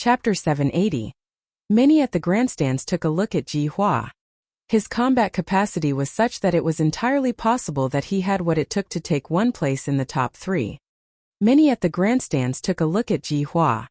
Chapter 780. Many at the grandstands took a look at Ji Hua. His combat capacity was such that it was entirely possible that he had what it took to take one place in the top 3. Many at the grandstands took a look at Ji Hua.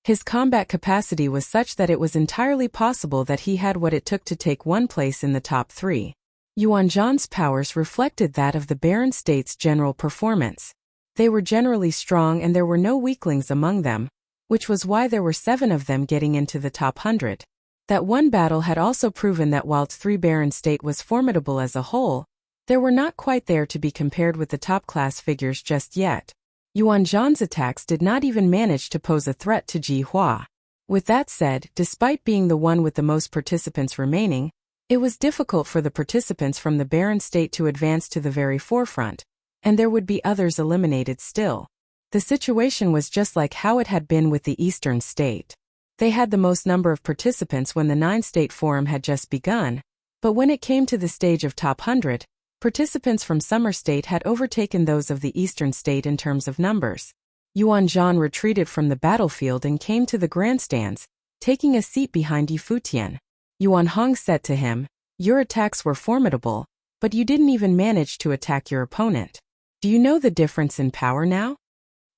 His combat capacity was such that it was entirely possible that he had what it took to take one place in the top 3. Yuan Zhan's powers reflected that of the Barren State's general performance. They were generally strong and there were no weaklings among them, which was why there were 7 of them getting into the top 100. That one battle had also proven that whilst 3 Barren State was formidable as a whole, they were not quite there to be compared with the top-class figures just yet. Yuan Zhan's attacks did not even manage to pose a threat to Ji Hua. With that said, despite being the one with the most participants remaining, it was difficult for the participants from the Barren State to advance to the very forefront, and there would be others eliminated still. The situation was just like how it had been with the Eastern State. They had the most number of participants when the 9-state forum had just begun, but when it came to the stage of top 100, participants from Summer State had overtaken those of the Eastern State in terms of numbers. Yuan Zhan retreated from the battlefield and came to the grandstands, taking a seat behind Futian. Yuan Hong said to him, "Your attacks were formidable, but you didn't even manage to attack your opponent. Do you know the difference in power now?"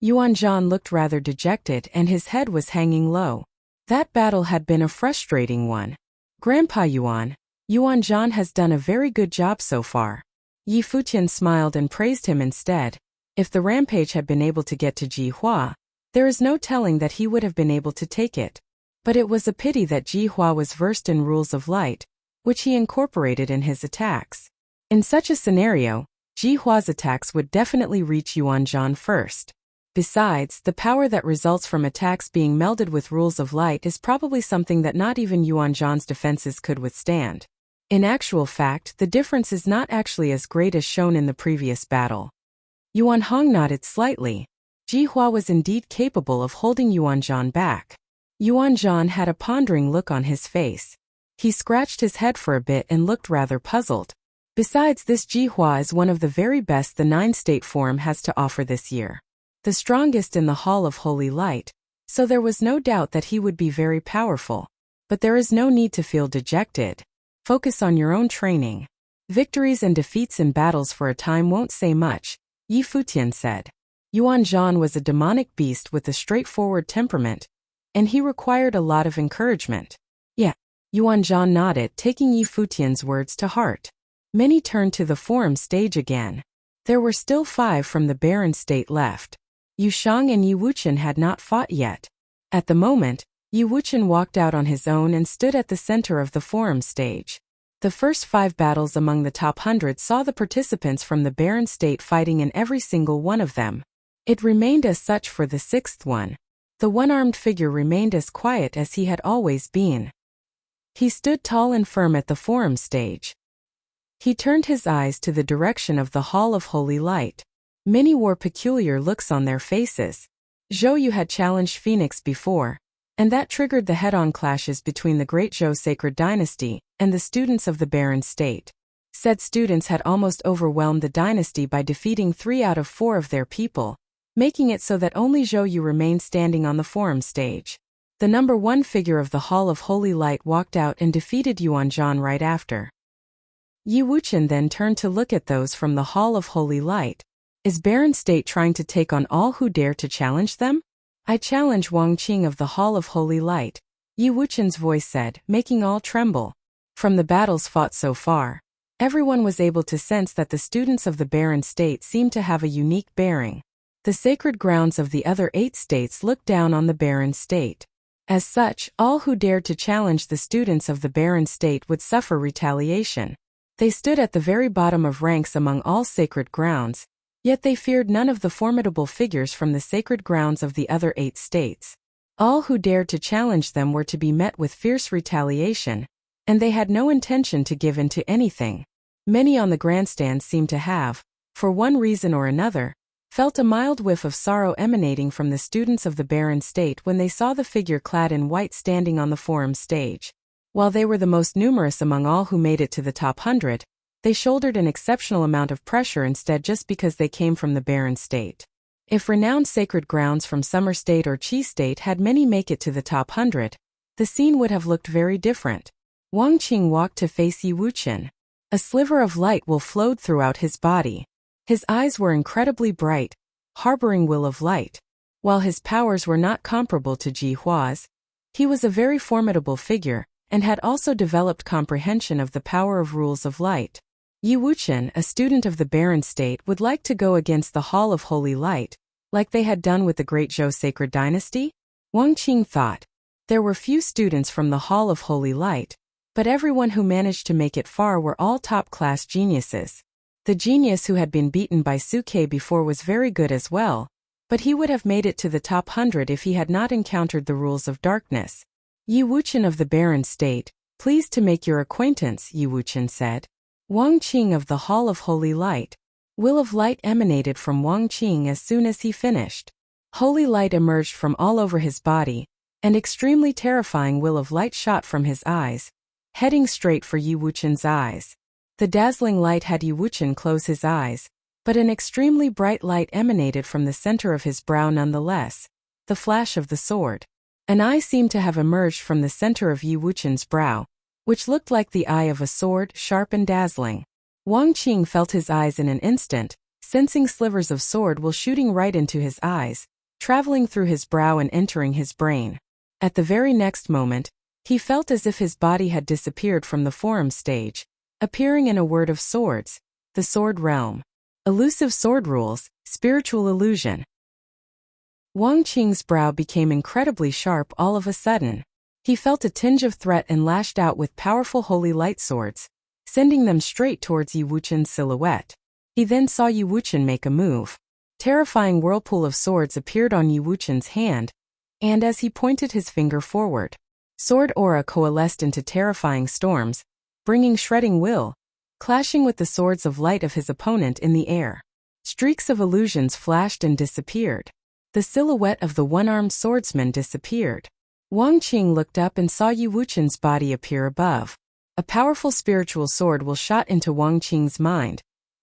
Yuan Zhan looked rather dejected and his head was hanging low. That battle had been a frustrating one. "Grandpa Yuan Zhan has done a very good job so far." Futian smiled and praised him instead. If the rampage had been able to get to Ji Hua, there is no telling that he would have been able to take it. But it was a pity that Ji Hua was versed in rules of light, which he incorporated in his attacks. In such a scenario, Ji Hua's attacks would definitely reach Yuan Zhan first. Besides, the power that results from attacks being melded with rules of light is probably something that not even Yuan Zhan's defenses could withstand. In actual fact, the difference is not actually as great as shown in the previous battle. Yuan Hong nodded slightly. Ji Hua was indeed capable of holding Yuan Zhan back. Yuan Zhan had a pondering look on his face. He scratched his head for a bit and looked rather puzzled. Besides this, Ji Hua is one of the very best the 9-state forum has to offer this year. The strongest in the Hall of Holy Light, so there was no doubt that he would be very powerful. But there is no need to feel dejected. Focus on your own training. Victories and defeats in battles for a time won't say much, Futian said. Yuan Zhan was a demonic beast with a straightforward temperament, and he required a lot of encouragement. Yeah, Yuan Zhan nodded, taking Futian's words to heart. Many turned to the forum stage again. There were still 5 from the Barren State left. Yu Shang and Yi Wuchen had not fought yet. At the moment, Yi Wuchen walked out on his own and stood at the center of the forum stage. The first 5 battles among the top 100 saw the participants from the Barren State fighting in every single one of them. It remained as such for the 6th one. The one-armed figure remained as quiet as he had always been. He stood tall and firm at the forum stage. He turned his eyes to the direction of the Hall of Holy Light. Many wore peculiar looks on their faces. Zhou Yu had challenged Phoenix before, and that triggered the head-on clashes between the Great Zhou Sacred Dynasty and the students of the Barren State. Said students had almost overwhelmed the dynasty by defeating 3 out of 4 of their people, making it so that only Zhou Yu remained standing on the forum stage. The number 1 figure of the Hall of Holy Light walked out and defeated Yuan Zhan right after. Yi Wuchen then turned to look at those from the Hall of Holy Light. Is Barren State trying to take on all who dare to challenge them? I challenge Wang Qing of the Hall of Holy Light, Yi Wuchen's voice said, making all tremble. From the battles fought so far, everyone was able to sense that the students of the Barren State seemed to have a unique bearing. The sacred grounds of the other 8 states looked down on the Barren State. As such, all who dared to challenge the students of the Barren State would suffer retaliation. They stood at the very bottom of ranks among all sacred grounds, yet they feared none of the formidable figures from the sacred grounds of the other 8 states. All who dared to challenge them were to be met with fierce retaliation, and they had no intention to give in to anything. Many on the grandstand seemed to have, for one reason or another, felt a mild whiff of sorrow emanating from the students of the Barren State when they saw the figure clad in white standing on the forum stage. While they were the most numerous among all who made it to the top 100, they shouldered an exceptional amount of pressure instead just because they came from the Barren State. If renowned sacred grounds from Summer State or Qi State had many make it to the top 100, the scene would have looked very different. Wang Qing walked to face Yi Wuqian. A sliver of light will flowed throughout his body. His eyes were incredibly bright, harboring will of light. While his powers were not comparable to Ji Hua's, he was a very formidable figure, and had also developed comprehension of the power of rules of light. Yi Wuqian, a student of the Barren State, would like to go against the Hall of Holy Light, like they had done with the Great Zhou Sacred Dynasty? Wang Qing thought. There were few students from the Hall of Holy Light, but everyone who managed to make it far were all top-class geniuses. The genius who had been beaten by Suke before was very good as well, but he would have made it to the top 100 if he had not encountered the rules of darkness. Yi Wuqian of the Barren State, pleased to make your acquaintance, Yi Wuqian said. Wang Qing of the Hall of Holy Light. Will of light emanated from Wang Qing as soon as he finished. Holy light emerged from all over his body, and extremely terrifying will of light shot from his eyes, heading straight for Yi Wuqian's eyes. The dazzling light had Yi Wuqian close his eyes, but an extremely bright light emanated from the center of his brow nonetheless, the flash of the sword. An eye seemed to have emerged from the center of Yi Wuqian's brow, which looked like the eye of a sword, sharp and dazzling. Wang Qing felt his eyes in an instant, sensing slivers of sword will shooting right into his eyes, traveling through his brow and entering his brain. At the very next moment, he felt as if his body had disappeared from the forum stage, appearing in a word of swords, the sword realm. Elusive sword rules, spiritual illusion. Wang Qing's brow became incredibly sharp all of a sudden. He felt a tinge of threat and lashed out with powerful holy light swords, sending them straight towards Yi Wuqian's silhouette. He then saw Yi Wuqian make a move. Terrifying whirlpool of swords appeared on Yi Wuqian's hand, and as he pointed his finger forward, sword aura coalesced into terrifying storms, bringing shredding will, clashing with the swords of light of his opponent in the air. Streaks of illusions flashed and disappeared. The silhouette of the one-armed swordsman disappeared. Wang Qing looked up and saw Yi Wuqian's body appear above. A powerful spiritual sword will shot into Wang Qing's mind,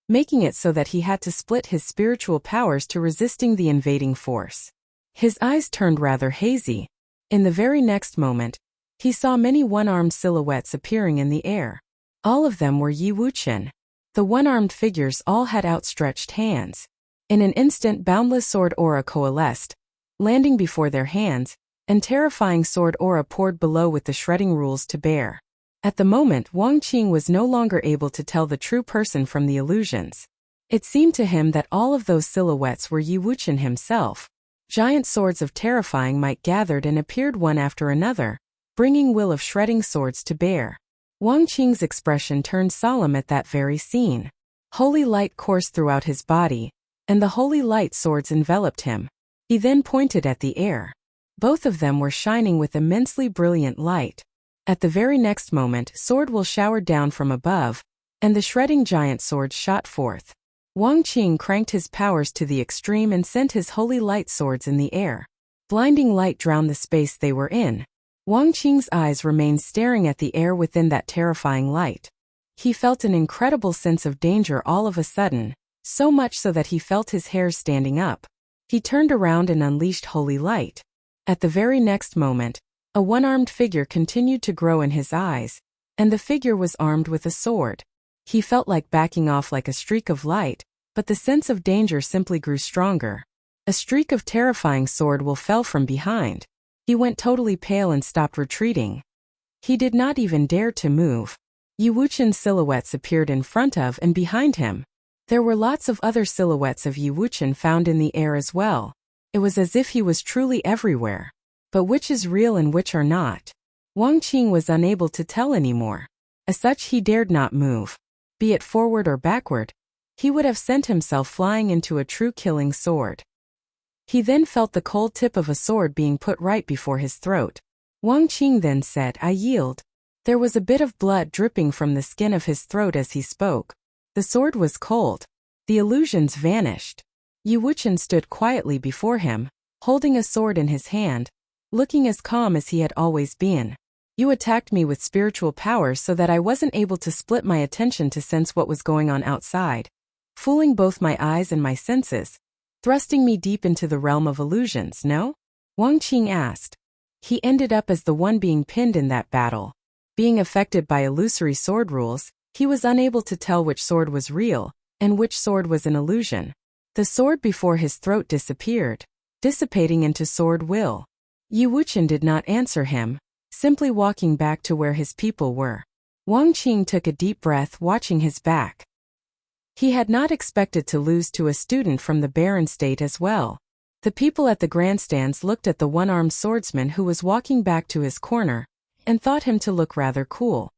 making it so that he had to split his spiritual powers to resisting the invading force. His eyes turned rather hazy. In the very next moment, he saw many one-armed silhouettes appearing in the air. All of them were Yi Wuqian. The one-armed figures all had outstretched hands. In an instant, boundless sword aura coalesced, landing before their hands, and terrifying sword aura poured below with the shredding rules to bear. At the moment, Wang Qing was no longer able to tell the true person from the illusions. It seemed to him that all of those silhouettes were Yi Wuqian himself. Giant swords of terrifying might gathered and appeared one after another, bringing will of shredding swords to bear. Wang Qing's expression turned solemn at that very scene. Holy light coursed throughout his body, and the holy light swords enveloped him. He then pointed at the air. Both of them were shining with immensely brilliant light. At the very next moment, sword will showered down from above, and the shredding giant swords shot forth. Wang Qing cranked his powers to the extreme and sent his holy light swords in the air. Blinding light drowned the space they were in. Wang Qing's eyes remained staring at the air within that terrifying light. He felt an incredible sense of danger all of a sudden, so much so that he felt his hairs standing up. He turned around and unleashed holy light. At the very next moment, a one-armed figure continued to grow in his eyes, and the figure was armed with a sword. He felt like backing off like a streak of light, but the sense of danger simply grew stronger. A streak of terrifying sword will fell from behind. He went totally pale and stopped retreating. He did not even dare to move. Yi Wuqian's silhouettes appeared in front of and behind him. There were lots of other silhouettes of Yi Wuqian found in the air as well. It was as if he was truly everywhere. But which is real and which are not? Wang Qing was unable to tell anymore. As such, he dared not move. Be it forward or backward, he would have sent himself flying into a true killing sword. He then felt the cold tip of a sword being put right before his throat. Wang Qing then said, "I yield." There was a bit of blood dripping from the skin of his throat as he spoke. The sword was cold. The illusions vanished. Yi Wuqian stood quietly before him, holding a sword in his hand, looking as calm as he had always been. "You attacked me with spiritual powers so that I wasn't able to split my attention to sense what was going on outside, fooling both my eyes and my senses. Thrusting me deep into the realm of illusions, no? Wang Qing asked. He ended up as the one being pinned in that battle. Being affected by illusory sword rules, he was unable to tell which sword was real, and which sword was an illusion. The sword before his throat disappeared, dissipating into sword will. Wuxian did not answer him, simply walking back to where his people were. Wang Qing took a deep breath, watching his back. He had not expected to lose to a student from the barren state as well. The people at the grandstands looked at the one-armed swordsman who was walking back to his corner, and thought him to look rather cool.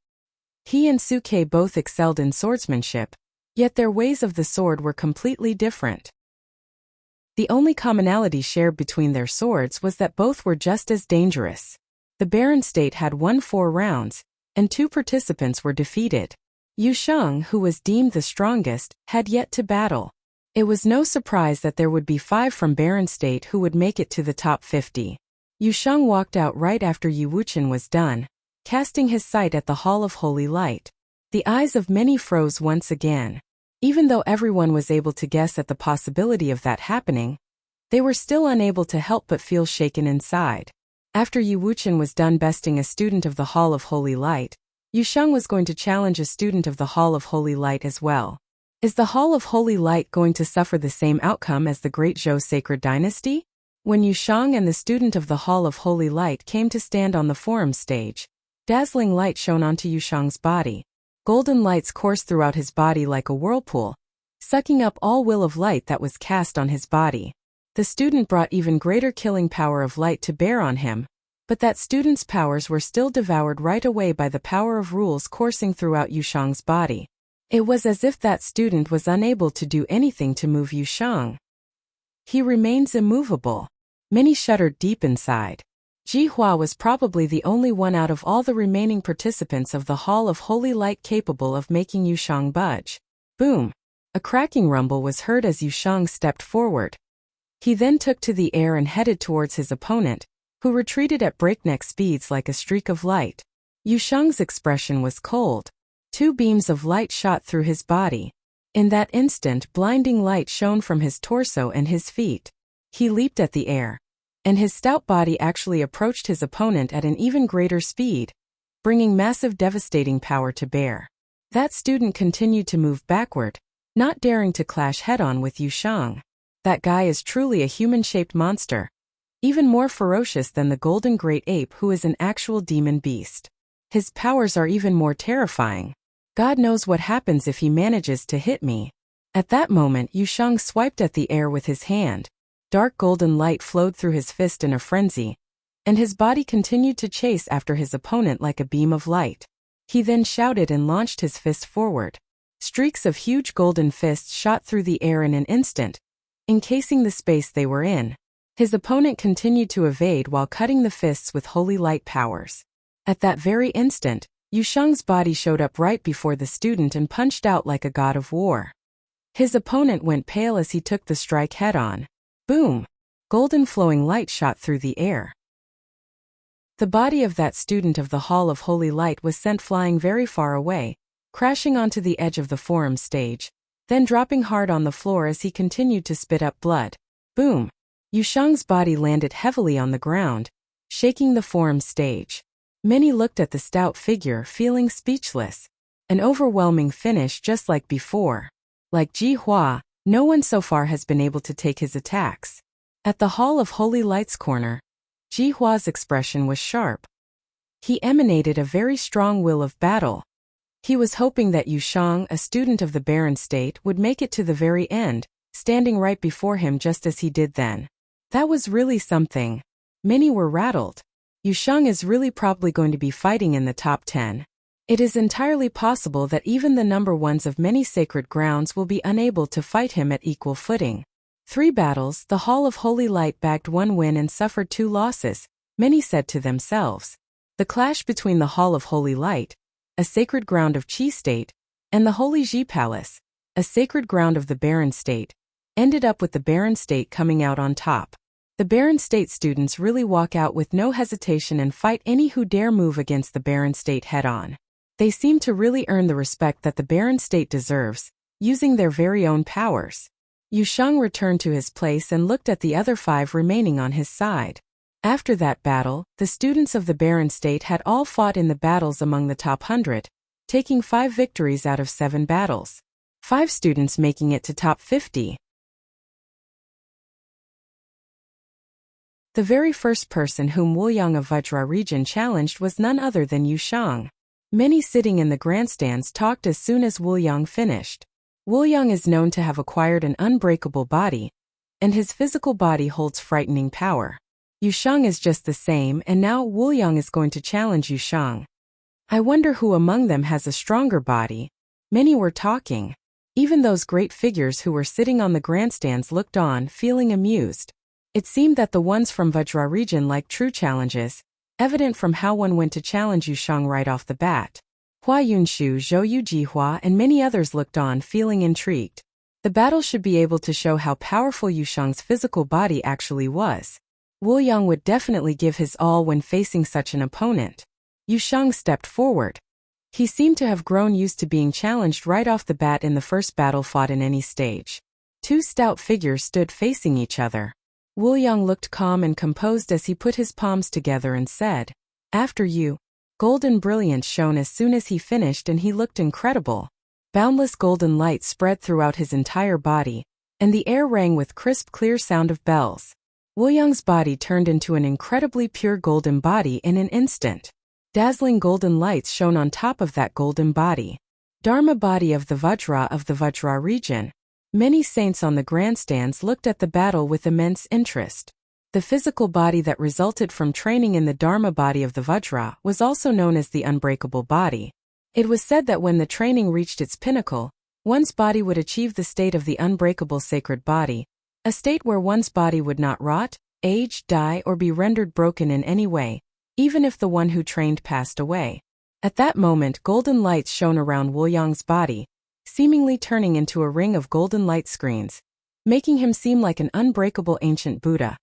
He and Suke both excelled in swordsmanship, yet their ways of the sword were completely different. The only commonality shared between their swords was that both were just as dangerous. The barren state had won 4 rounds, and 2 participants were defeated. Yu Sheng, who was deemed the strongest, had yet to battle. It was no surprise that there would be 5 from barren state who would make it to the top 50. Yu Sheng walked out right after Yu Wuqian was done, casting his sight at the Hall of Holy Light. The eyes of many froze once again. Even though everyone was able to guess at the possibility of that happening, they were still unable to help but feel shaken inside. After Yu Wuqian was done besting a student of the Hall of Holy Light, Yu Sheng was going to challenge a student of the Hall of Holy Light as well. Is the Hall of Holy Light going to suffer the same outcome as the Great Zhou Sacred Dynasty? When Yu Sheng and the student of the Hall of Holy Light came to stand on the forum stage, dazzling light shone onto Yu Sheng's body. Golden lights coursed throughout his body like a whirlpool, sucking up all will of light that was cast on his body. The student brought even greater killing power of light to bear on him, but that student's powers were still devoured right away by the power of rules coursing throughout Yu Sheng's body. It was as if that student was unable to do anything to move Yu Sheng. He remains immovable. Many shuddered deep inside. Ji Hua was probably the only one out of all the remaining participants of the Hall of Holy Light capable of making Yu Sheng budge. Boom! A cracking rumble was heard as Yu Sheng stepped forward. He then took to the air and headed towards his opponent, who retreated at breakneck speeds like a streak of light. Yu Sheng's expression was cold. 2 beams of light shot through his body. In that instant, blinding light shone from his torso and his feet. He leaped at the air, and his stout body actually approached his opponent at an even greater speed, bringing massive devastating power to bear. That student continued to move backward, not daring to clash head-on with Yu Sheng. That guy is truly a human-shaped monster, even more ferocious than the golden great ape who is an actual demon beast. His powers are even more terrifying. God knows what happens if he manages to hit me. At that moment, Yu Sheng swiped at the air with his hand. Dark golden light flowed through his fist in a frenzy, and his body continued to chase after his opponent like a beam of light. He then shouted and launched his fist forward. Streaks of huge golden fists shot through the air in an instant, encasing the space they were in. His opponent continued to evade while cutting the fists with holy light powers. At that very instant, Yu Sheng's body showed up right before the student and punched out like a god of war. His opponent went pale as he took the strike head-on. Boom! Golden flowing light shot through the air. The body of that student of the Hall of Holy Light was sent flying very far away, crashing onto the edge of the forum stage, then dropping hard on the floor as he continued to spit up blood. Boom! Yu Sheng's body landed heavily on the ground, shaking the forum stage. Many looked at the stout figure, feeling speechless. An overwhelming finish just like before. Like Ji Hua, no one so far has been able to take his attacks. At the Hall of Holy Light's corner, Ji Hua's expression was sharp. He emanated a very strong will of battle. He was hoping that Yu Sheng, a student of the barren state, would make it to the very end, standing right before him just as he did then. That was really something. Many were rattled. Yu Sheng is really probably going to be fighting in the top 10. It is entirely possible that even the number ones of many sacred grounds will be unable to fight him at equal footing. 3 battles, the Hall of Holy Light bagged 1 win and suffered 2 losses, many said to themselves. The clash between the Hall of Holy Light, a sacred ground of Qi State, and the Holy Ji Palace, a sacred ground of the barren state, ended up with the barren state coming out on top. The barren state students really walk out with no hesitation and fight any who dare move against the barren state head-on. They seem to really earn the respect that the barren state deserves, using their very own powers. Yusheng returned to his place and looked at the other 5 remaining on his side. After that battle, the students of the Barren State had all fought in the battles among the top 100, taking 5 victories out of 7 battles. 5 students making it to top 50. The very first person whom Wuliang of Vajra region challenged was none other than Yusheng. Many sitting in the grandstands talked as soon as Wuliang finished. Wuliang is known to have acquired an unbreakable body, and his physical body holds frightening power. Yusheng is just the same, and now Wuliang is going to challenge Yusheng. I wonder who among them has a stronger body. Many were talking. Even those great figures who were sitting on the grandstands looked on, feeling amused. It seemed that the ones from Vajra region liked true challenges, evident from how one went to challenge Yusheng right off the bat. Hua Yunshu, Zhou Yu Jihua, and many others looked on, feeling intrigued. The battle should be able to show how powerful Yusheng's physical body actually was. Wuliang would definitely give his all when facing such an opponent. Yusheng stepped forward. He seemed to have grown used to being challenged right off the bat in the first battle fought in any stage. 2 stout figures stood facing each other. Wuliang looked calm and composed as he put his palms together and said, "After you." Golden brilliance shone as soon as he finished, and he looked incredible. Boundless golden light spread throughout his entire body, and the air rang with crisp, clear sound of bells. Wuliang's body turned into an incredibly pure golden body in an instant. Dazzling golden lights shone on top of that golden body. Dharma body of the Vajra region. Many saints on the grandstands looked at the battle with immense interest. The physical body that resulted from training in the Dharma body of the Vajra was also known as the unbreakable body. It was said that when the training reached its pinnacle, one's body would achieve the state of the unbreakable sacred body, a state where one's body would not rot, age, die, or be rendered broken in any way, even if the one who trained passed away. At that moment, golden lights shone around Wuliang's body, seemingly turning into a ring of golden light screens, making him seem like an unbreakable ancient Buddha,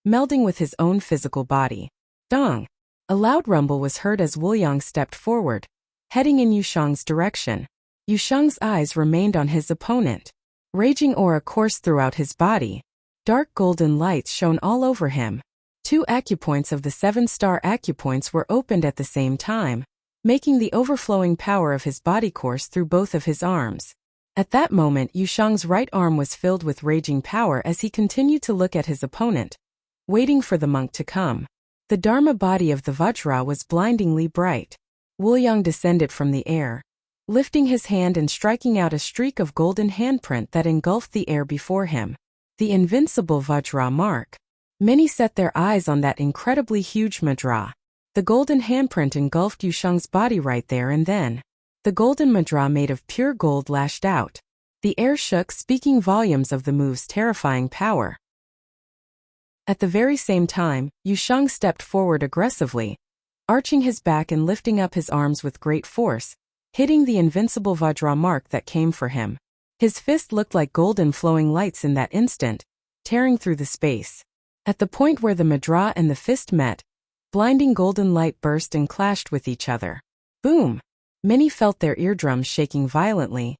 melding with his own physical body. Dong! A loud rumble was heard as Wuliang stepped forward, heading in Yusheng's direction. Yusheng's eyes remained on his opponent. Raging aura coursed throughout his body. Dark golden lights shone all over him. 2 acupoints of the 7-star acupoints were opened at the same time, making the overflowing power of his body course through both of his arms. At that moment, Yusheng's right arm was filled with raging power as he continued to look at his opponent, waiting for the monk to come. The Dharma body of the Vajra was blindingly bright. Wuliang descended from the air, lifting his hand and striking out a streak of golden handprint that engulfed the air before him. The invincible Vajra mark. Many set their eyes on that incredibly huge mudra. The golden handprint engulfed Yusheng's body right there and then. The golden mudra made of pure gold lashed out. The air shook, speaking volumes of the move's terrifying power. At the very same time, Yusheng stepped forward aggressively, arching his back and lifting up his arms with great force, hitting the invincible Vajra mark that came for him. His fist looked like golden flowing lights in that instant, tearing through the space. At the point where the mudra and the fist met, blinding golden light burst and clashed with each other. Boom! Many felt their eardrums shaking violently,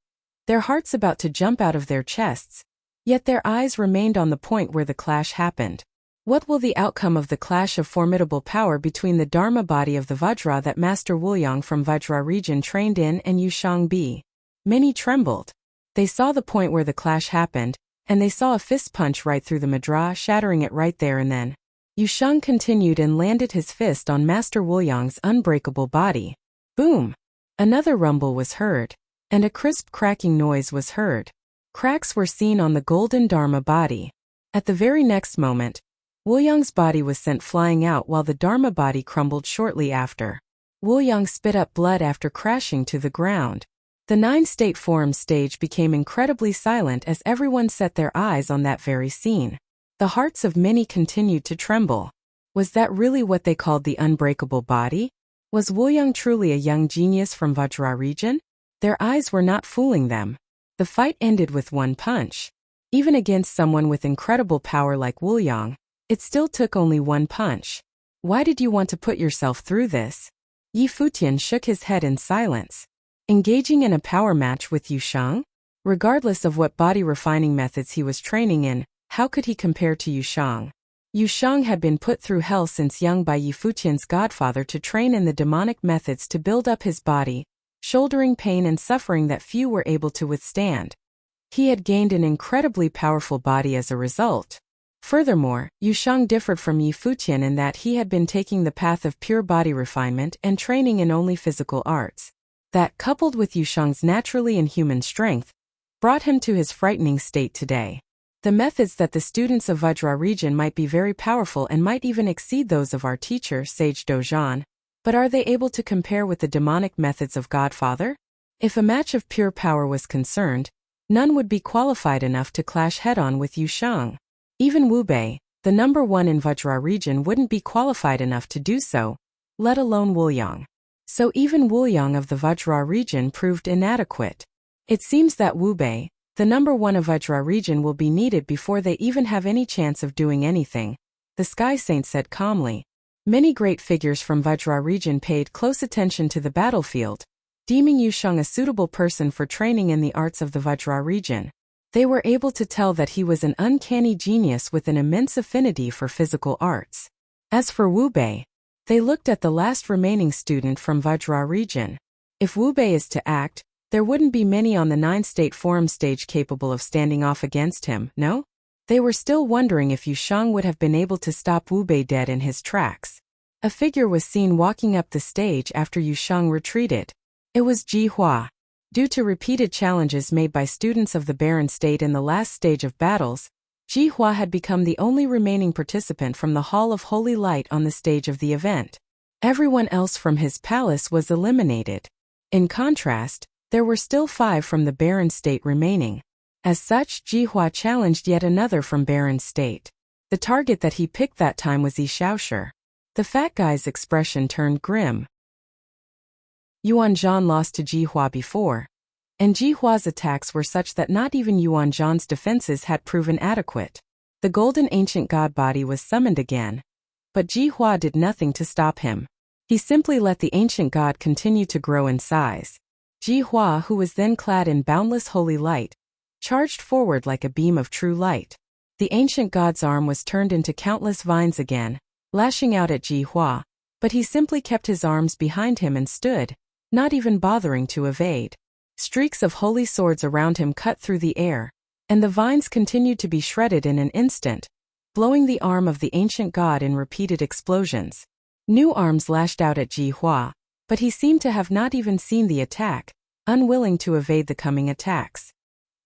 their hearts about to jump out of their chests, yet their eyes remained on the point where the clash happened. What will the outcome of the clash of formidable power between the Dharma body of the Vajra that Master Wuliang from Vajra region trained in and Yusheng be? Many trembled. They saw the point where the clash happened, and they saw a fist punch right through the mudra, shattering it right there and then. Yusheng continued and landed his fist on Master Wuliang's unbreakable body. Boom! Another rumble was heard, and a crisp cracking noise was heard. Cracks were seen on the golden Dharma body. At the very next moment, Wuliang's body was sent flying out while the Dharma body crumbled shortly after. Wuliang spit up blood after crashing to the ground. The 9-state forum stage became incredibly silent as everyone set their eyes on that very scene. The hearts of many continued to tremble. Was that really what they called the unbreakable body? Was Wuliang truly a young genius from Vajra region? Their eyes were not fooling them. The fight ended with one punch. Even against someone with incredible power like Wuliang, it still took only one punch. Why did you want to put yourself through this? Yi Futian shook his head in silence. Engaging in a power match with Yusheng? Regardless of what body-refining methods he was training in, how could he compare to Yushang? Yushang had been put through hell since young by Futian's godfather to train in the demonic methods to build up his body, shouldering pain and suffering that few were able to withstand. He had gained an incredibly powerful body as a result. Furthermore, Yushang differed from Futian in that he had been taking the path of pure body refinement and training in only physical arts. That, coupled with Yushang's naturally inhuman strength, brought him to his frightening state today. The methods that the students of Vajra region might be very powerful and might even exceed those of our teacher, Sage Dojan, but are they able to compare with the demonic methods of Godfather? If a match of pure power was concerned, none would be qualified enough to clash head-on with Yushang. Even Wu Bei, the number one in Vajra region, wouldn't be qualified enough to do so, let alone Wuliang. So even Wuliang of the Vajra region proved inadequate. It seems that Wu Bei, the number one of Vajra region, will be needed before they even have any chance of doing anything, the Sky Saint said calmly. Many great figures from Vajra region paid close attention to the battlefield, deeming Yushang a suitable person for training in the arts of the Vajra region. They were able to tell that he was an uncanny genius with an immense affinity for physical arts. As for Wu Bei, they looked at the last remaining student from Vajra region. If Wu Bei is to act, there wouldn't be many on the 9-state forum stage capable of standing off against him, no? They were still wondering if Yushang would have been able to stop Wu Bei dead in his tracks. A figure was seen walking up the stage after Yushang retreated. It was Ji Hua. Due to repeated challenges made by students of the Barren State in the last stage of battles, Ji Hua had become the only remaining participant from the Hall of Holy Light on the stage of the event. Everyone else from his palace was eliminated. In contrast, there were still 5 from the Barren State remaining. As such, Ji Hua challenged yet another from Barren State. The target that he picked that time was Yi Shaoshi. The fat guy's expression turned grim. Yuan Zhan lost to Ji Hua before, and Ji Hua's attacks were such that not even Yuan Zhan's defenses had proven adequate. The golden ancient god body was summoned again, but Ji Hua did nothing to stop him. He simply let the ancient god continue to grow in size. Ji Hua, who was then clad in boundless holy light, charged forward like a beam of true light. The ancient god's arm was turned into countless vines again, lashing out at Ji Hua, but he simply kept his arms behind him and stood, not even bothering to evade. Streaks of holy swords around him cut through the air, and the vines continued to be shredded in an instant, blowing the arm of the ancient god in repeated explosions. New arms lashed out at Ji Hua, but he seemed to have not even seen the attack, unwilling to evade the coming attacks.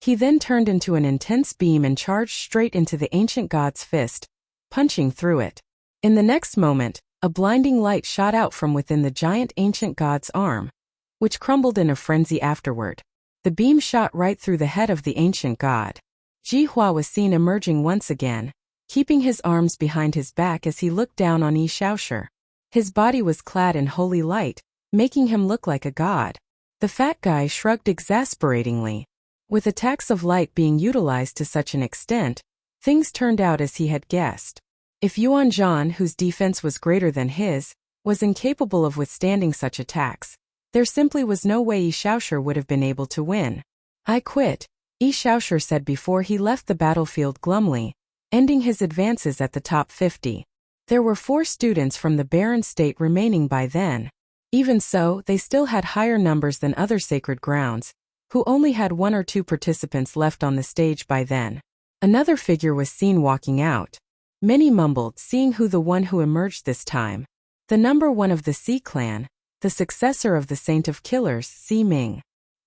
He then turned into an intense beam and charged straight into the ancient god's fist, punching through it. In the next moment, a blinding light shot out from within the giant ancient god's arm, which crumbled in a frenzy afterward. The beam shot right through the head of the ancient god. Ji Hua was seen emerging once again, keeping his arms behind his back as he looked down on Yi Shaoshi. His body was clad in holy light, making him look like a god. The fat guy shrugged exasperatingly. With attacks of light being utilized to such an extent, things turned out as he had guessed. If Yuan Zhan, whose defense was greater than his, was incapable of withstanding such attacks, there simply was no way Yi Shaoshi would have been able to win. I quit, Yi Shaoshi said before he left the battlefield glumly, ending his advances at the top 50. There were 4 students from the Barren State remaining by then. Even so, they still had higher numbers than other sacred grounds, who only had 1 or 2 participants left on the stage by then. Another figure was seen walking out. Many mumbled, seeing who the one who emerged this time. The number 1 of the Sea clan, the successor of the Saint of Killers, Si Ming.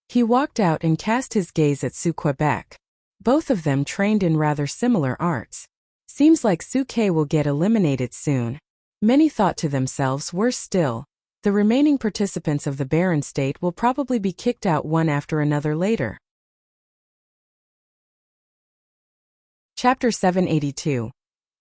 He walked out and cast his gaze at Su Quebec. Both of them trained in rather similar arts. Seems like Su Ke will get eliminated soon. Many thought to themselves, worse still, the remaining participants of the Barren State will probably be kicked out one after another later. Chapter 782.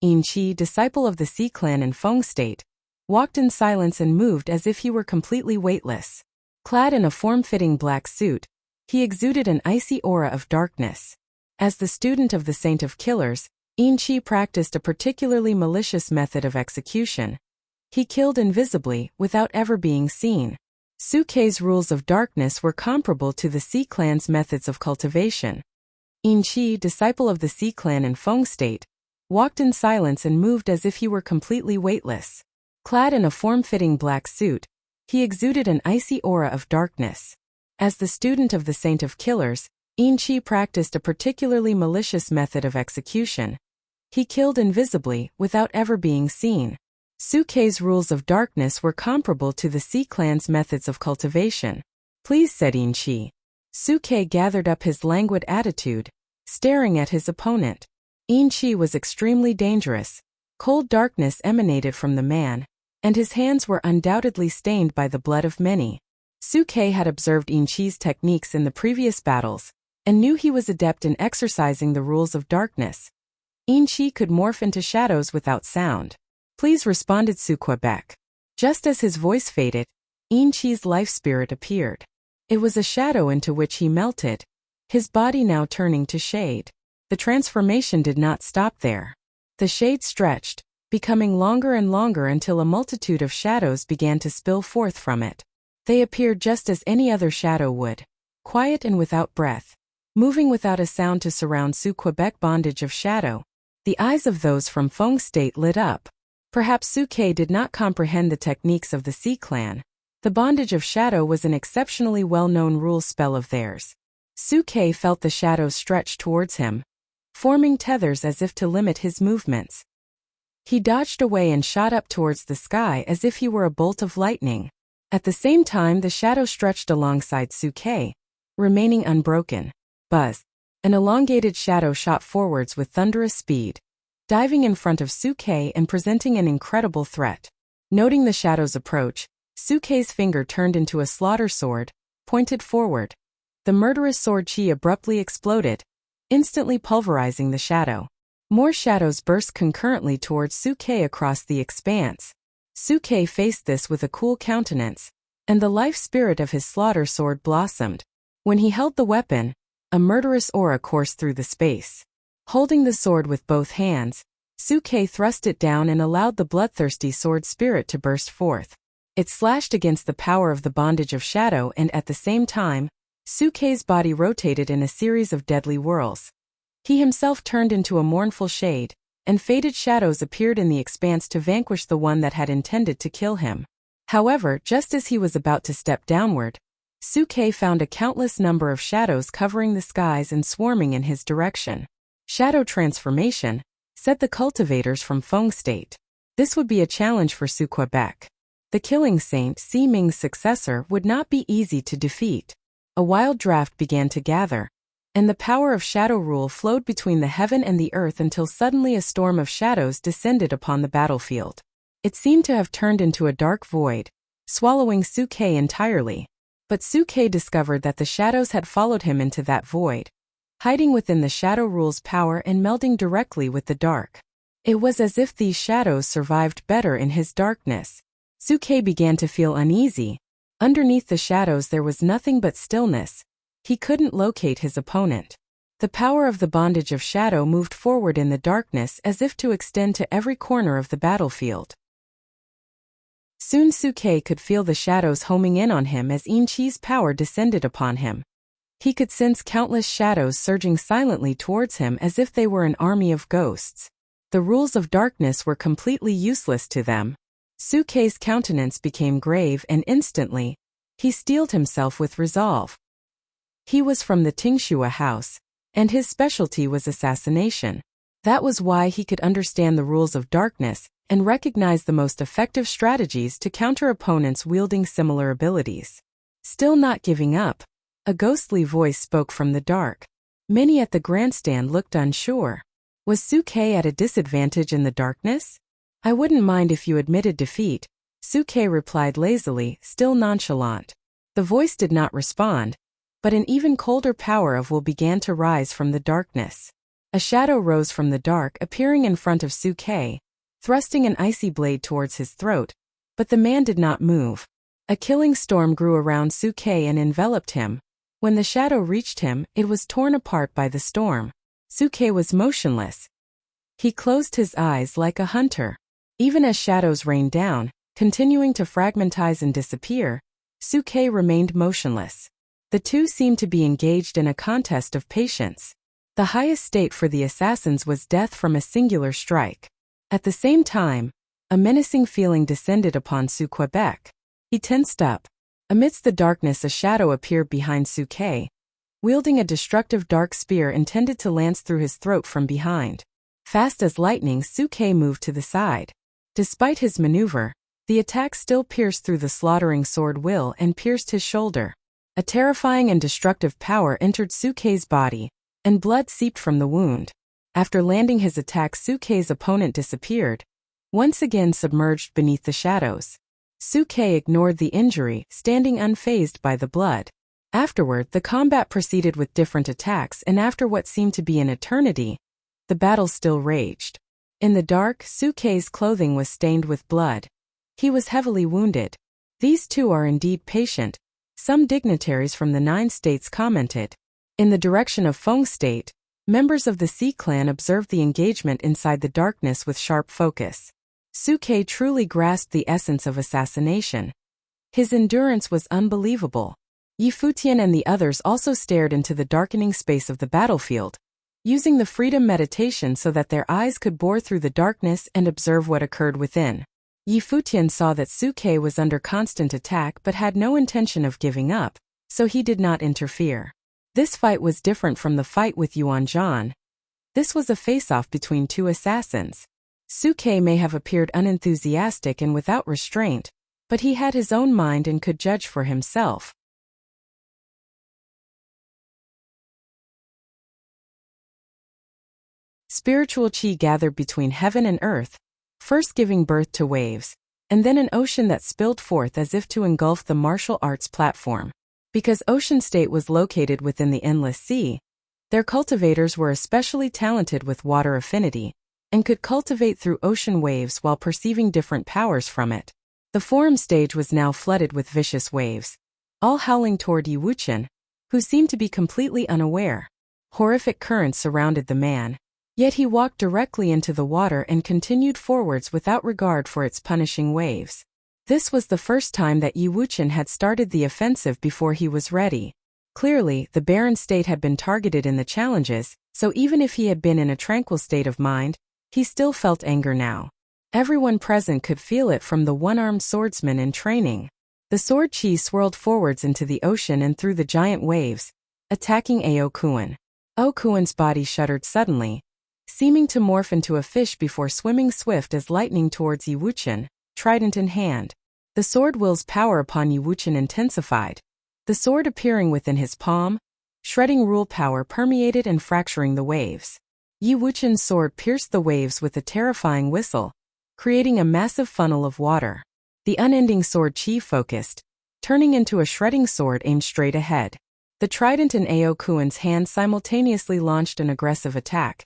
Yin Qi, disciple of the Sea clan in Feng State, walked in silence and moved as if he were completely weightless. Clad in a form-fitting black suit, he exuded an icy aura of darkness. As the student of the Saint of Killers, Yin Qi practiced a particularly malicious method of execution. He killed invisibly, without ever being seen. Sukei's rules of darkness were comparable to the Sea Clan's methods of cultivation. Qi, disciple of the Sea Clan in Feng State, walked in silence and moved as if he were completely weightless. Clad in a form-fitting black suit, he exuded an icy aura of darkness. As the student of the Saint of Killers, Qi practiced a particularly malicious method of execution. He killed invisibly, without ever being seen. Sukei's rules of darkness were comparable to the Sea Clan's methods of cultivation. Please, said Qi. Sukei gathered up his languid attitude, staring at his opponent. Qi was extremely dangerous. Cold darkness emanated from the man, and his hands were undoubtedly stained by the blood of many. Sukei had observed Qi's techniques in the previous battles, and knew he was adept in exercising the rules of darkness. Qi could morph into shadows without sound. Please, responded Sukei. Just as his voice faded, Qi's life spirit appeared. It was a shadow into which he melted, his body now turning to shade. The transformation did not stop there. The shade stretched, becoming longer and longer until a multitude of shadows began to spill forth from it. They appeared just as any other shadow would, quiet and without breath, moving without a sound to surround Sukei. Bondage of shadow. The eyes of those from Feng State lit up. Perhaps Sukei did not comprehend the techniques of the Sea Clan. The bondage of shadow was an exceptionally well-known rule spell of theirs. Sukei felt the shadows stretch towards him, forming tethers as if to limit his movements. He dodged away and shot up towards the sky as if he were a bolt of lightning. At the same time, the shadow stretched alongside Sukei, remaining unbroken. Buzz. An elongated shadow shot forwards with thunderous speed, diving in front of Sukei and presenting an incredible threat. Noting the shadow's approach, Sukei's finger turned into a slaughter sword, pointed forward. The murderous sword chi abruptly exploded, instantly pulverizing the shadow. More shadows burst concurrently towards Sukei across the expanse. Sukei faced this with a cool countenance, and the life spirit of his slaughter sword blossomed. When he held the weapon, a murderous aura coursed through the space. Holding the sword with both hands, Sukei thrust it down and allowed the bloodthirsty sword spirit to burst forth. It slashed against the power of the bondage of shadow, and at the same time, Sukei's body rotated in a series of deadly whirls. He himself turned into a mournful shade, and faded shadows appeared in the expanse to vanquish the one that had intended to kill him. However, just as he was about to step downward, Sukei found a countless number of shadows covering the skies and swarming in his direction. Shadow transformation, said the cultivators from Feng State. This would be a challenge for Sukei. The killing saint, Si Ming's successor, would not be easy to defeat. A wild draft began to gather, and the power of shadow rule flowed between the heaven and the earth until suddenly a storm of shadows descended upon the battlefield. It seemed to have turned into a dark void, swallowing Sukei entirely. But Sukei discovered that the shadows had followed him into that void, hiding within the shadow rule's power and melding directly with the dark. It was as if these shadows survived better in his darkness. Sukei began to feel uneasy. Underneath the shadows there was nothing but stillness. He couldn't locate his opponent. The power of the bondage of shadow moved forward in the darkness as if to extend to every corner of the battlefield. Soon Sukei could feel the shadows homing in on him as Qi's power descended upon him. He could sense countless shadows surging silently towards him as if they were an army of ghosts. The rules of darkness were completely useless to them. Sukei's countenance became grave and instantly, he steeled himself with resolve. He was from the Tingxue house, and his specialty was assassination. That was why he could understand the rules of darkness and recognize the most effective strategies to counter opponents wielding similar abilities. Still not giving up, a ghostly voice spoke from the dark. Many at the grandstand looked unsure. Was Sukei at a disadvantage in the darkness? I wouldn't mind if you admitted defeat, Sukei replied lazily, still nonchalant. The voice did not respond, but an even colder power of will began to rise from the darkness. A shadow rose from the dark, appearing in front of Sukei, thrusting an icy blade towards his throat, but the man did not move. A killing storm grew around Sukei and enveloped him. When the shadow reached him, it was torn apart by the storm. Sukei was motionless. He closed his eyes like a hunter. Even as shadows rained down, continuing to fragmentize and disappear, Suke remained motionless. The two seemed to be engaged in a contest of patience. The highest state for the assassins was death from a singular strike. At the same time, a menacing feeling descended upon Quebec. He tensed up. Amidst the darkness, a shadow appeared behind Suke, wielding a destructive dark spear intended to lance through his throat from behind. Fast as lightning, Suke moved to the side. Despite his maneuver, the attack still pierced through the slaughtering sword will and pierced his shoulder. A terrifying and destructive power entered Suke's body, and blood seeped from the wound. After landing his attack, Suke's opponent disappeared, once again submerged beneath the shadows. Suke ignored the injury, standing unfazed by the blood. Afterward, the combat proceeded with different attacks, and after what seemed to be an eternity, the battle still raged. In the dark, Suke's clothing was stained with blood. He was heavily wounded. These two are indeed patient, some dignitaries from the 9 states commented. In the direction of Feng State, members of the Sea clan observed the engagement inside the darkness with sharp focus. Suke truly grasped the essence of assassination. His endurance was unbelievable. Futian and the others also stared into the darkening space of the battlefield, using the freedom meditation so that their eyes could bore through the darkness and observe what occurred within. Futian saw that Suke was under constant attack but had no intention of giving up, so he did not interfere. This fight was different from the fight with Yuan Zhan. This was a face-off between two assassins. Suke may have appeared unenthusiastic and without restraint, but he had his own mind and could judge for himself. Spiritual chi gathered between heaven and earth, first giving birth to waves, and then an ocean that spilled forth as if to engulf the martial arts platform. Because Ocean State was located within the endless sea, their cultivators were especially talented with water affinity, and could cultivate through ocean waves while perceiving different powers from it. The forum stage was now flooded with vicious waves, all howling toward Wuxia, who seemed to be completely unaware. Horrific currents surrounded the man, yet he walked directly into the water and continued forwards without regard for its punishing waves. This was the first time that Wuxia had started the offensive before he was ready. Clearly, the barren state had been targeted in the challenges, so even if he had been in a tranquil state of mind, he still felt anger now. Everyone present could feel it from the one-armed swordsman in training. The sword chi swirled forwards into the ocean and through the giant waves, attacking Ao Kuan. Ao Kuan's body shuddered suddenly, seeming to morph into a fish before swimming swift as lightning towards Wuxia, trident in hand. The sword will's power upon Wuxia intensified. The sword appearing within his palm, shredding rule power permeated and fracturing the waves. Wuxia's sword pierced the waves with a terrifying whistle, creating a massive funnel of water. The unending sword chi focused, turning into a shredding sword aimed straight ahead. The trident in Ao Kuan's hand simultaneously launched an aggressive attack.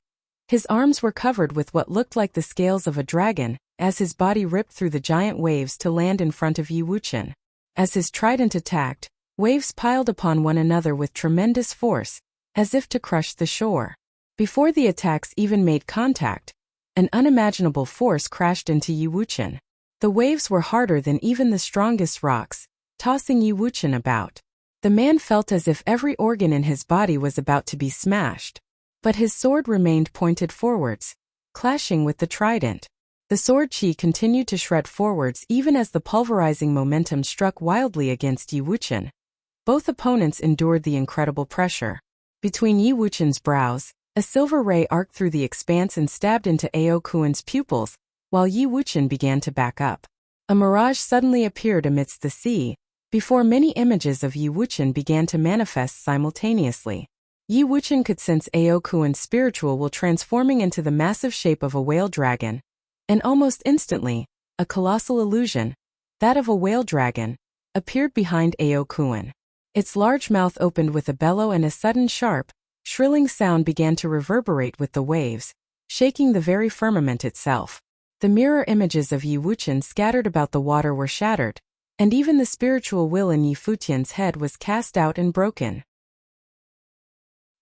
His arms were covered with what looked like the scales of a dragon, as his body ripped through the giant waves to land in front of Wuxia. As his trident attacked, waves piled upon one another with tremendous force, as if to crush the shore. Before the attacks even made contact, an unimaginable force crashed into Wuxia. The waves were harder than even the strongest rocks, tossing Wuxia about. The man felt as if every organ in his body was about to be smashed. But his sword remained pointed forwards, clashing with the trident. The sword chi continued to shred forwards even as the pulverizing momentum struck wildly against Wuxia. Both opponents endured the incredible pressure. Between Wuxia's brows, a silver ray arced through the expanse and stabbed into Ao Kuan's pupils, while Wuxia began to back up. A mirage suddenly appeared amidst the sea, before many images of Wuxia began to manifest simultaneously. Wuxia could sense Ao Kuan's spiritual will transforming into the massive shape of a whale dragon, and almost instantly, a colossal illusion, that of a whale dragon, appeared behind Ao Kuan. Its large mouth opened with a bellow and a sudden sharp, shrilling sound began to reverberate with the waves, shaking the very firmament itself. The mirror images of Wuxia scattered about the water were shattered, and even the spiritual will in Futian's head was cast out and broken.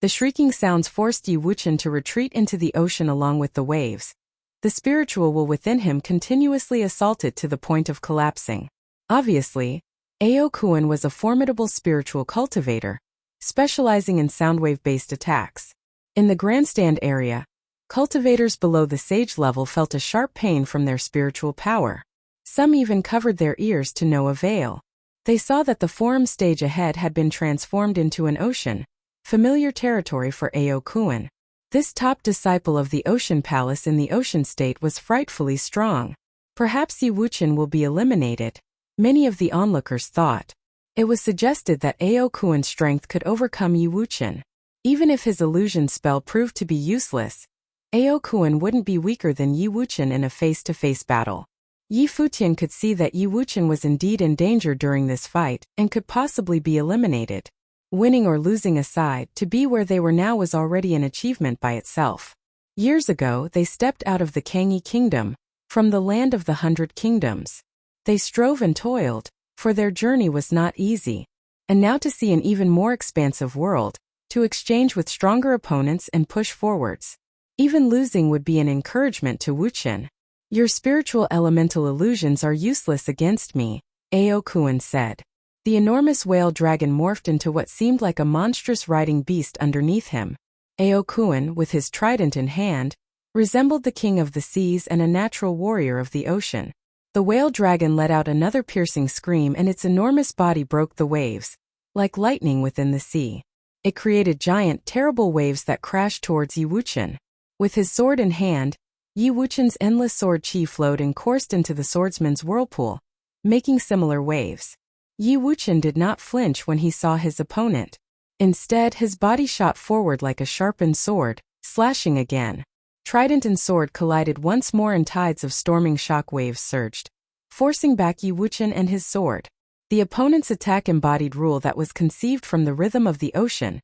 The shrieking sounds forced Wuxia to retreat into the ocean along with the waves. The spiritual will within him continuously assaulted to the point of collapsing. Obviously, Aokuan was a formidable spiritual cultivator, specializing in soundwave-based attacks. In the grandstand area, cultivators below the sage level felt a sharp pain from their spiritual power. Some even covered their ears to no avail. They saw that the forum stage ahead had been transformed into an ocean, familiar territory for Aokuan. This top disciple of the Ocean Palace in the Ocean State was frightfully strong. Perhaps Yi Wuchen will be eliminated, many of the onlookers thought. It was suggested that Aokuan's strength could overcome Yi Wuchen. Even if his illusion spell proved to be useless, Aokuan wouldn't be weaker than Yi Wuchen in a face-to-face battle. Yi Futian could see that Yi Wuchen was indeed in danger during this fight and could possibly be eliminated. Winning or losing aside, to be where they were now was already an achievement by itself. Years ago, they stepped out of the Kangyi Kingdom, from the land of the 100 Kingdoms. They strove and toiled, for their journey was not easy. And now to see an even more expansive world, to exchange with stronger opponents and push forwards. Even losing would be an encouragement to Wuchen. Your spiritual elemental illusions are useless against me, Aokuan said. The enormous whale dragon morphed into what seemed like a monstrous riding beast underneath him. Aokuan, with his trident in hand, resembled the king of the seas and a natural warrior of the ocean. The whale dragon let out another piercing scream and its enormous body broke the waves, like lightning within the sea. It created giant, terrible waves that crashed towards Yi Wuchen. With his sword in hand, Yi Wuchen's endless sword chi flowed and coursed into the swordsman's whirlpool, making similar waves. Yi Wuchen did not flinch when he saw his opponent. Instead, his body shot forward like a sharpened sword, slashing again. Trident and sword collided once more and tides of storming shock waves surged, forcing back Yi Wuchen and his sword. The opponent's attack embodied rule that was conceived from the rhythm of the ocean,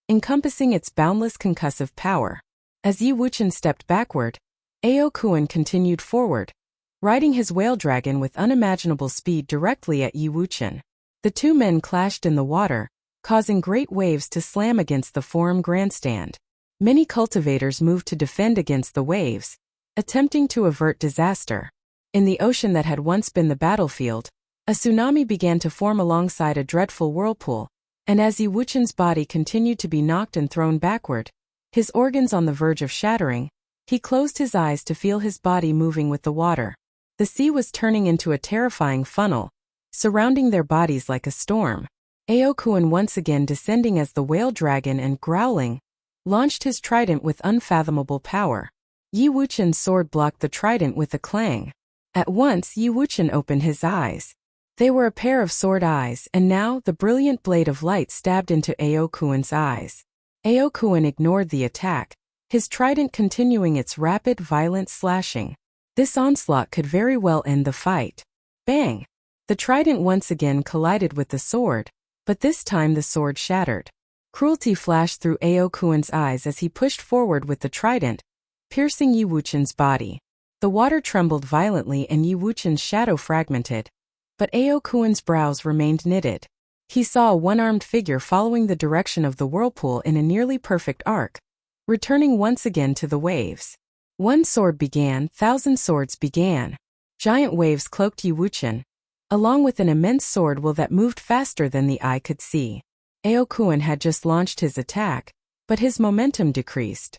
encompassing its boundless concussive power. As Yi Wuchen stepped backward, Aokuan continued forward, riding his whale dragon with unimaginable speed directly at Yi Wuchen. The two men clashed in the water, causing great waves to slam against the forum grandstand. Many cultivators moved to defend against the waves, attempting to avert disaster. In the ocean that had once been the battlefield, a tsunami began to form alongside a dreadful whirlpool, and as Yi Wuchen's body continued to be knocked and thrown backward, his organs on the verge of shattering, he closed his eyes to feel his body moving with the water. The sea was turning into a terrifying funnel, surrounding their bodies like a storm. Aokuan once again descending as the whale dragon and growling, launched his trident with unfathomable power. Yi Wuchen's sword blocked the trident with a clang. At once Yi Wuchen opened his eyes. They were a pair of sword eyes, and now the brilliant blade of light stabbed into Aokuan's eyes. Aokuan ignored the attack, his trident continuing its rapid, violent slashing. This onslaught could very well end the fight. Bang! The trident once again collided with the sword, but this time the sword shattered. Cruelty flashed through Aokuan's eyes as he pushed forward with the trident, piercing Yi Wuchen's body. The water trembled violently and Yi Wuchen's shadow fragmented, but Aokuan's brows remained knitted. He saw a one-armed figure following the direction of the whirlpool in a nearly perfect arc, returning once again to the waves. One sword began, 1,000 swords began. Giant waves cloaked Yi Wuchen, along with an immense sword will that moved faster than the eye could see. Aokuan had just launched his attack, but his momentum decreased.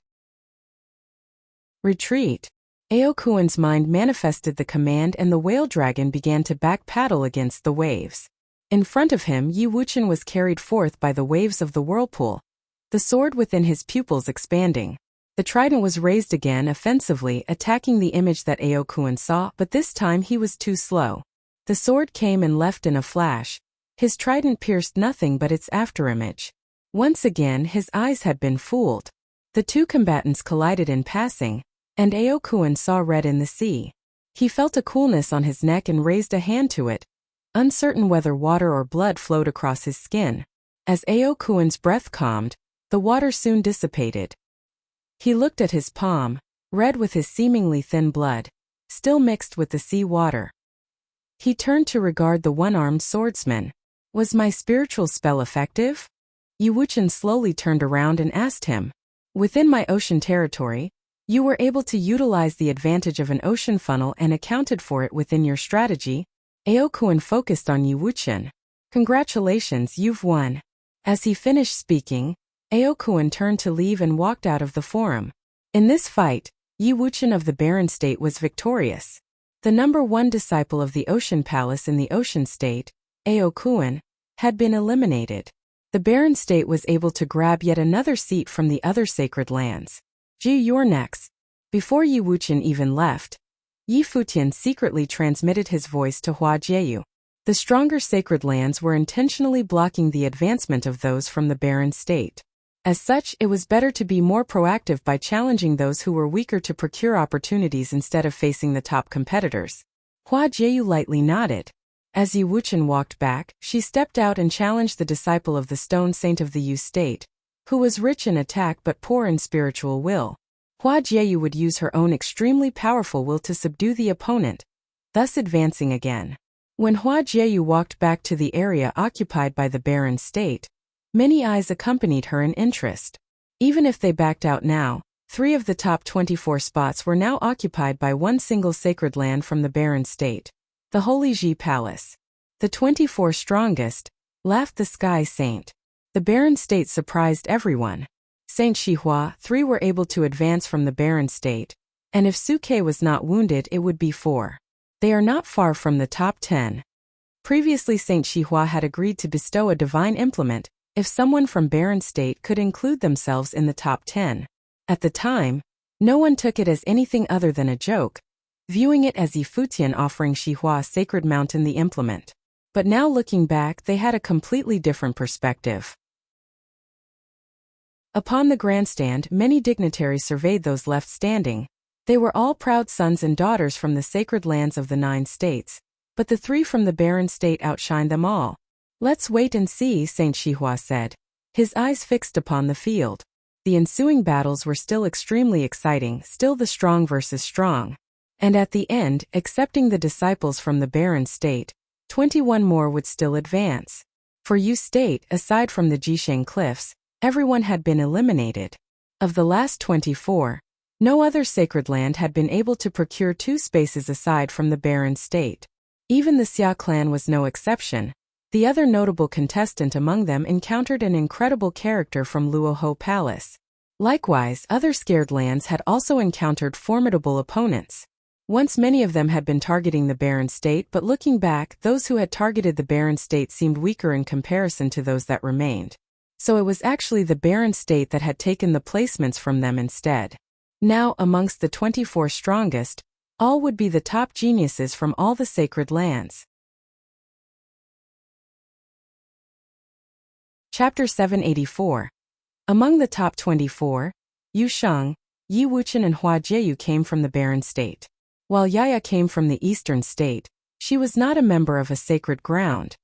Retreat. Aokuan's mind manifested the command and the whale dragon began to back-paddle against the waves. In front of him, Yi Wuchen was carried forth by the waves of the whirlpool, the sword within his pupils expanding. The trident was raised again offensively, attacking the image that Aokuan saw, but this time he was too slow. The sword came and left in a flash. His trident pierced nothing but its afterimage. Once again his eyes had been fooled. The two combatants collided in passing, and Aokuan saw red in the sea. He felt a coolness on his neck and raised a hand to it, uncertain whether water or blood flowed across his skin. As Aokuan's breath calmed, the water soon dissipated. He looked at his palm, red with his seemingly thin blood, still mixed with the sea water. He turned to regard the one-armed swordsman. Was my spiritual spell effective? Yi Wuchen slowly turned around and asked him. Within my ocean territory, you were able to utilize the advantage of an ocean funnel and accounted for it within your strategy. Aokuan focused on Yi Wuchen. Congratulations, you've won. As he finished speaking, Aokuin turned to leave and walked out of the forum. In this fight, Yi Wuxian of the Barren State was victorious. The number 1 disciple of the Ocean Palace in the Ocean State, Aokuin, had been eliminated. The Barren State was able to grab yet another seat from the other sacred lands. Ji, you're next. Before Yi Wuxian even left, Yi Futian secretly transmitted his voice to Hua Jieyu. The stronger sacred lands were intentionally blocking the advancement of those from the Barren State. As such, it was better to be more proactive by challenging those who were weaker to procure opportunities instead of facing the top competitors. Hua Jieyu lightly nodded. As Yi Wuxian walked back, she stepped out and challenged the disciple of the Stone Saint of the Yu State, who was rich in attack but poor in spiritual will. Hua Jieyu would use her own extremely powerful will to subdue the opponent, thus advancing again. When Hua Jieyu walked back to the area occupied by the Barren State, many eyes accompanied her in interest. Even if they backed out now, 3 of the top 24 spots were now occupied by one single sacred land from the Barren State, the Holy Ji Palace. The 24 strongest, laughed the Sky Saint. The Barren State surprised everyone. Saint Shihua, 3 were able to advance from the Barren State, and if Suke was not wounded it would be 4. They are not far from the top 10. Previously Saint Shihua had agreed to bestow a divine implement if someone from Barren State could include themselves in the top 10. At the time, no one took it as anything other than a joke, viewing it as Yi Futian offering Shihua Sacred Mountain the implement. But now looking back, they had a completely different perspective. Upon the grandstand, many dignitaries surveyed those left standing. They were all proud sons and daughters from the sacred lands of the 9 states, but the 3 from the Barren State outshined them all. Let's wait and see, Saint Shihua said, his eyes fixed upon the field. The ensuing battles were still extremely exciting, still the strong versus strong. And at the end, excepting the disciples from the Barren State, 21 more would still advance. For Yu State, aside from the Jisheng Cliffs, everyone had been eliminated. Of the last 24, no other sacred land had been able to procure 2 spaces aside from the Barren State. Even the Xia clan was no exception. The other notable contestant among them encountered an incredible character from Luoho Palace. Likewise, other scared lands had also encountered formidable opponents. Once many of them had been targeting the Barren State, but looking back, those who had targeted the Barren State seemed weaker in comparison to those that remained. So it was actually the Barren State that had taken the placements from them instead. Now, amongst the 24 strongest, all would be the top geniuses from all the sacred lands. Chapter 784. Among the top 24, Yu Sheng, Yi Wuxian and Hua Jieyu came from the Barren State. While Yaya came from the Eastern State, she was not a member of a sacred ground.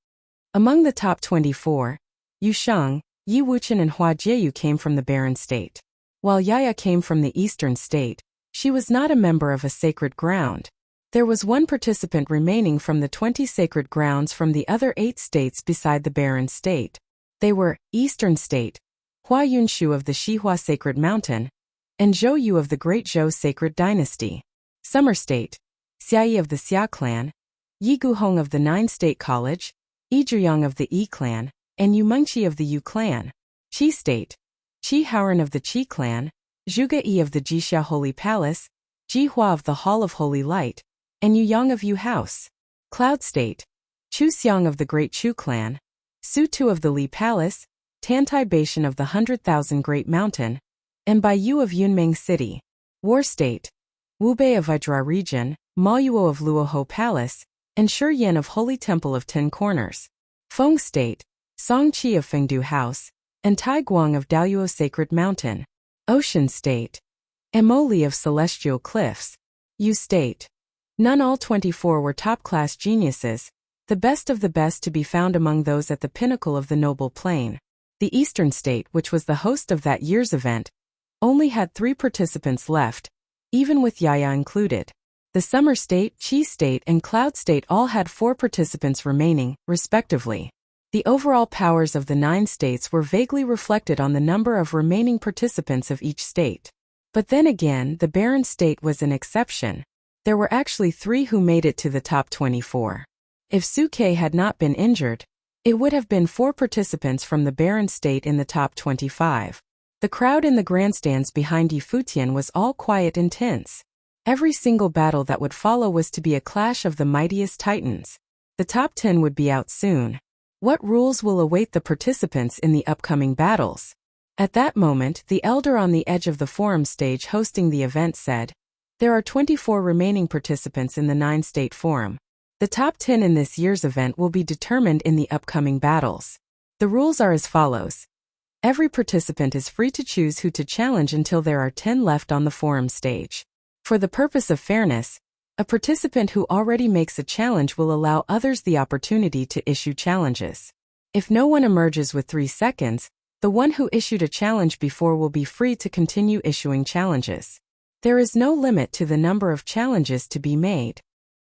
Among the top 24, Yu Sheng, Yi Wuxian and Hua Jieyu came from the Barren State. While Yaya came from the Eastern State, she was not a member of a sacred ground. There was one participant remaining from the 20 sacred grounds from the other 8 states beside the Barren State. They were Eastern State, Hua Yunshu of the Shihua Sacred Mountain, and Zhou Yu of the Great Zhou Sacred Dynasty. Summer State, Xia Yi of the Xia clan, Yi Guhong of the 9 State College, Yi Zhuyang of the Yi clan, and Yu Mengqi of the Yu clan. Qi State, Qi Haoran of the Qi clan, Zhuge Yi of the Jixia Holy Palace, Ji Hua of the Hall of Holy Light, and Yu Yang of Yu House. Cloud State, Chu Xiang of the Great Chu clan, Su Tu of the Li Palace, Tantai Baishan of the 100,000 Great Mountain, and Bai Yu of Yunmeng City. War State, Wu Bei of Vajra Region, Ma Yuo of Luoho Palace, and Shi Yan of Holy Temple of 10 Corners. Feng State, Song Qi of Fengdu House, and Tai Guang of Daoyuo Sacred Mountain. Ocean State, Emoli of Celestial Cliffs. Yu State. None, all 24 were top-class geniuses, the best of the best to be found among those at the pinnacle of the noble plane. The Eastern State, which was the host of that year's event, only had 3 participants left, even with Yaya included. The Summer State, Qi State, and Cloud State all had 4 participants remaining, respectively. The overall powers of the 9 states were vaguely reflected on the number of remaining participants of each state. But then again, the Barren State was an exception. There were actually 3 who made it to the top 24. If Suke had not been injured, It would have been 4 participants from the Baron state in the top 25. The crowd in the grandstands behind Futian was all quiet and tense. Every single battle that would follow was to be a clash of the mightiest titans. The top 10 would be out soon. What rules will await the participants in the upcoming battles? At that moment, the elder on the edge of the forum stage hosting the event said, "There are 24 remaining participants in the 9-state forum. The top 10 in this year's event will be determined in the upcoming battles. The rules are as follows. Every participant is free to choose who to challenge until there are 10 left on the forum stage. For the purpose of fairness, a participant who already makes a challenge will allow others the opportunity to issue challenges. If no one emerges with 3 seconds, the one who issued a challenge before will be free to continue issuing challenges. There is no limit to the number of challenges to be made."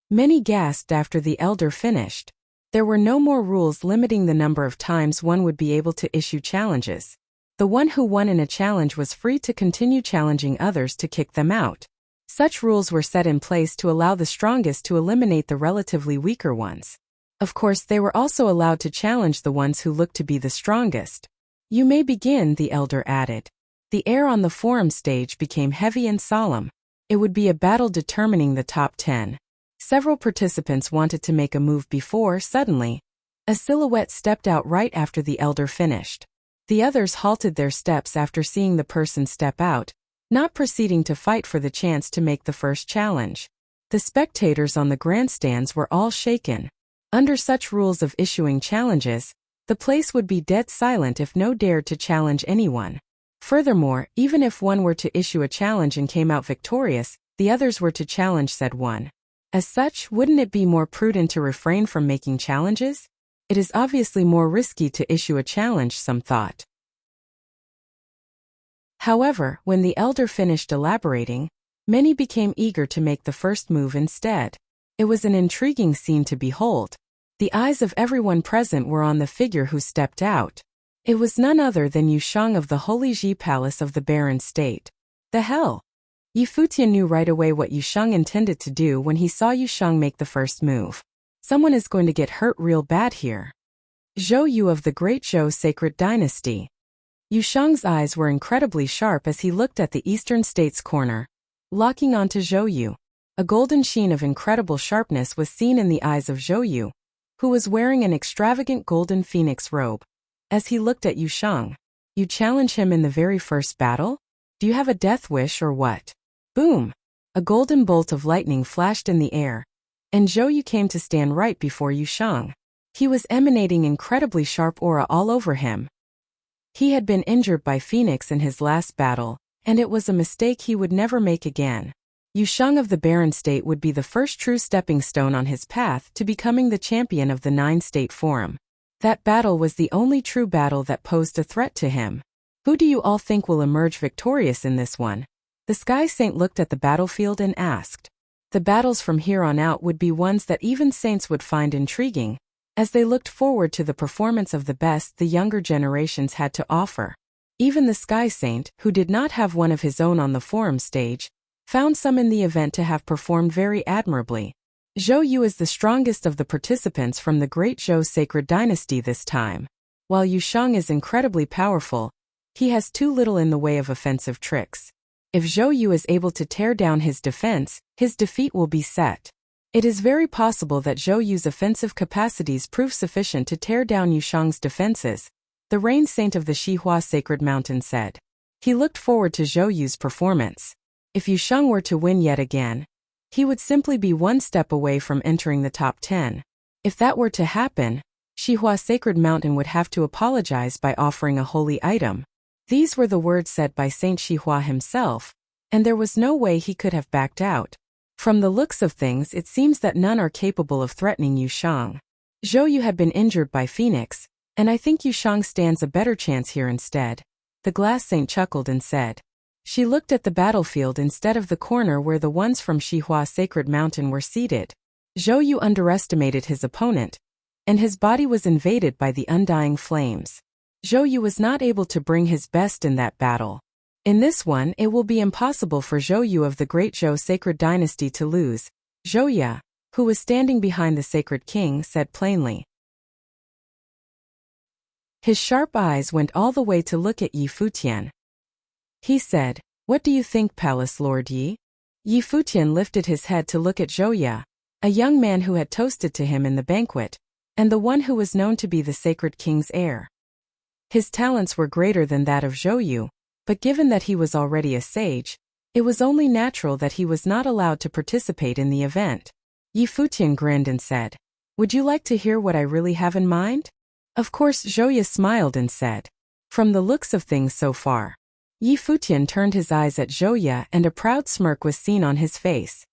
Many gasped after the elder finished. There were no more rules limiting the number of times one would be able to issue challenges. The one who won in a challenge was free to continue challenging others to kick them out. Such rules were set in place to allow the strongest to eliminate the relatively weaker ones. Of course, they were also allowed to challenge the ones who looked to be the strongest. "You may begin," the elder added. The air on the forum stage became heavy and solemn. It would be a battle determining the top 10. Several participants wanted to make a move before, suddenly, a silhouette stepped out right after the elder finished. The others halted their steps after seeing the person step out, not proceeding to fight for the chance to make the first challenge. The spectators on the grandstands were all shaken. Under such rules of issuing challenges, the place would be dead silent if no dared to challenge anyone. Furthermore, even if one were to issue a challenge and came out victorious, the others were to challenge said one. As such, wouldn't it be more prudent to refrain from making challenges? It is obviously more risky to issue a challenge, some thought. However, when the elder finished elaborating, many became eager to make the first move instead. It was an intriguing scene to behold. The eyes of everyone present were on the figure who stepped out. It was none other than Yusheng of the Holy Ji Palace of the Baron State. The hell? Futian knew right away what Yusheng intended to do when he saw Yusheng make the first move. Someone is going to get hurt real bad here. Zhou Yu of the Great Zhou Sacred Dynasty. Yusheng's eyes were incredibly sharp as he looked at the Eastern States corner, locking onto Zhou Yu. A golden sheen of incredible sharpness was seen in the eyes of Zhou Yu, who was wearing an extravagant golden phoenix robe. As he looked at Yusheng, "You challenge him in the very first battle? Do you have a death wish or what?" Boom! A golden bolt of lightning flashed in the air, and Zhou Yu came to stand right before Yusheng. He was emanating incredibly sharp aura all over him. He had been injured by Phoenix in his last battle, and it was a mistake he would never make again. Yusheng of the Baron State would be the first true stepping stone on his path to becoming the champion of the 9-state forum. That battle was the only true battle that posed a threat to him. Who do you all think will emerge victorious in this one? The Sky Saint looked at the battlefield and asked. The battles from here on out would be ones that even saints would find intriguing, as they looked forward to the performance of the best the younger generations had to offer. Even the Sky Saint, who did not have one of his own on the forum stage, found some in the event to have performed very admirably. Zhou Yu is the strongest of the participants from the Great Zhou Sacred Dynasty this time. While Yusheng is incredibly powerful, he has too little in the way of offensive tricks. If Zhou Yu is able to tear down his defense, his defeat will be set. It is very possible that Zhou Yu's offensive capacities prove sufficient to tear down Yusheng's defenses, the Rain Saint of the Xihua Sacred Mountain said. He looked forward to Zhou Yu's performance. If Yusheng were to win yet again, he would simply be one step away from entering the top 10. If that were to happen, Xihua Sacred Mountain would have to apologize by offering a holy item. These were the words said by Saint Xihua himself, and there was no way he could have backed out. From the looks of things, it seems that none are capable of threatening Yusheng. Zhou Yu had been injured by Phoenix, and I think Yusheng stands a better chance here instead. The Glass Saint chuckled and said. She looked at the battlefield instead of the corner where the ones from Xihua Sacred Mountain were seated. Zhou Yu underestimated his opponent, and his body was invaded by the undying flames. Zhou Yu was not able to bring his best in that battle. In this one, it will be impossible for Zhou Yu of the Great Zhou Sacred Dynasty to lose. Zhou Ya, who was standing behind the Sacred King, said plainly. His sharp eyes went all the way to look at Yi Futian. He said, "What do you think, Palace Lord Yi?" Yi Futian lifted his head to look at Zhouya, a young man who had toasted to him in the banquet, and the one who was known to be the sacred king's heir. His talents were greater than that of Zhouyu, but given that he was already a sage, it was only natural that he was not allowed to participate in the event. Yi Futian grinned and said, "Would you like to hear what I really have in mind?" Of course, Zhouya smiled and said, "From the looks of things so far." Yi Futian turned his eyes at Zhouya and a proud smirk was seen on his face.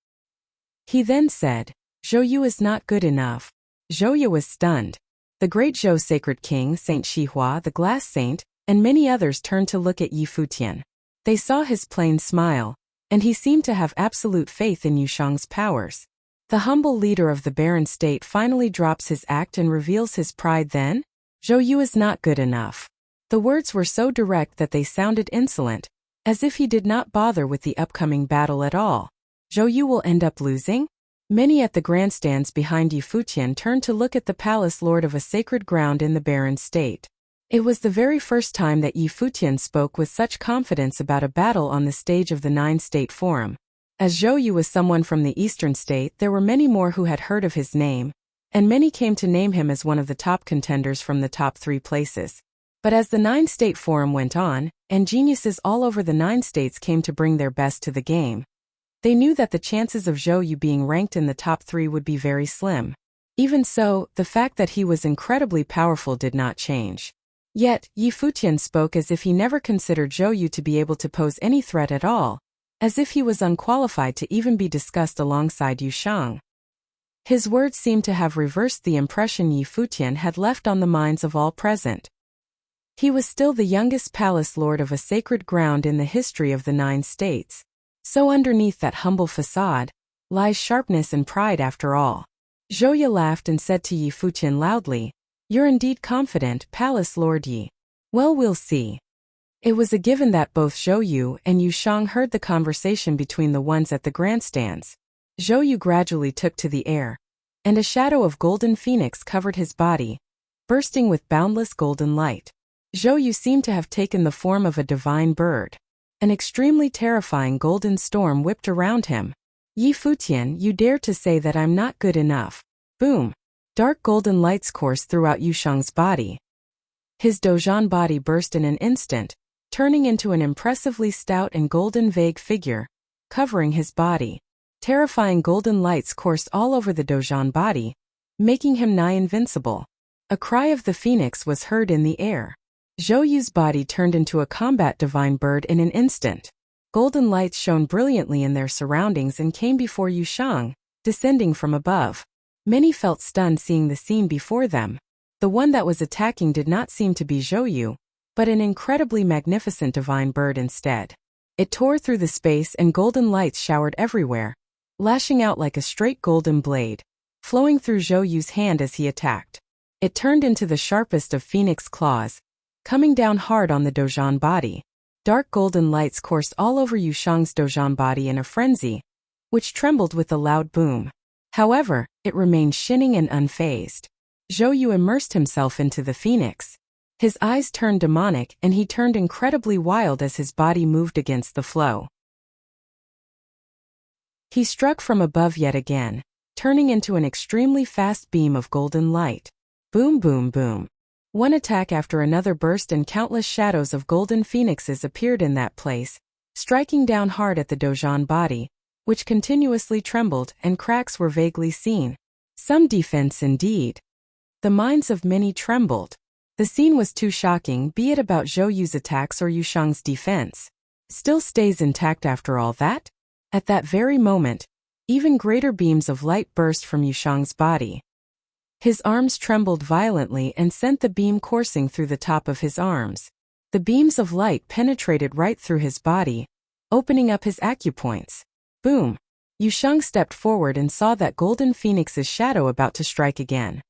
He then said, "Zhouyu is not good enough." Zhouya was stunned. The great Zhou sacred king, Saint Shihua the glass saint, and many others turned to look at Yi Futian. They saw his plain smile, and he seemed to have absolute faith in Yushang's powers. The humble leader of the barren state finally drops his act and reveals his pride then? "Zhouyu is not good enough." The words were so direct that they sounded insolent, as if he did not bother with the upcoming battle at all. "Zhouyu will end up losing?" Many at the grandstands behind Yi Futian turned to look at the palace lord of a sacred ground in the barren state. It was the very first time that Yi Futian spoke with such confidence about a battle on the stage of the Nine-State Forum. As Zhouyu was someone from the eastern state, there were many more who had heard of his name, and many came to name him as one of the top contenders from the top 3 places. But as the Nine-State Forum went on, and geniuses all over the 9 states came to bring their best to the game, they knew that the chances of Zhouyu being ranked in the top 3 would be very slim. Even so, the fact that he was incredibly powerful did not change. Yet, Yi Futian spoke as if he never considered Zhouyu to be able to pose any threat at all, as if he was unqualified to even be discussed alongside Yushang. His words seemed to have reversed the impression Yi Futian had left on the minds of all present. He was still the youngest palace lord of a sacred ground in the history of the 9 states. So underneath that humble facade lies sharpness and pride after all. Zhouya laughed and said to Yi Futian loudly, "You're indeed confident, Palace Lord Yi. Well, we'll see." It was a given that both Zhouyu and Yushang heard the conversation between the ones at the grandstands. Zhouyu gradually took to the air, and a shadow of golden phoenix covered his body, bursting with boundless golden light. Zhouyu seemed to have taken the form of a divine bird. An extremely terrifying golden storm whipped around him. "Yi Futian, you dare to say that I'm not good enough." Boom! Dark golden lights coursed throughout Yushang's body. His Dozhan body burst in an instant, turning into an impressively stout and golden vague figure, covering his body. Terrifying golden lights coursed all over the Dozhan body, making him nigh invincible. A cry of the phoenix was heard in the air. Zhouyu's body turned into a combat divine bird in an instant. Golden lights shone brilliantly in their surroundings and came before Yushang, descending from above. Many felt stunned seeing the scene before them. The one that was attacking did not seem to be Zhouyu, but an incredibly magnificent divine bird instead. It tore through the space and golden lights showered everywhere, lashing out like a straight golden blade, flowing through Zhouyu's hand as he attacked. It turned into the sharpest of phoenix claws, coming down hard on the Dozhan body. Dark golden lights coursed all over Yushang's Dozhan body in a frenzy, which trembled with a loud boom. However, it remained shining and unfazed. Zhouyu immersed himself into the phoenix. His eyes turned demonic and he turned incredibly wild as his body moved against the flow. He struck from above yet again, turning into an extremely fast beam of golden light. Boom, boom, boom. One attack after another burst and countless shadows of golden phoenixes appeared in that place, striking down hard at the Dozhan body, which continuously trembled and cracks were vaguely seen. Some defense indeed. The minds of many trembled. The scene was too shocking, be it about Zhouyu's attacks or Yushang's defense. Still stays intact after all that? At that very moment, even greater beams of light burst from Yushang's body. His arms trembled violently and sent the beam coursing through the top of his arms. The beams of light penetrated right through his body, opening up his acupoints. Boom! Yushang stepped forward and saw that golden phoenix's shadow about to strike again.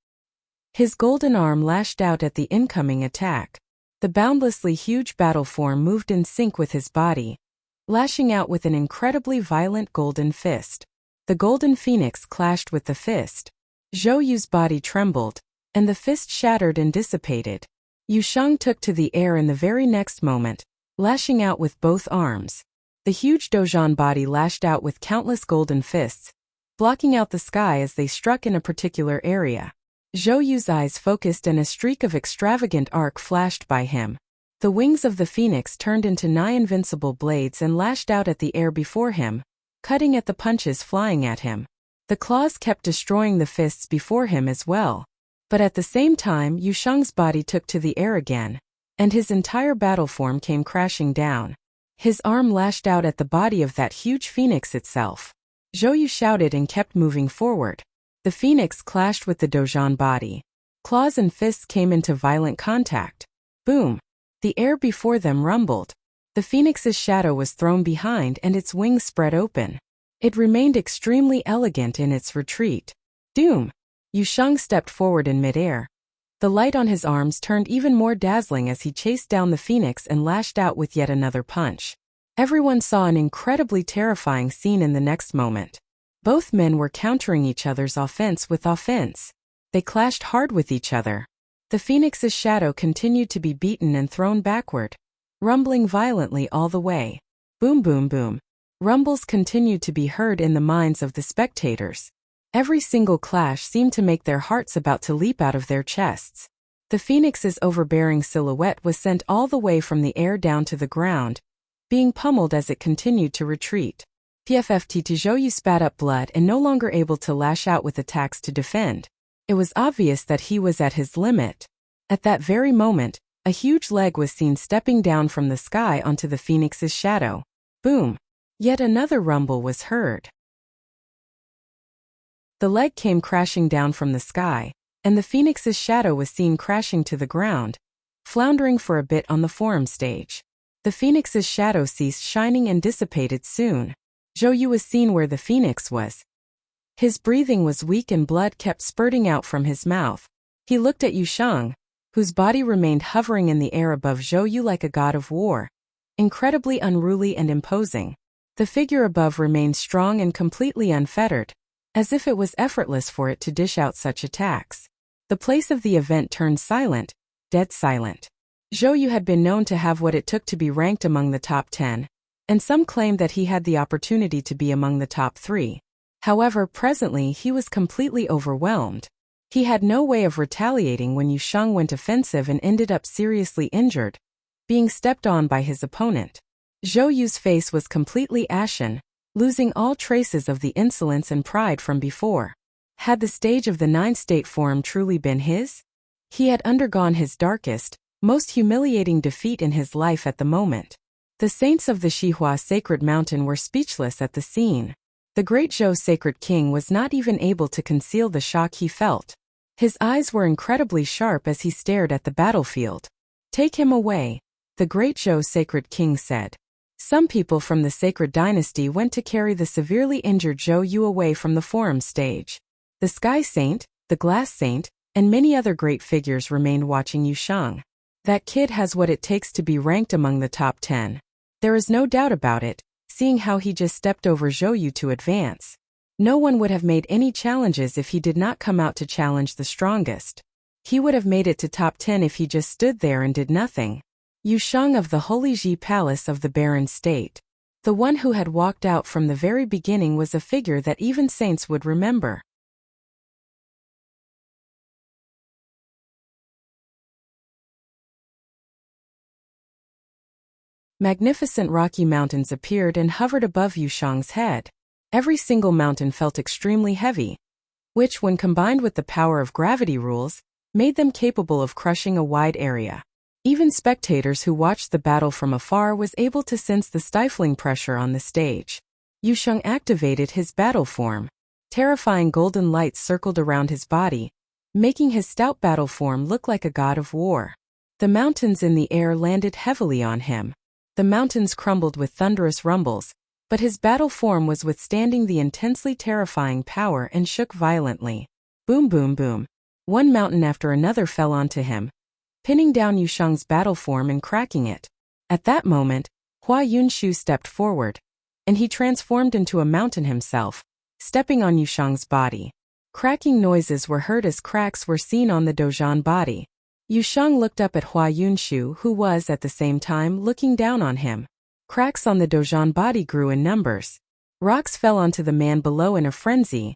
His golden arm lashed out at the incoming attack. The boundlessly huge battle form moved in sync with his body, lashing out with an incredibly violent golden fist. The golden phoenix clashed with the fist. Zhouyu's body trembled, and the fist shattered and dissipated. Yusheng took to the air in the very next moment, lashing out with both arms. The huge Dozhan body lashed out with countless golden fists, blocking out the sky as they struck in a particular area. Zhou Yu's eyes focused and a streak of extravagant arc flashed by him. The wings of the phoenix turned into nigh invincible blades and lashed out at the air before him, cutting at the punches flying at him. The claws kept destroying the fists before him as well. But at the same time, Yusheng's body took to the air again, and his entire battle form came crashing down. His arm lashed out at the body of that huge phoenix itself. Zhou Yu shouted and kept moving forward. The phoenix clashed with the Dozhan body. Claws and fists came into violent contact. Boom! The air before them rumbled. The phoenix's shadow was thrown behind and its wings spread open. It remained extremely elegant in its retreat. Doom! Yusheng stepped forward in midair. The light on his arms turned even more dazzling as he chased down the phoenix and lashed out with yet another punch. Everyone saw an incredibly terrifying scene in the next moment. Both men were countering each other's offense with offense. They clashed hard with each other. The phoenix's shadow continued to be beaten and thrown backward, rumbling violently all the way. Boom boom boom. Rumbles continued to be heard in the minds of the spectators. Every single clash seemed to make their hearts about to leap out of their chests. The phoenix's overbearing silhouette was sent all the way from the air down to the ground, being pummeled as it continued to retreat. PFFT Zhou Yu spat up blood and no longer able to lash out with attacks to defend. It was obvious that he was at his limit. At that very moment, a huge leg was seen stepping down from the sky onto the phoenix's shadow. Boom! Yet another rumble was heard. The leg came crashing down from the sky, and the phoenix's shadow was seen crashing to the ground, floundering for a bit on the forum stage. The phoenix's shadow ceased shining and dissipated soon. Zhou Yu was seen where the phoenix was. His breathing was weak and blood kept spurting out from his mouth. He looked at Yusheng, whose body remained hovering in the air above Zhou Yu like a god of war, incredibly unruly and imposing. The figure above remained strong and completely unfettered, as if it was effortless for it to dish out such attacks. The place of the event turned silent, dead silent. Zhou Yu had been known to have what it took to be ranked among the top 10, and some claimed that he had the opportunity to be among the top 3. However, presently he was completely overwhelmed. He had no way of retaliating when Yusheng went offensive and ended up seriously injured, being stepped on by his opponent. Zhou Yu's face was completely ashen, losing all traces of the insolence and pride from before. Had the stage of the 9th State Forum truly been his? He had undergone his darkest, most humiliating defeat in his life at the moment. The saints of the Xihua Sacred Mountain were speechless at the scene. The great Zhou Sacred King was not even able to conceal the shock he felt. His eyes were incredibly sharp as he stared at the battlefield. "Take him away," the great Zhou Sacred King said. Some people from the Sacred Dynasty went to carry the severely injured Zhou Yu away from the forum stage. The Sky Saint, the Glass Saint, and many other great figures remained watching Yusheng. That kid has what it takes to be ranked among the top 10. There is no doubt about it, seeing how he just stepped over Zhou Yu to advance. No one would have made any challenges if he did not come out to challenge the strongest. He would have made it to top 10 if he just stood there and did nothing. Yusheng of the Holy Ji Palace of the Barren State. The one who had walked out from the very beginning was a figure that even saints would remember. Magnificent rocky mountains appeared and hovered above Yusheng's head. Every single mountain felt extremely heavy, which, when combined with the power of gravity rules, made them capable of crushing a wide area. Even spectators who watched the battle from afar was able to sense the stifling pressure on the stage. Yusheng activated his battle form. Terrifying golden lights circled around his body, making his stout battle form look like a god of war. The mountains in the air landed heavily on him. The mountains crumbled with thunderous rumbles, but his battle form was withstanding the intensely terrifying power and shook violently. Boom boom boom. One mountain after another fell onto him, pinning down Yusheng's battle form and cracking it. At that moment, Hua Yunshu stepped forward, and he transformed into a mountain himself, stepping on Yusheng's body. Cracking noises were heard as cracks were seen on the Dozhan body. Yusheng looked up at Hua Yunshu, who was, at the same time, looking down on him. Cracks on the Dozhan body grew in numbers. Rocks fell onto the man below in a frenzy,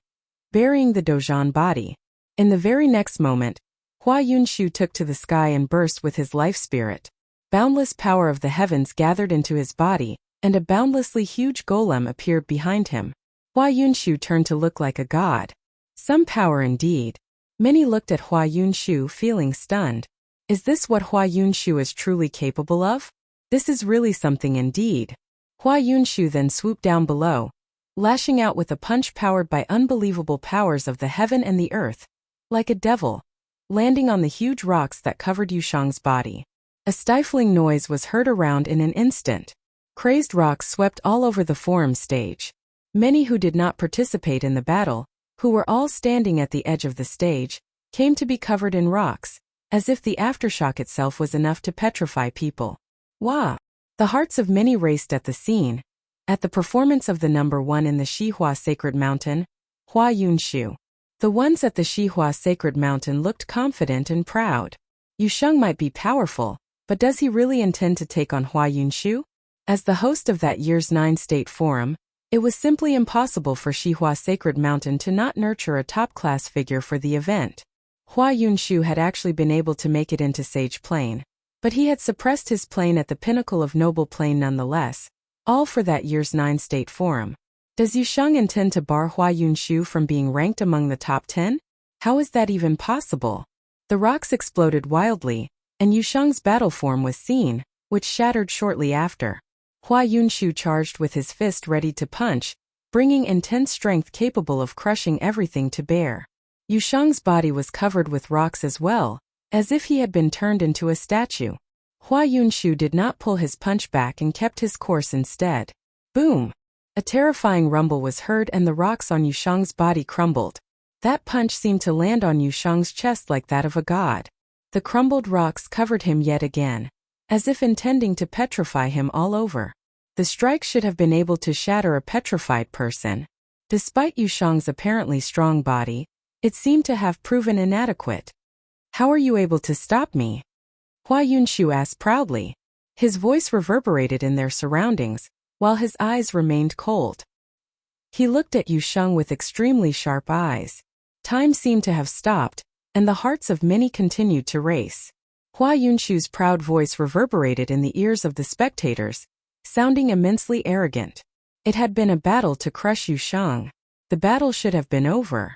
burying the Dozhan body. In the very next moment, Hua Yunshu took to the sky and burst with his life spirit. Boundless power of the heavens gathered into his body, and a boundlessly huge golem appeared behind him. Hua Yunshu turned to look like a god. Some power indeed. Many looked at Hua Yunshu feeling stunned. Is this what Hua Yunshu is truly capable of? This is really something indeed. Hua Yunshu then swooped down below, lashing out with a punch powered by unbelievable powers of the heaven and the earth, like a devil, landing on the huge rocks that covered Yusheng's body. A stifling noise was heard around in an instant. Crazed rocks swept all over the forum stage. Many who did not participate in the battle, who were all standing at the edge of the stage, came to be covered in rocks, as if the aftershock itself was enough to petrify people. Wah! The hearts of many raced at the scene. At the performance of the number one in the Shihua Sacred Mountain, Hua Yunshu. The ones at the Shihua Sacred Mountain looked confident and proud. Yusheng might be powerful, but does he really intend to take on Hua Yunshu? As the host of that year's 9-state forum, it was simply impossible for Shihua Sacred Mountain to not nurture a top-class figure for the event. Hua Yunshu had actually been able to make it into Sage Plane, but he had suppressed his plane at the pinnacle of Noble Plane nonetheless, all for that year's 9-state forum. Does Yusheng intend to bar Hua Yunshu from being ranked among the top 10? How is that even possible? The rocks exploded wildly, and Yusheng's battle form was seen, which shattered shortly after. Hua Yunshu charged with his fist ready to punch, bringing intense strength capable of crushing everything to bear. Yusheng's body was covered with rocks as well, as if he had been turned into a statue. Hua Yunshu did not pull his punch back and kept his course instead. Boom! A terrifying rumble was heard and the rocks on Yusheng's body crumbled. That punch seemed to land on Yusheng's chest like that of a god. The crumbled rocks covered him yet again, as if intending to petrify him all over. The strike should have been able to shatter a petrified person. Despite Yusheng's apparently strong body, it seemed to have proven inadequate. How are you able to stop me? Hua Yunshu asked proudly. His voice reverberated in their surroundings, while his eyes remained cold. He looked at Yusheng with extremely sharp eyes. Time seemed to have stopped, and the hearts of many continued to race. Hua Yunshu's proud voice reverberated in the ears of the spectators, sounding immensely arrogant. It had been a battle to crush Yusheng. The battle should have been over.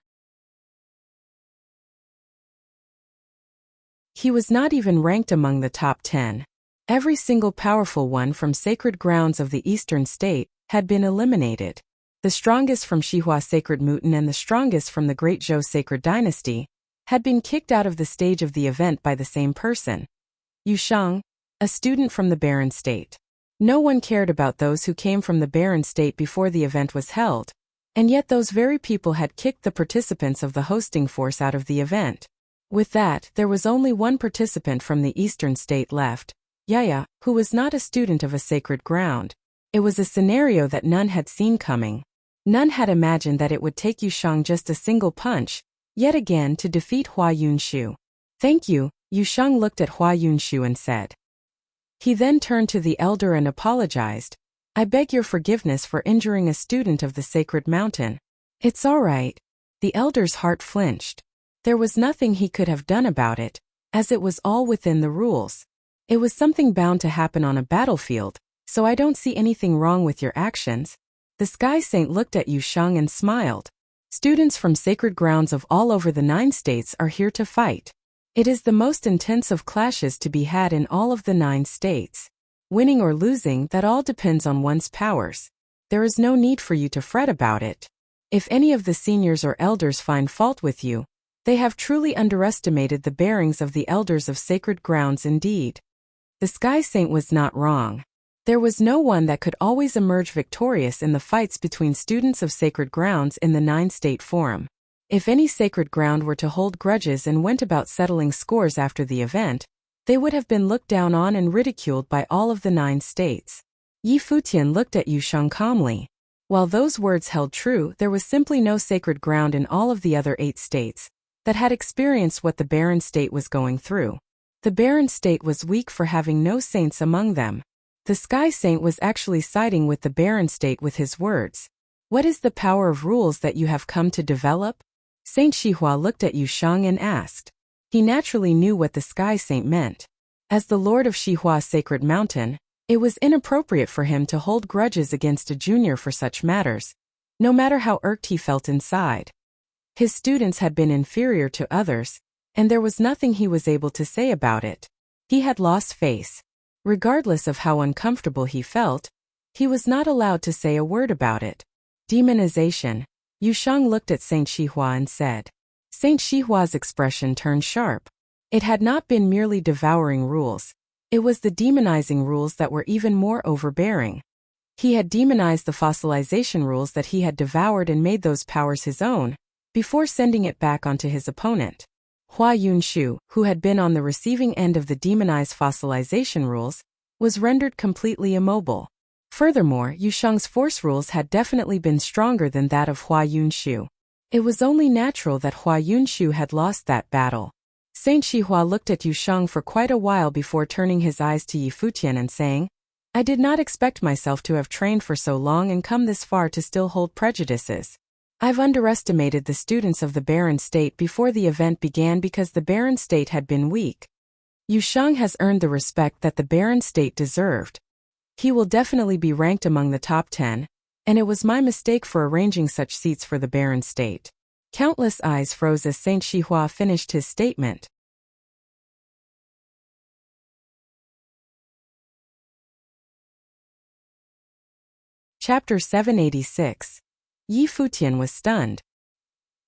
He was not even ranked among the top 10. Every single powerful one from sacred grounds of the eastern state had been eliminated. The strongest from Shihua Sacred Mountain and the strongest from the Great Zhou Sacred Dynasty had been kicked out of the stage of the event by the same person. Yusheng, a student from the Barren State. No one cared about those who came from the Barren State before the event was held, and yet those very people had kicked the participants of the hosting force out of the event. With that, there was only one participant from the Eastern State left, Yaya, who was not a student of a sacred ground. It was a scenario that none had seen coming. None had imagined that it would take Yusheng just a single punch, yet again to defeat Hua Yunshu. Thank you, Yusheng looked at Hua Yunshu and said. He then turned to the elder and apologized. I beg your forgiveness for injuring a student of the sacred mountain. It's all right. The elder's heart flinched. There was nothing he could have done about it, as it was all within the rules. It was something bound to happen on a battlefield, so I don't see anything wrong with your actions. The Sky Saint looked at Yusheng and smiled. Students from sacred grounds of all over the 9 states are here to fight. It is the most intense of clashes to be had in all of the 9 states. Winning or losing, that all depends on one's powers. There is no need for you to fret about it. If any of the seniors or elders find fault with you, they have truly underestimated the bearings of the elders of sacred grounds indeed. The Sky Saint was not wrong. There was no one that could always emerge victorious in the fights between students of sacred grounds in the 9-state forum. If any sacred ground were to hold grudges and went about settling scores after the event, they would have been looked down on and ridiculed by all of the 9 states. Yi Futian looked at Yusheng calmly. While those words held true, there was simply no sacred ground in all of the other 8 states that had experienced what the Barren State was going through. The barren state was weak for having no saints among them. The Sky Saint was actually siding with the barren state with his words. What is the power of rules that you have come to develop? Saint Xihua looked at Yushang and asked. He naturally knew what the Sky Saint meant. As the Lord of Xihua's sacred mountain, it was inappropriate for him to hold grudges against a junior for such matters, no matter how irked he felt inside. His students had been inferior to others, and there was nothing he was able to say about it. He had lost face. Regardless of how uncomfortable he felt, he was not allowed to say a word about it. Demonization. Yushang looked at Saint Xihua and said. Saint Xihua's expression turned sharp. It had not been merely devouring rules. It was the demonizing rules that were even more overbearing. He had demonized the fossilization rules that he had devoured and made those powers his own, before sending it back onto his opponent. Hua Yunshu, who had been on the receiving end of the demonized fossilization rules, was rendered completely immobile. Furthermore, Yushang's force rules had definitely been stronger than that of Hua Yunshu. It was only natural that Hua Yunshu had lost that battle. Saint Xihua looked at Yushang for quite a while before turning his eyes to Yi Futian and saying, I did not expect myself to have trained for so long and come this far to still hold prejudices. I've underestimated the students of the barren state before the event began because the barren state had been weak. Yushang has earned the respect that the barren state deserved. He will definitely be ranked among the top 10, and it was my mistake for arranging such seats for the barren state. Countless eyes froze as Saint Xihua finished his statement. Chapter 786. Yi Futian was stunned.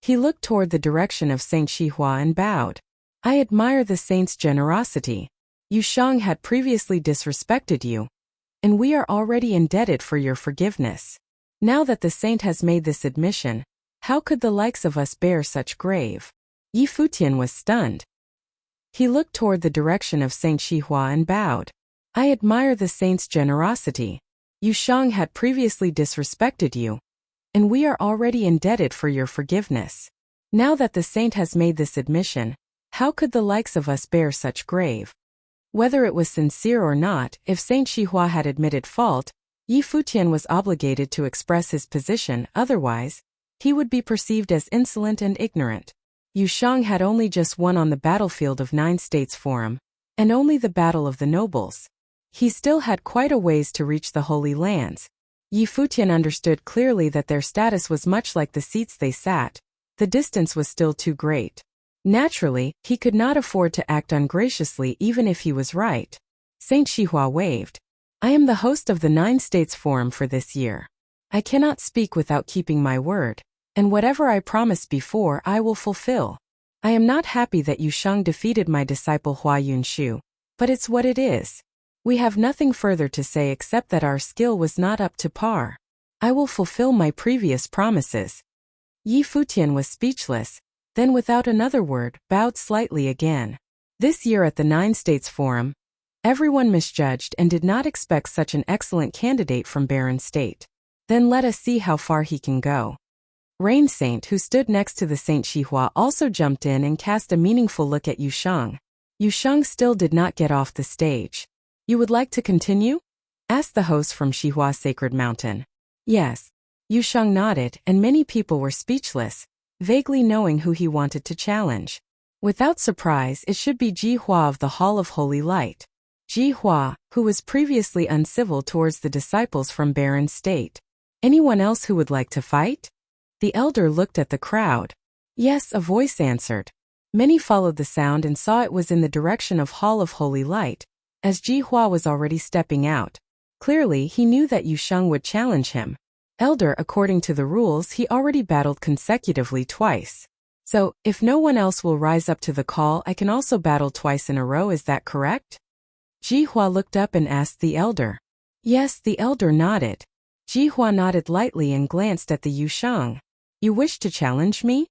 He looked toward the direction of Saint Xihua and bowed. I admire the saint's generosity. Yushang had previously disrespected you, and we are already indebted for your forgiveness. Now that the saint has made this admission, how could the likes of us bear such grave? Yi Futian was stunned. He looked toward the direction of Saint Xihua and bowed. I admire the saint's generosity. Yushang had previously disrespected you, and we are already indebted for your forgiveness. Now that the saint has made this admission, how could the likes of us bear such grave? Whether it was sincere or not, if Saint Xihua had admitted fault, Yi Futian was obligated to express his position, otherwise, he would be perceived as insolent and ignorant. Yushang had only just won on the battlefield of 9 States Forum, and only the Battle of the Nobles. He still had quite a ways to reach the Holy Lands. Yi Futian understood clearly that their status was much like the seats they sat. The distance was still too great. Naturally, he could not afford to act ungraciously even if he was right. Saint Xihua waved. I am the host of the 9 States Forum for this year. I cannot speak without keeping my word, and whatever I promised before I will fulfill. I am not happy that Yushang defeated my disciple Hua Yunshu, but it's what it is. We have nothing further to say except that our skill was not up to par. I will fulfill my previous promises. Yi Futian was speechless, then without another word, bowed slightly again. This year at the 9 States Forum, everyone misjudged and did not expect such an excellent candidate from barren state. Then let us see how far he can go. Rain Saint, who stood next to the Saint Xihua, also jumped in and cast a meaningful look at Yushang. Yushang still did not get off the stage. You would like to continue? Asked the host from Xihua's sacred mountain. Yes. Yushang nodded, and many people were speechless, vaguely knowing who he wanted to challenge. Without surprise, it should be Jihua of the Hall of Holy Light. Jihua, who was previously uncivil towards the disciples from barren state. Anyone else who would like to fight? The elder looked at the crowd. Yes, a voice answered. Many followed the sound and saw it was in the direction of Hall of Holy Light, as Jihua was already stepping out. Clearly, he knew that Yushang would challenge him. Elder, according to the rules, he already battled consecutively twice. So, if no one else will rise up to the call, I can also battle twice in a row, is that correct? Jihua looked up and asked the elder. Yes, the elder nodded. Jihua nodded lightly and glanced at the Yushang. You wish to challenge me?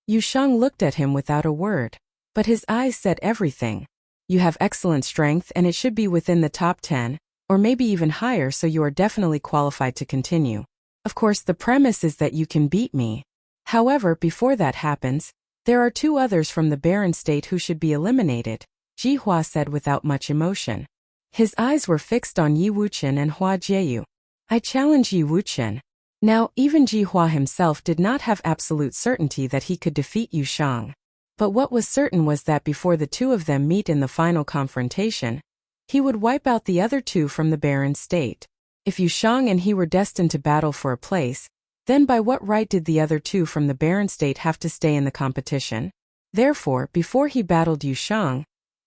Yushang looked at him without a word, but his eyes said everything. You have excellent strength and it should be within the top 10, or maybe even higher, so you are definitely qualified to continue. Of course, the premise is that you can beat me. However, before that happens, there are 2 others from the barren state who should be eliminated. Ji Hua said without much emotion. His eyes were fixed on Yi Wuqian and Hua Jieyu. I challenge Yi Wuqian. Now, even Ji Hua himself did not have absolute certainty that he could defeat Yu Shang. But what was certain was that before the two of them meet in the final confrontation, he would wipe out the other two from the barren state. If Yu Shang and he were destined to battle for a place, then by what right did the other two from the barren state have to stay in the competition? Therefore, before he battled Yu Shang,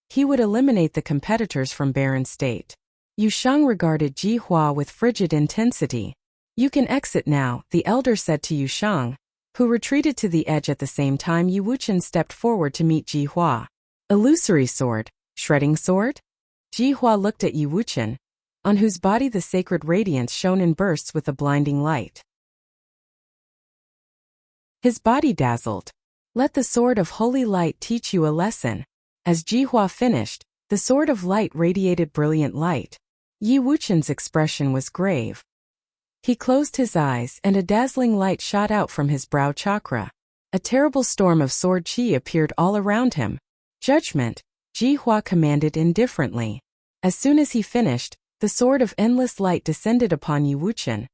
he would eliminate the competitors from barren state. Yu Shang regarded Ji Hua with frigid intensity. You can exit now, the elder said to Yu Shang, who retreated to the edge at the same time Yi Wuqian stepped forward to meet Ji Hua. Illusory sword, shredding sword? Ji Hua looked at Yi Wuqian, on whose body the sacred radiance shone in bursts with a blinding light. His body dazzled. Let the sword of holy light teach you a lesson. As Ji Hua finished, the sword of light radiated brilliant light. Yi Wuqian's expression was grave. He closed his eyes and a dazzling light shot out from his brow chakra. A terrible storm of sword qi appeared all around him. Judgment, Ji Hua commanded indifferently. As soon as he finished, the sword of endless light descended upon Yi Wuqian,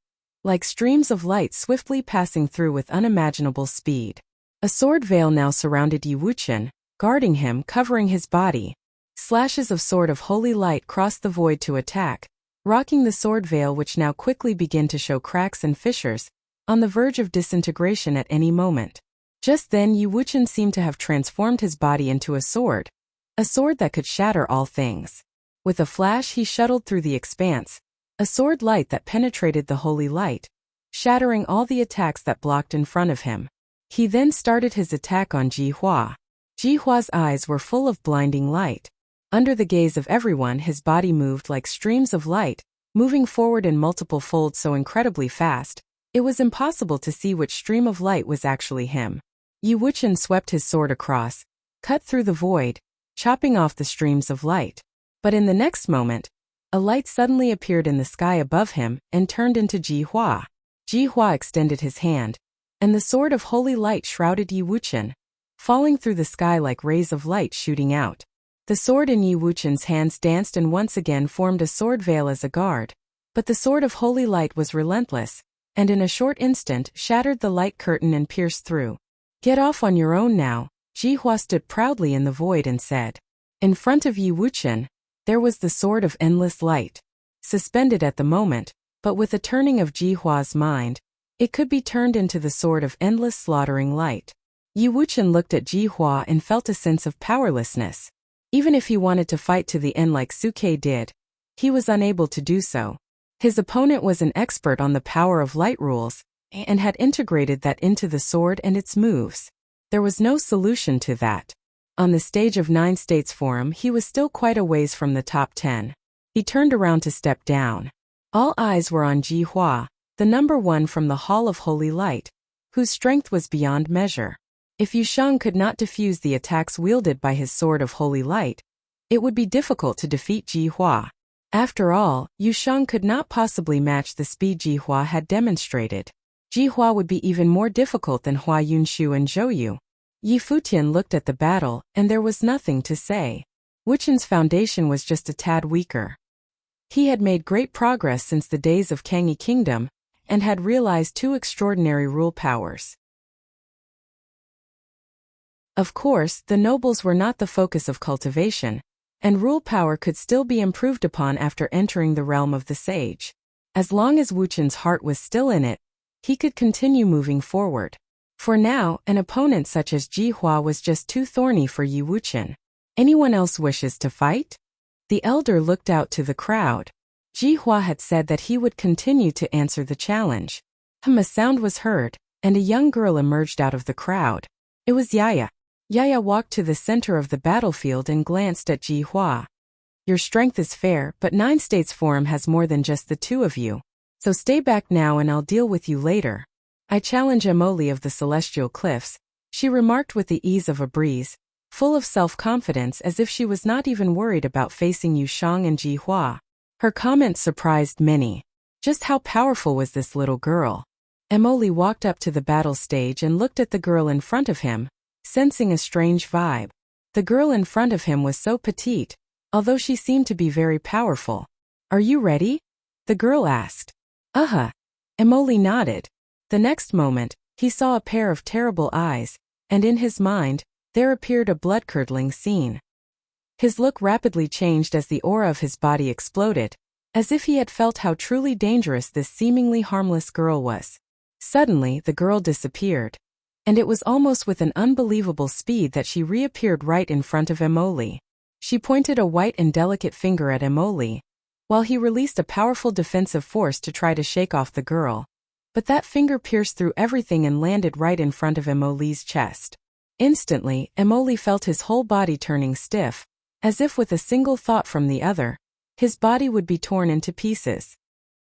like streams of light swiftly passing through with unimaginable speed. A sword veil now surrounded Yi Wuqian, guarding him, covering his body. Slashes of sword of holy light crossed the void to attack, rocking the sword veil which now quickly began to show cracks and fissures, on the verge of disintegration at any moment. Just then Yi Wuqian seemed to have transformed his body into a sword that could shatter all things. With a flash he shuttled through the expanse, a sword light that penetrated the holy light, shattering all the attacks that blocked in front of him. He then started his attack on Ji Hua. Ji Hua's eyes were full of blinding light. Under the gaze of everyone his body moved like streams of light, moving forward in multiple folds so incredibly fast, it was impossible to see which stream of light was actually him. Yi Wuqian swept his sword across, cut through the void, chopping off the streams of light. But in the next moment, a light suddenly appeared in the sky above him and turned into Ji Hua. Ji Hua extended his hand, and the sword of holy light shrouded Yi Wuqian, falling through the sky like rays of light shooting out. The sword in Yi Wuqian's hands danced and once again formed a sword veil as a guard. But the sword of holy light was relentless, and in a short instant shattered the light curtain and pierced through. Get off on your own now, Ji Hua stood proudly in the void and said. In front of Yi Wuqian, there was the sword of endless light. Suspended at the moment, but with a turning of Ji Hua's mind, it could be turned into the sword of endless slaughtering light. Yi Wuqian looked at Ji Hua and felt a sense of powerlessness. Even if he wanted to fight to the end like Suke did, he was unable to do so. His opponent was an expert on the power of light rules, and had integrated that into the sword and its moves. There was no solution to that. On the stage of 9 States Forum he was still quite a ways from the top 10. He turned around to step down. All eyes were on Ji Hua, the number 1 from the Hall of Holy Light, whose strength was beyond measure. If Yu Shang could not defuse the attacks wielded by his sword of holy light, it would be difficult to defeat Ji Hua. After all, Yu Shang could not possibly match the speed Ji Hua had demonstrated. Ji Hua would be even more difficult than Hua Yunshu and Zhou Yu. Yi Futian looked at the battle, and there was nothing to say. Wuqian's foundation was just a tad weaker. He had made great progress since the days of Kangyi Kingdom, and had realized 2 extraordinary rule powers. Of course, the nobles were not the focus of cultivation, and rule power could still be improved upon after entering the realm of the sage. As long as Wuqian's heart was still in it, he could continue moving forward. For now, an opponent such as Ji Hua was just too thorny for Yi Wuqian. Anyone else wishes to fight? The elder looked out to the crowd. Ji Hua had said that he would continue to answer the challenge. A sound was heard, and a young girl emerged out of the crowd. It was Yaya. Yaya walked to the center of the battlefield and glanced at Ji Hua. Your strength is fair, but 9 States Forum has more than just the 2 of you. So stay back now and I'll deal with you later. I challenge Emoli of the Celestial Cliffs, she remarked with the ease of a breeze, full of self-confidence as if she was not even worried about facing Yu Shang and Ji Hua. Her comment surprised many. Just how powerful was this little girl? Emoli walked up to the battle stage and looked at the girl in front of him, sensing a strange vibe. The girl in front of him was so petite, although she seemed to be very powerful. "Are you ready?" the girl asked. "Uh-huh." Emoli nodded. The next moment, he saw a pair of terrible eyes, and in his mind, there appeared a blood-curdling scene. His look rapidly changed as the aura of his body exploded, as if he had felt how truly dangerous this seemingly harmless girl was. Suddenly, the girl disappeared, and it was almost with an unbelievable speed that she reappeared right in front of Emoli. She pointed a white and delicate finger at Emoli, while he released a powerful defensive force to try to shake off the girl. But that finger pierced through everything and landed right in front of Emoli's chest. Instantly, Emoli felt his whole body turning stiff, as if with a single thought from the other, his body would be torn into pieces.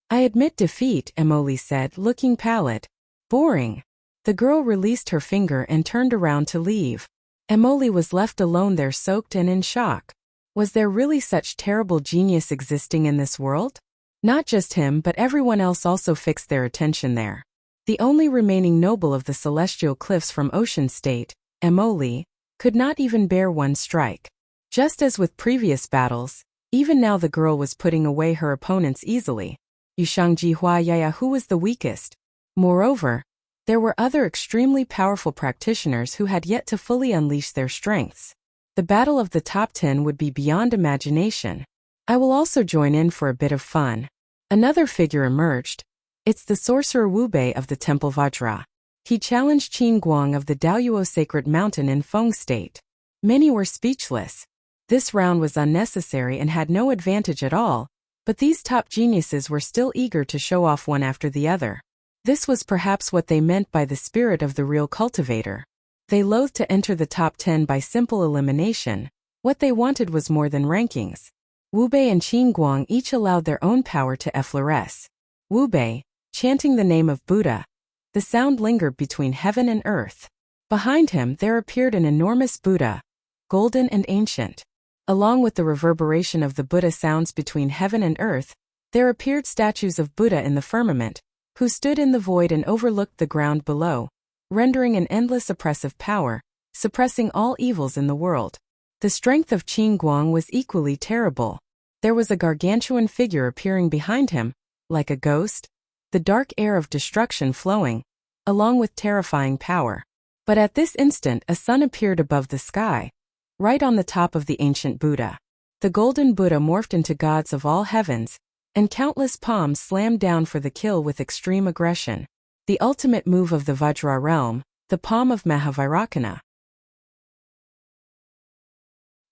"I admit defeat," Emoli said, looking pallid. "Boring." The girl released her finger and turned around to leave. Emoli was left alone there, soaked and in shock. Was there really such terrible genius existing in this world? Not just him, but everyone else also fixed their attention there. The only remaining noble of the celestial cliffs from Ocean State, Emoli, could not even bear one strike. Just as with previous battles, even now the girl was putting away her opponents easily. Yushang Jihua Yaya, who was the weakest? Moreover, there were other extremely powerful practitioners who had yet to fully unleash their strengths. The battle of the top 10 would be beyond imagination. I will also join in for a bit of fun. Another figure emerged. It's the sorcerer Wu Bei of the Temple Vajra. He challenged Qin Guang of the Daoyuo Sacred Mountain in Feng State. Many were speechless. This round was unnecessary and had no advantage at all, but these top geniuses were still eager to show off one after the other. This was perhaps what they meant by the spirit of the real cultivator. They loathed to enter the top 10 by simple elimination. What they wanted was more than rankings. Wu Bei and Qin Guang each allowed their own power to effloresce. Wu Bei, chanting the name of Buddha. The sound lingered between heaven and earth. Behind him there appeared an enormous Buddha, golden and ancient. Along with the reverberation of the Buddha sounds between heaven and earth, there appeared statues of Buddha in the firmament, who stood in the void and overlooked the ground below, rendering an endless oppressive power, suppressing all evils in the world. The strength of Qin Guang was equally terrible. There was a gargantuan figure appearing behind him, like a ghost, the dark air of destruction flowing, along with terrifying power. But at this instant a sun appeared above the sky, right on the top of the ancient Buddha. The golden Buddha morphed into gods of all heavens, and countless palms slammed down for the kill with extreme aggression. The ultimate move of the Vajra realm, the palm of Mahavairakana.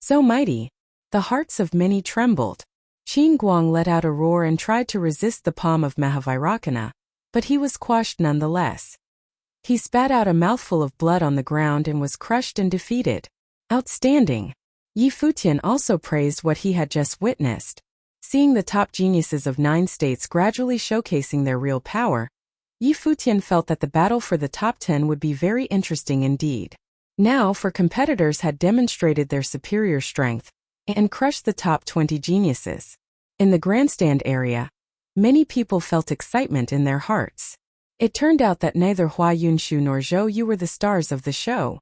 So mighty, the hearts of many trembled. Qin Guang let out a roar and tried to resist the palm of Mahavairakana, but he was quashed nonetheless. He spat out a mouthful of blood on the ground and was crushed and defeated. Outstanding! Yi Futian also praised what he had just witnessed. Seeing the top geniuses of 9 states gradually showcasing their real power, Yi Futian felt that the battle for the top 10 would be very interesting indeed. Now, for competitors had demonstrated their superior strength and crushed the top 20 geniuses. In the grandstand area, many people felt excitement in their hearts. It turned out that neither Hua Yunshu nor Zhou Yu were the stars of the show.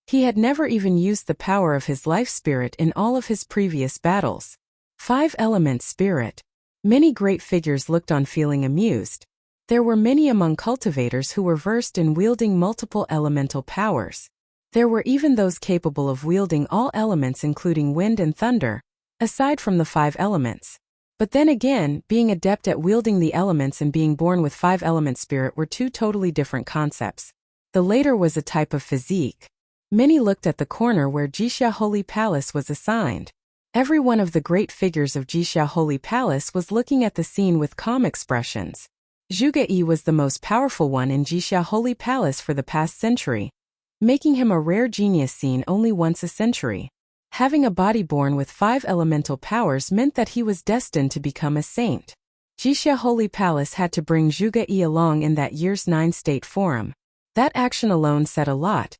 He had never even used the power of his life spirit in all of his previous battles. 5-element spirit. Many great figures looked on feeling amused. There were many among cultivators who were versed in wielding multiple elemental powers. There were even those capable of wielding all elements including wind and thunder, aside from the 5 elements. But then again, being adept at wielding the elements and being born with 5-element spirit were two totally different concepts. The later was a type of physique. Many looked at the corner where Jixia Holy Palace was assigned. Every one of the great figures of Jixia Holy Palace was looking at the scene with calm expressions. Zhuge Yi was the most powerful one in Jixia Holy Palace for the past century, making him a rare genius seen only once a century. Having a body born with 5 elemental powers meant that he was destined to become a saint. Jixia Holy Palace had to bring Zhuge Yi along in that year's 9-state forum. That action alone said a lot,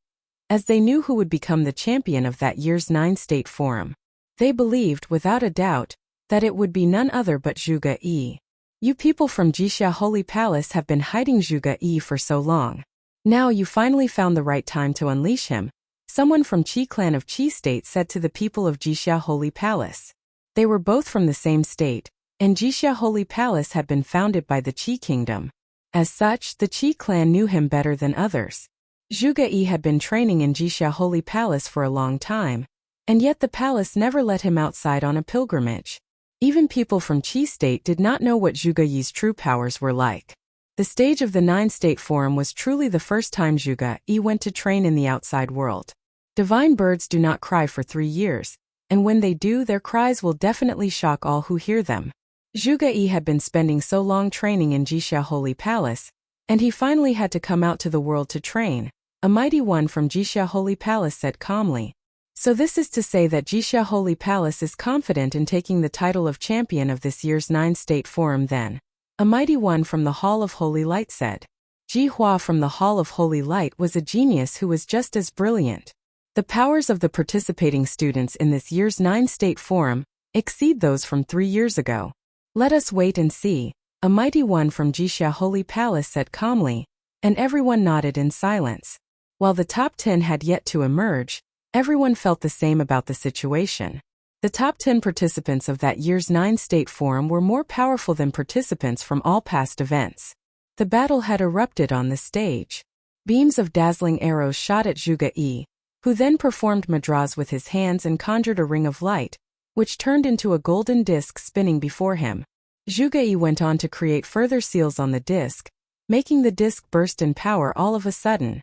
as they knew who would become the champion of that year's 9-state forum. They believed, without a doubt, that it would be none other but Zhuge Yi. You people from Jixia Holy Palace have been hiding Zhuge Yi for so long. Now you finally found the right time to unleash him, someone from Qi clan of Qi state said to the people of Jixia Holy Palace. They were both from the same state, and Jixia Holy Palace had been founded by the Qi kingdom. As such, the Qi clan knew him better than others. Zhuge Yi had been training in Jixia Holy Palace for a long time, and yet the palace never let him outside on a pilgrimage. Even people from Qi state did not know what Zhuge Yi's true powers were like. The stage of the 9-State Forum was truly the first time Zhuge Yi went to train in the outside world. Divine birds do not cry for 3 years, and when they do, their cries will definitely shock all who hear them. Zhuge Yi had been spending so long training in Jixia Holy Palace, and he finally had to come out to the world to train, a mighty one from Jixia Holy Palace said calmly. So this is to say that Jixia Holy Palace is confident in taking the title of champion of this year's 9-State Forum then. A mighty one from the Hall of Holy Light said. Ji Hua from the Hall of Holy Light was a genius who was just as brilliant. The powers of the participating students in this year's 9-State Forum exceed those from 3 years ago. Let us wait and see, a mighty one from Jixia Holy Palace said calmly, and everyone nodded in silence. While the top 10 had yet to emerge, everyone felt the same about the situation. The top 10 participants of that year's 9-State Forum were more powerful than participants from all past events. The battle had erupted on the stage. Beams of dazzling arrows shot at Zhuge Yi, who then performed mudras with his hands and conjured a ring of light, which turned into a golden disc spinning before him. Zhuge Yi went on to create further seals on the disc, making the disc burst in power all of a sudden.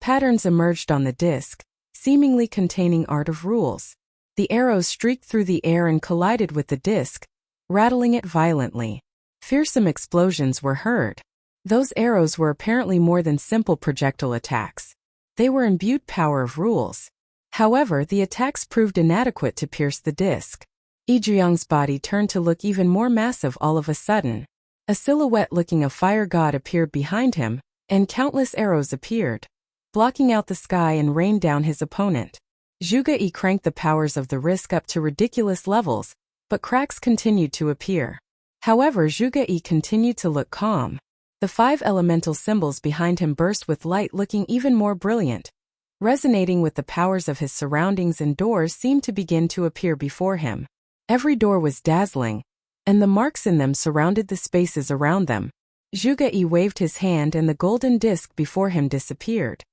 Patterns emerged on the disc, seemingly containing art of rules. The arrows streaked through the air and collided with the disc, rattling it violently. Fearsome explosions were heard. Those arrows were apparently more than simple projectile attacks. They were imbued power of rules. However, the attacks proved inadequate to pierce the disc. Yi Zhiyang's body turned to look even more massive all of a sudden. A silhouette looking a fire god appeared behind him, and countless arrows appeared, blocking out the sky and rained down his opponent. Zhuge Yi cranked the powers of the risk up to ridiculous levels, but cracks continued to appear. However, Zhuge Yi continued to look calm. The 5 elemental symbols behind him burst with light, looking even more brilliant. Resonating with the powers of his surroundings, and doors seemed to begin to appear before him. Every door was dazzling, and the marks in them surrounded the spaces around them. Zhuge Yi waved his hand and the golden disc before him disappeared.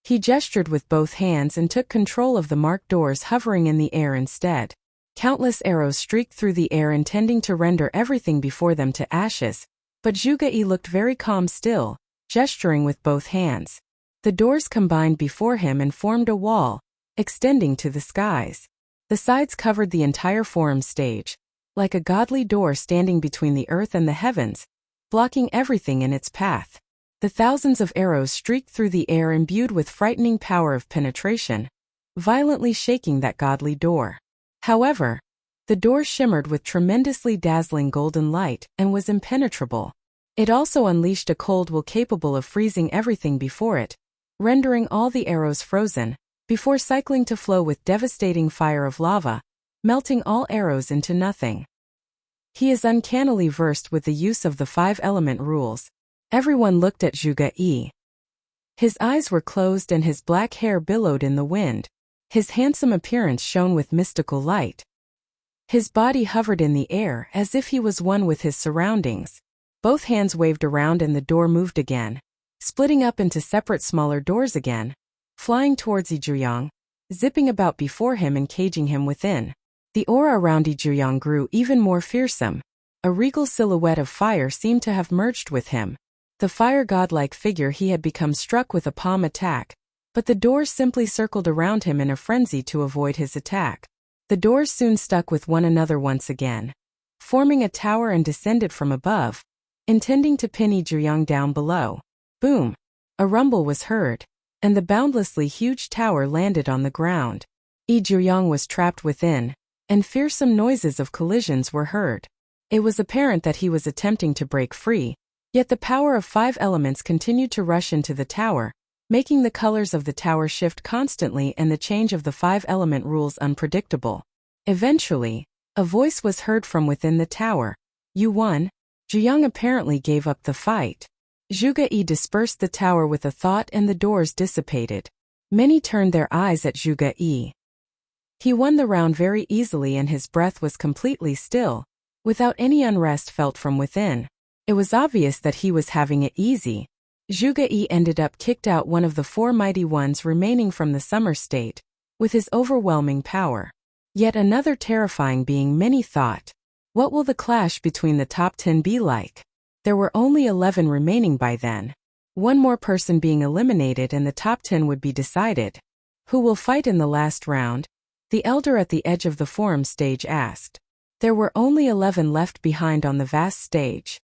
He gestured with both hands and took control of the marked doors hovering in the air instead. Countless arrows streaked through the air intending to render everything before them to ashes, but Zhuge Yi looked very calm still, gesturing with both hands. The doors combined before him and formed a wall, extending to the skies. The sides covered the entire forum stage, like a godly door standing between the earth and the heavens, blocking everything in its path. The thousands of arrows streaked through the air imbued with frightening power of penetration, violently shaking that godly door. However, the door shimmered with tremendously dazzling golden light and was impenetrable. It also unleashed a cold will capable of freezing everything before it, rendering all the arrows frozen, before cycling to flow with devastating fire of lava, melting all arrows into nothing. He is uncannily versed with the use of the 5 element rules. Everyone looked at Zhuge Yi. His eyes were closed and his black hair billowed in the wind. His handsome appearance shone with mystical light. His body hovered in the air as if he was one with his surroundings. Both hands waved around and the door moved again, splitting up into separate smaller doors again, flying towards Yi Zhiyang, zipping about before him and caging him within. The aura around Yi Zhiyang grew even more fearsome. A regal silhouette of fire seemed to have merged with him. The fire god-like figure he had become struck with a palm attack, but the doors simply circled around him in a frenzy to avoid his attack. The doors soon stuck with one another once again, forming a tower, and descended from above, intending to pin Yi Zhiyang down below. Boom! A rumble was heard, and the boundlessly huge tower landed on the ground. Yi Zhiyang was trapped within, and fearsome noises of collisions were heard. It was apparent that he was attempting to break free, yet the power of 5 elements continued to rush into the tower, making the colors of the tower shift constantly and the change of the 5 element rules unpredictable. Eventually, A voice was heard from within the tower. You won. Zhuyang apparently gave up the fight. Zhuge Yi dispersed the tower with a thought and the doors dissipated. Many turned their eyes at Zhuge Yi. He won the round very easily and his breath was completely still, without any unrest felt from within. It was obvious that he was having it easy. Zhuge Yi ended up kicked out one of the 4 mighty ones remaining from the summer state, with his overwhelming power. Yet another terrifying being, many thought. What will the clash between the top 10 be like? There were only 11 remaining by then. One more person being eliminated and the top 10 would be decided. Who will fight in the last round? The elder at the edge of the forum stage asked. There were only 11 left behind on the vast stage.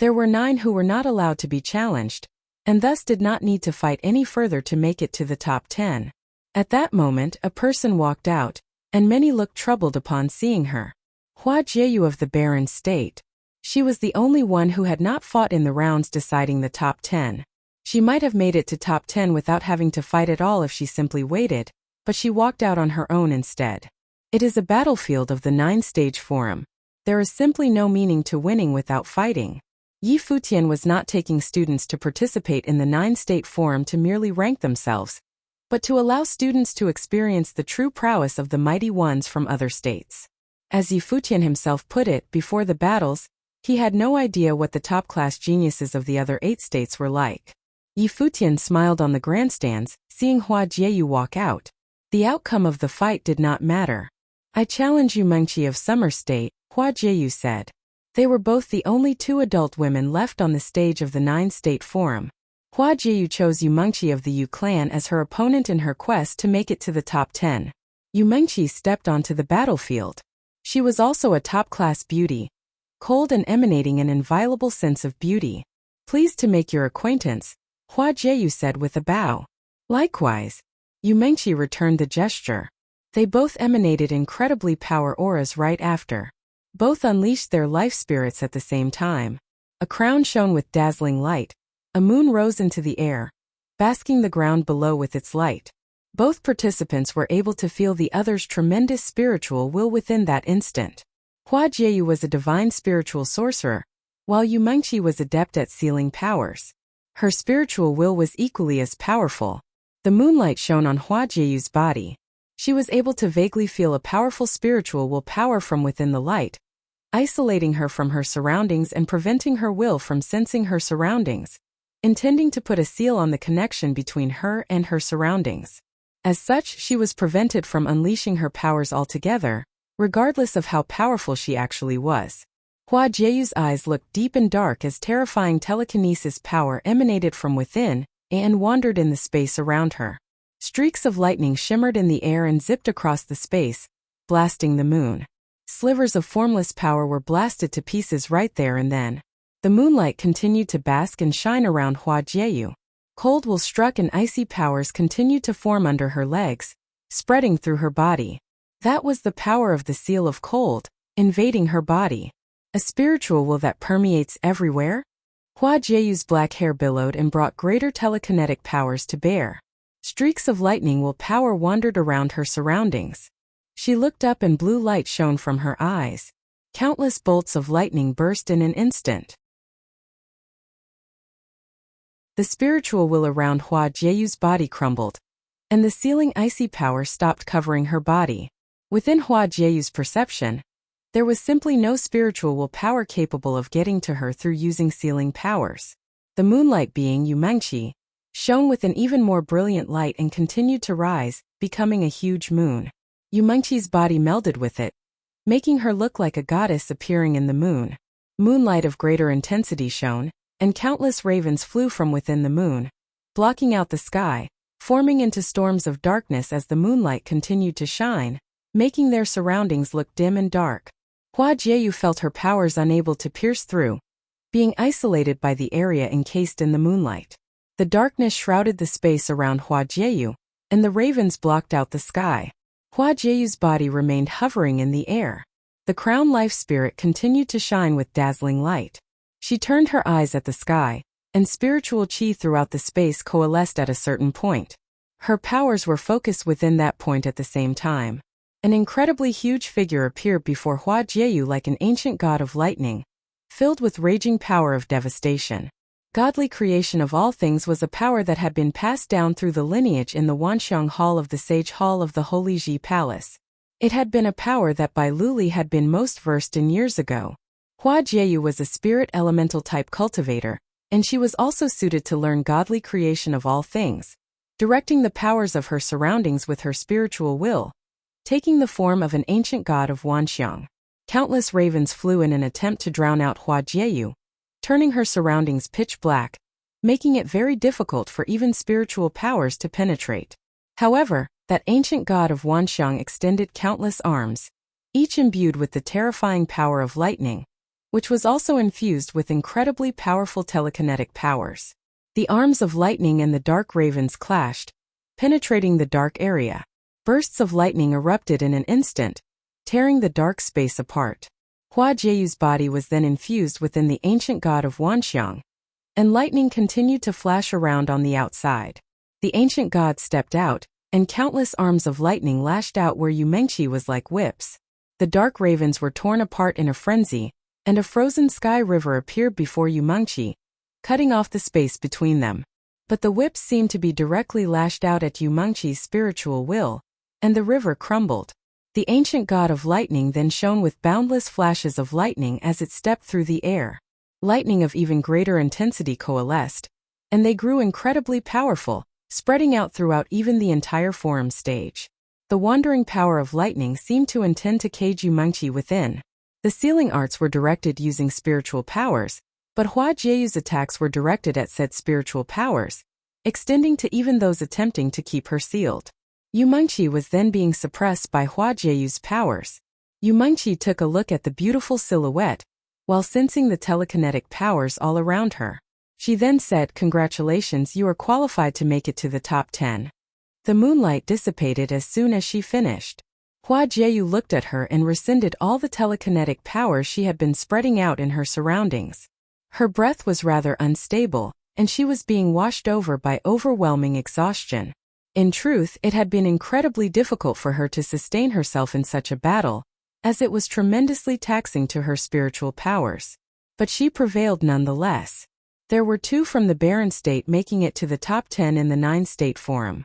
There were 9 who were not allowed to be challenged, and thus did not need to fight any further to make it to the top 10. At that moment, a person walked out, and many looked troubled upon seeing her. Hua Jieyu of the Barren State. She was the only one who had not fought in the rounds deciding the top 10. She might have made it to top 10 without having to fight at all if she simply waited, but she walked out on her own instead. It is a battlefield of the 9-stage forum. There is simply no meaning to winning without fighting. Yi Futian was not taking students to participate in the 9-state forum to merely rank themselves, but to allow students to experience the true prowess of the mighty ones from other states. As Yi Futian himself put it, before the battles, he had no idea what the top-class geniuses of the other 8 states were like. Yi Futian smiled on the grandstands, seeing Hua Jieyu walk out. The outcome of the fight did not matter. I challenge you, Mengqi of Summer State, Hua Jieyu said. They were both the only 2 adult women left on the stage of the 9-state forum. Hua Jieyu chose Yu Mengqi of the Yu clan as her opponent in her quest to make it to the top 10. Yu Mengqi stepped onto the battlefield. She was also a top-class beauty, cold and emanating an inviolable sense of beauty. Pleased to make your acquaintance, Hua Jieyu said with a bow. Likewise, Yu Mengqi returned the gesture. They both emanated incredibly power auras right after. Both unleashed their life spirits at the same time. A crown shone with dazzling light. A moon rose into the air, basking the ground below with its light. Both participants were able to feel the other's tremendous spiritual will within that instant. Hua Jieyu was a divine spiritual sorcerer, while Yu Mengqi was adept at sealing powers. Her spiritual will was equally as powerful. The moonlight shone on Hua Jieyu's body. She was able to vaguely feel a powerful spiritual will power from within the light, isolating her from her surroundings and preventing her will from sensing her surroundings, intending to put a seal on the connection between her and her surroundings. As such, she was prevented from unleashing her powers altogether, regardless of how powerful she actually was. Hua Jieyu's eyes looked deep and dark as terrifying telekinesis power emanated from within and wandered in the space around her. Streaks of lightning shimmered in the air and zipped across the space, blasting the moon. Slivers of formless power were blasted to pieces right there and then. The moonlight continued to bask and shine around Hua Jieyu. Cold will struck and icy powers continued to form under her legs, spreading through her body. That was the power of the seal of cold, invading her body. A spiritual will that permeates everywhere? Hua Jieyu's black hair billowed and brought greater telekinetic powers to bear. Streaks of lightning will power wandered around her surroundings. She looked up and blue light shone from her eyes. Countless bolts of lightning burst in an instant. The spiritual will around Hua Jieyu's body crumbled, and the sealing icy power stopped covering her body. Within Hua Jieyu's perception, there was simply no spiritual will power capable of getting to her through using sealing powers. The moonlight being Yu Mengqi shone with an even more brilliant light and continued to rise, becoming a huge moon. Yu Mengqi's body melded with it, making her look like a goddess appearing in the moon. Moonlight of greater intensity shone, and countless ravens flew from within the moon, blocking out the sky, forming into storms of darkness as the moonlight continued to shine, making their surroundings look dim and dark. Hua Jieyu felt her powers unable to pierce through, being isolated by the area encased in the moonlight. The darkness shrouded the space around Hua Jieyu, and the ravens blocked out the sky. Hua Jieyu's body remained hovering in the air. The crown life spirit continued to shine with dazzling light. She turned her eyes at the sky, and spiritual chi throughout the space coalesced at a certain point. Her powers were focused within that point at the same time. An incredibly huge figure appeared before Hua Jieyu like an ancient god of lightning, filled with raging power of devastation. Godly creation of all things was a power that had been passed down through the lineage in the Wanxiang Hall of the Sage Hall of the Holy Ji Palace. It had been a power that Bai Luli had been most versed in years ago. Hua Jieyu was a spirit elemental type cultivator, and she was also suited to learn godly creation of all things, directing the powers of her surroundings with her spiritual will, taking the form of an ancient god of Wanxiang. Countless ravens flew in an attempt to drown out Hua Jieyu, turning her surroundings pitch black, making it very difficult for even spiritual powers to penetrate. However, that ancient god of Wanxiang extended countless arms, each imbued with the terrifying power of lightning, which was also infused with incredibly powerful telekinetic powers. The arms of lightning and the dark ravens clashed, penetrating the dark area. Bursts of lightning erupted in an instant, tearing the dark space apart. Hua Jieyu's body was then infused within the ancient god of Wanxiang, and lightning continued to flash around on the outside. The ancient god stepped out, and countless arms of lightning lashed out where Yu Mengqi was like whips. The dark ravens were torn apart in a frenzy, and a frozen sky river appeared before Yu Mengqi, cutting off the space between them. But the whips seemed to be directly lashed out at Yu Mengqi's spiritual will, and the river crumbled. The ancient god of lightning then shone with boundless flashes of lightning as it stepped through the air. Lightning of even greater intensity coalesced, and they grew incredibly powerful, spreading out throughout even the entire forum stage. The wandering power of lightning seemed to intend to cage Yu Mengqi within. The sealing arts were directed using spiritual powers, but Hua Jieyu's attacks were directed at said spiritual powers, extending to even those attempting to keep her sealed. Yu Mengqi was then being suppressed by Hua Jieyu's powers. Yu Mengqi took a look at the beautiful silhouette, while sensing the telekinetic powers all around her. She then said, "Congratulations, you are qualified to make it to the top 10. The moonlight dissipated as soon as she finished. Hua Jieyu looked at her and rescinded all the telekinetic powers she had been spreading out in her surroundings. Her breath was rather unstable, and she was being washed over by overwhelming exhaustion. In truth, it had been incredibly difficult for her to sustain herself in such a battle, as it was tremendously taxing to her spiritual powers. But she prevailed nonetheless. There were 2 from the Barren State making it to the top 10 in the 9-state forum.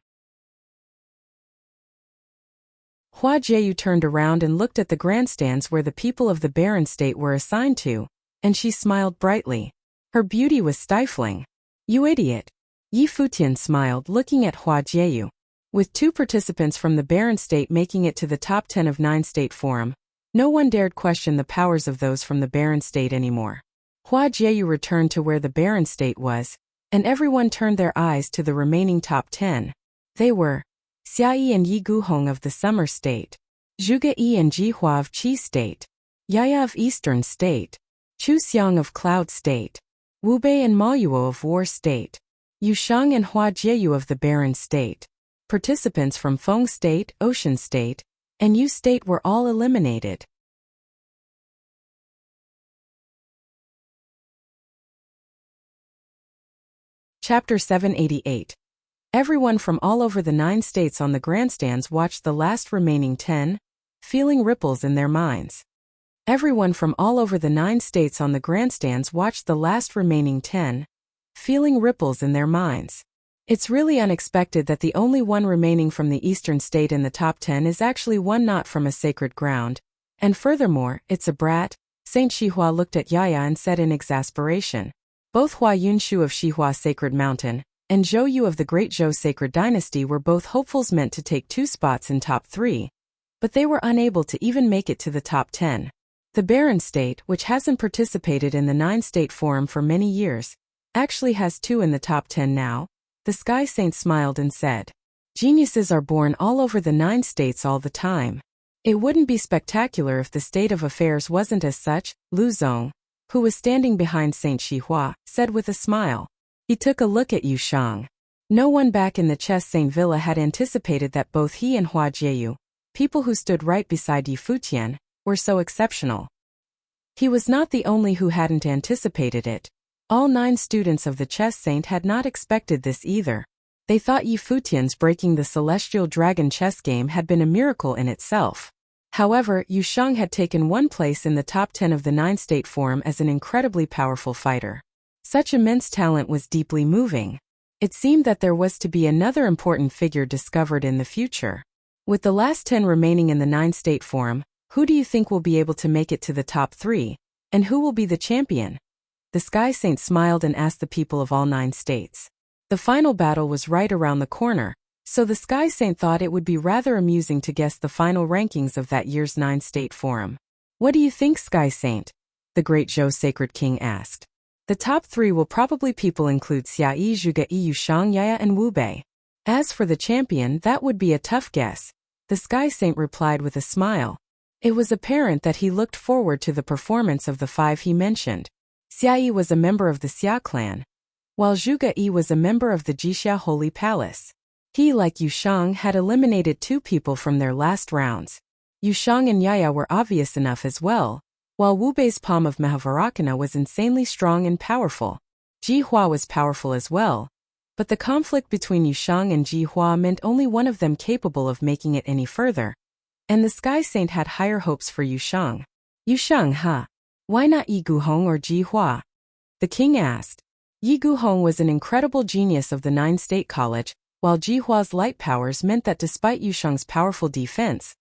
Hua Jieyu turned around and looked at the grandstands where the people of the Barren State were assigned to, and she smiled brightly. Her beauty was stifling. "You idiot." Yi Futian smiled, looking at Hua Jieyu. With 2 participants from the Barren State making it to the top 10 of 9-state forum, no one dared question the powers of those from the Barren State anymore. Hua Jieyu returned to where the Barren State was, and everyone turned their eyes to the remaining top 10. They were Xia Yi and Yi Guhong of the Summer State, Zhuge Yi and Jihua of Qi State, Yaya of Eastern State, Chu Xiang of Cloud State, Wu Bei and Ma Yuo of War State, Yu Shang and Hua Jieyu of the Barren State. Participants from Feng State, Ocean State, and Yu State were all eliminated. Chapter 788. Everyone from all over the 9 states on the grandstands watched the last remaining 10, feeling ripples in their minds. Everyone from all over the 9 states on the grandstands watched the last remaining 10, feeling ripples in their minds. It's really unexpected that the only one remaining from the Eastern State in the top 10 is actually one not from a sacred ground, and furthermore, it's a brat. Saint Shihua looked at Yaya and said in exasperation. Both Hua Yunshu of Shihua Sacred Mountain and Zhou Yu of the Great Zhou Sacred Dynasty were both hopefuls meant to take 2 spots in top 3, but they were unable to even make it to the top 10. The Barren State, which hasn't participated in the 9-state forum for many years, actually has 2 in the top 10 now. The Sky Saint smiled and said, "Geniuses are born all over the 9 states all the time. It wouldn't be spectacular if the state of affairs wasn't as such," Lu Zong, who was standing behind Saint Shihua, said with a smile. He took a look at Yu Shang. No one back in the Chess Saint Villa had anticipated that both he and Hua Jieyu, people who stood right beside Yi Futian, were so exceptional. He was not the only who hadn't anticipated it. All 9 students of the Chess Saint had not expected this either. They thought Yi Futian's breaking the celestial dragon chess game had been a miracle in itself. However, Yu Sheng had taken one place in the top 10 of the 9-state forum as an incredibly powerful fighter. Such immense talent was deeply moving. It seemed that there was to be another important figure discovered in the future. With the last 10 remaining in the 9-state forum, who do you think will be able to make it to the top 3? And who will be the champion? The Sky Saint smiled and asked the people of all 9 states. The final battle was right around the corner, so the Sky Saint thought it would be rather amusing to guess the final rankings of that year's 9-state forum. What do you think, Sky Saint? The Great Zhou Sacred King asked. The top 3 will probably people include Xia Yi, Zhuge Yi, Yu Sheng, Yaya and Wu Bei. As for the champion, that would be a tough guess, the Sky Saint replied with a smile. It was apparent that he looked forward to the performance of the 5 he mentioned. Xia Yi was a member of the Xia clan, while Zhuge Yi was a member of the Jixia Holy Palace. He, like Yu Sheng, had eliminated 2 people from their last rounds. Yu Sheng and Yaya were obvious enough as well, while Wu Bei's palm of Mahavarakkana was insanely strong and powerful. Ji Hua was powerful as well, but the conflict between Yu Sheng and Ji Hua meant only one of them capable of making it any further. And the Sky Saint had higher hopes for Yu Sheng. Yu Sheng, huh? Why not Yi Guhong or Ji Hua? The king asked. Yi Guhong was an incredible genius of the 9-state college, while Ji Hua's light powers meant that despite Yu Sheng's powerful defense,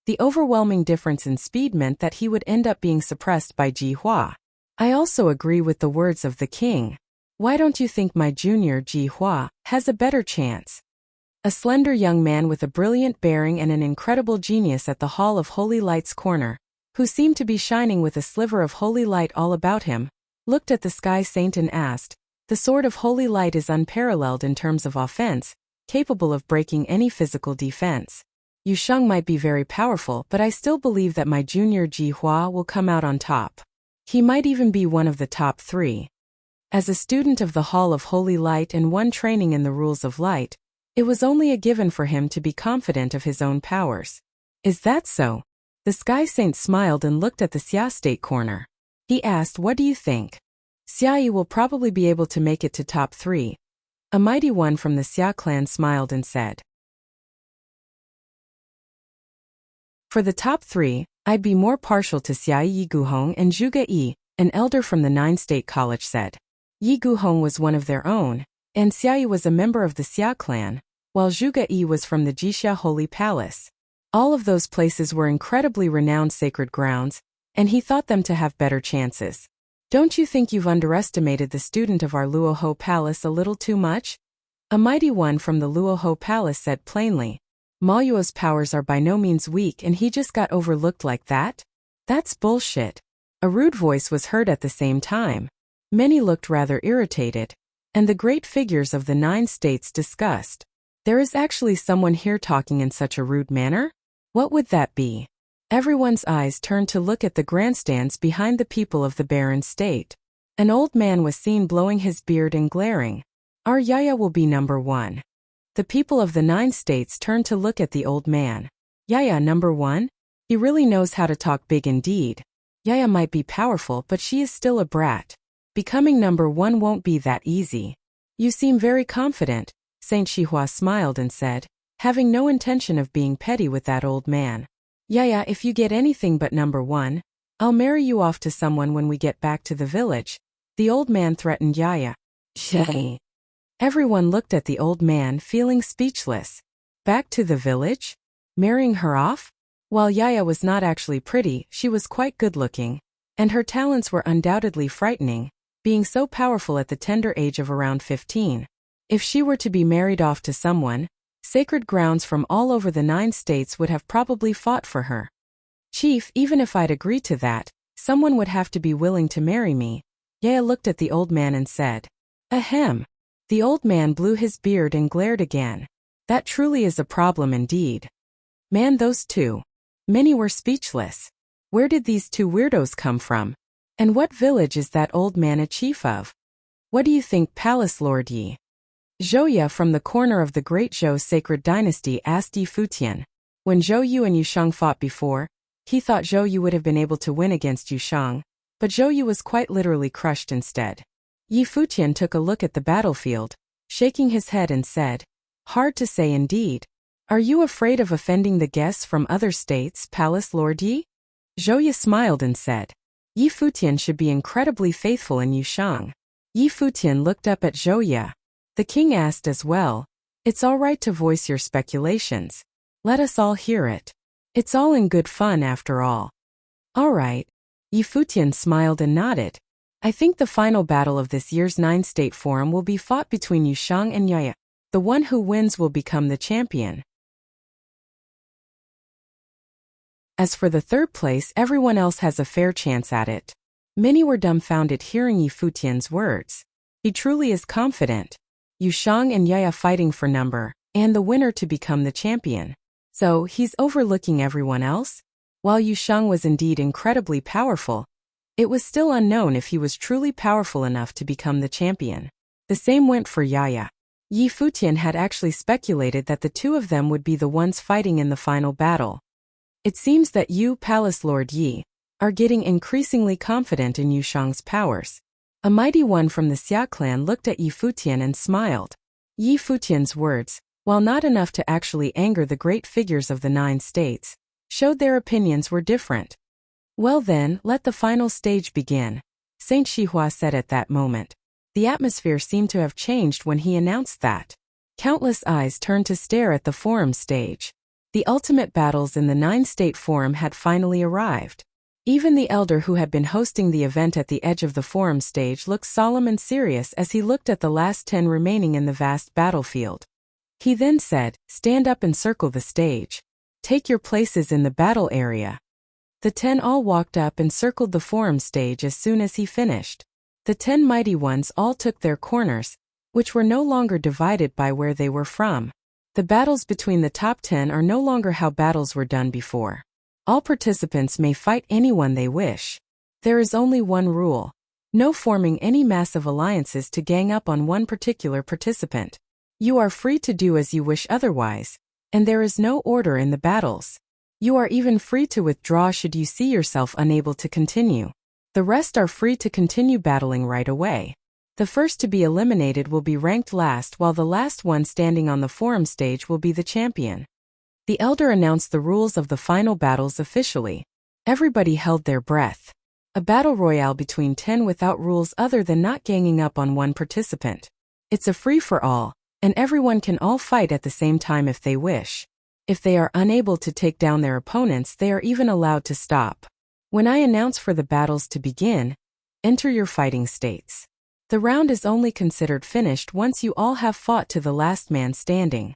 the overwhelming difference in speed meant that he would end up being suppressed by Ji Hua. I also agree with the words of the king. Why don't you think my junior Ji Hua has a better chance? A slender young man with a brilliant bearing and an incredible genius at the Hall of Holy Light's corner, who seemed to be shining with a sliver of holy light all about him, looked at the Sky Saint and asked, "The sword of holy light is unparalleled in terms of offense, capable of breaking any physical defense. Yu Sheng might be very powerful, but I still believe that my junior Ji Hua will come out on top. He might even be one of the top 3. As a student of the Hall of Holy Light and one training in the rules of light, it was only a given for him to be confident of his own powers." Is that so? The Sky Saint smiled and looked at the Xia state corner. He asked, "What do you think?" "Xia Yi will probably be able to make it to top 3. A mighty one from the Xia clan smiled and said. For the top 3, I'd be more partial to Xia Yi Guhong and Zhuge Yi, an elder from the 9-state college said. Yi Guhong was one of their own, and Xia Yi was a member of the Xia clan, while Zhuge Yi was from the Jixia Holy Palace. All of those places were incredibly renowned sacred grounds, and he thought them to have better chances. Don't you think you've underestimated the student of our Luoho Palace a little too much? A mighty one from the Luoho Palace said plainly. Ma Yuo's powers are by no means weak and he just got overlooked like that? That's bullshit. A rude voice was heard at the same time. Many looked rather irritated, and the great figures of the 9 states discussed. There is actually someone here talking in such a rude manner? What would that be? Everyone's eyes turned to look at the grandstands behind the people of the barren state. An old man was seen blowing his beard and glaring. Our Yaya will be number 1. The people of the 9 states turned to look at the old man. Yaya number 1? He really knows how to talk big indeed. Yaya might be powerful, but she is still a brat. Becoming number 1 won't be that easy. You seem very confident, Saint Shihua smiled and said, having no intention of being petty with that old man. Yaya, if you get anything but number 1, I'll marry you off to someone when we get back to the village. The old man threatened Yaya. Shay. Everyone looked at the old man, feeling speechless. Back to the village? Marrying her off? While Yaya was not actually pretty, she was quite good-looking, and her talents were undoubtedly frightening, being so powerful at the tender age of around 15. If she were to be married off to someone, sacred grounds from all over the 9 states would have probably fought for her. Chief, even if I'd agree to that, someone would have to be willing to marry me. Yaya looked at the old man and said. Ahem. The old man blew his beard and glared again. That truly is a problem indeed. Man, those 2. Many were speechless. Where did these 2 weirdos come from? And what village is that old man a chief of? What do you think, Palace Lord Yi? Zhouya from the corner of the Great Zhou Sacred Dynasty asked Yi Futian. When Zhou Yu and Yu Sheng fought before, he thought Zhou Yu would have been able to win against Yu Sheng, but Zhou Yu was quite literally crushed instead. Yi Futian took a look at the battlefield, shaking his head and said, Hard to say indeed. Are you afraid of offending the guests from other states, Palace Lord Yi? Zhouye smiled and said. Yi Futian should be incredibly faithful in Yushang. Yi Futian looked up at Zhouye. The king asked as well. It's all right to voice your speculations. Let us all hear it. It's all in good fun after all. All right. Yi Futian smiled and nodded. I think the final battle of this year's 9-State Forum will be fought between Yushang and Yaya. The one who wins will become the champion. As for the third place, everyone else has a fair chance at it. Many were dumbfounded hearing Yi Futian's words. He truly is confident. Yushang and Yaya fighting for number, and the winner to become the champion. So, he's overlooking everyone else? While Yushang was indeed incredibly powerful, it was still unknown if he was truly powerful enough to become the champion. The same went for Yaya. Yi Futian had actually speculated that the two of them would be the ones fighting in the final battle. It seems that you, Palace Lord Yi, are getting increasingly confident in Yushang's powers. A mighty one from the Xia clan looked at Yi Futian and smiled. Yi Futian's words, while not enough to actually anger the great figures of the 9 states, showed their opinions were different. Well then, let the final stage begin, Saint Shihua said at that moment. The atmosphere seemed to have changed when he announced that. Countless eyes turned to stare at the forum stage. The ultimate battles in the 9-State Forum had finally arrived. Even the elder who had been hosting the event at the edge of the forum stage looked solemn and serious as he looked at the last 10 remaining in the vast battlefield. He then said, "Stand up and circle the stage. Take your places in the battle area." The 10 all walked up and circled the forum stage as soon as he finished. The 10 mighty ones all took their corners, which were no longer divided by where they were from. The battles between the top 10 are no longer how battles were done before. All participants may fight anyone they wish. There is only one rule. No forming any massive alliances to gang up on one particular participant. You are free to do as you wish otherwise, and there is no order in the battles. You are even free to withdraw should you see yourself unable to continue. The rest are free to continue battling right away. The first to be eliminated will be ranked last, while the last one standing on the forum stage will be the champion. The elder announced the rules of the final battles officially. Everybody held their breath. A battle royale between 10 without rules other than not ganging up on one participant. It's a free-for-all, and everyone can all fight at the same time if they wish. If they are unable to take down their opponents, they are even allowed to stop. When I announce for the battles to begin, enter your fighting states. The round is only considered finished once you all have fought to the last man standing.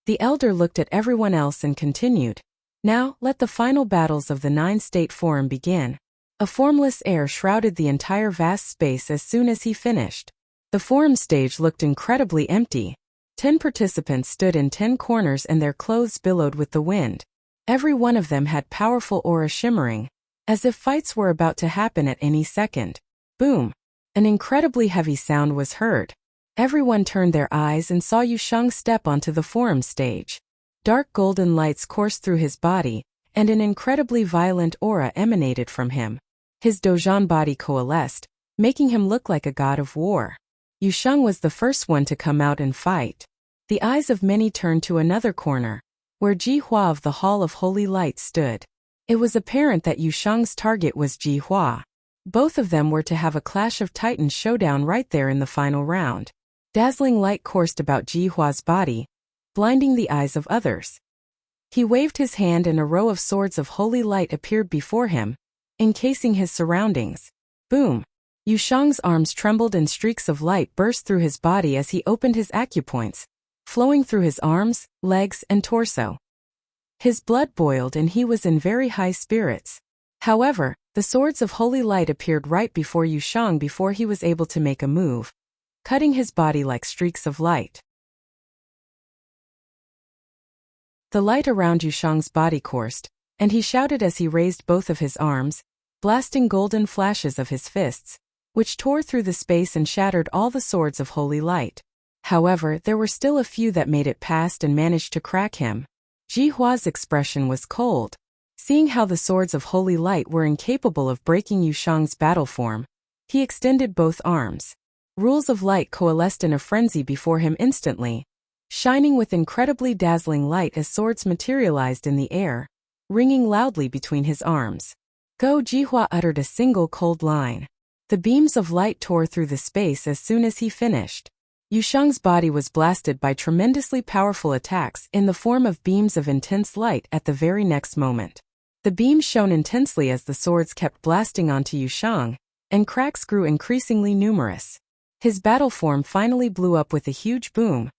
The elder looked at everyone else and continued. Now, let the final battles of the 9-State Forum begin. A formless air shrouded the entire vast space as soon as he finished. The forum stage looked incredibly empty. 10 participants stood in 10 corners and their clothes billowed with the wind. Every one of them had powerful aura shimmering, as if fights were about to happen at any second. Boom! An incredibly heavy sound was heard. Everyone turned their eyes and saw Yushang step onto the forum stage. Dark golden lights coursed through his body, and an incredibly violent aura emanated from him. His Dozhan body coalesced, making him look like a god of war. Yushang was the first one to come out and fight. The eyes of many turned to another corner, where Ji Hua of the Hall of Holy Light stood. It was apparent that Yushang's target was Ji Hua. Both of them were to have a Clash of Titans showdown right there in the final round. Dazzling light coursed about Ji Hua's body, blinding the eyes of others. He waved his hand and a row of swords of holy light appeared before him, encasing his surroundings. Boom! Yushang's arms trembled and streaks of light burst through his body as he opened his acupoints, flowing through his arms, legs, and torso. His blood boiled and he was in very high spirits. However, the swords of holy light appeared right before Yushang before he was able to make a move, cutting his body like streaks of light. The light around Yushang's body coursed, and he shouted as he raised both of his arms, blasting golden flashes of his fists, which tore through the space and shattered all the swords of holy light. However, there were still a few that made it past and managed to crack him. Ji Hua's expression was cold. Seeing how the swords of holy light were incapable of breaking Yushang's battle form, he extended both arms. Rules of light coalesced in a frenzy before him instantly. shining with incredibly dazzling light as swords materialized in the air, ringing loudly between his arms. Go! Jihua uttered a single cold line. The beams of light tore through the space as soon as he finished. Yushang's body was blasted by tremendously powerful attacks in the form of beams of intense light at the very next moment. The beams shone intensely as the swords kept blasting onto Yushang, and cracks grew increasingly numerous. His battle form finally blew up with a huge boom,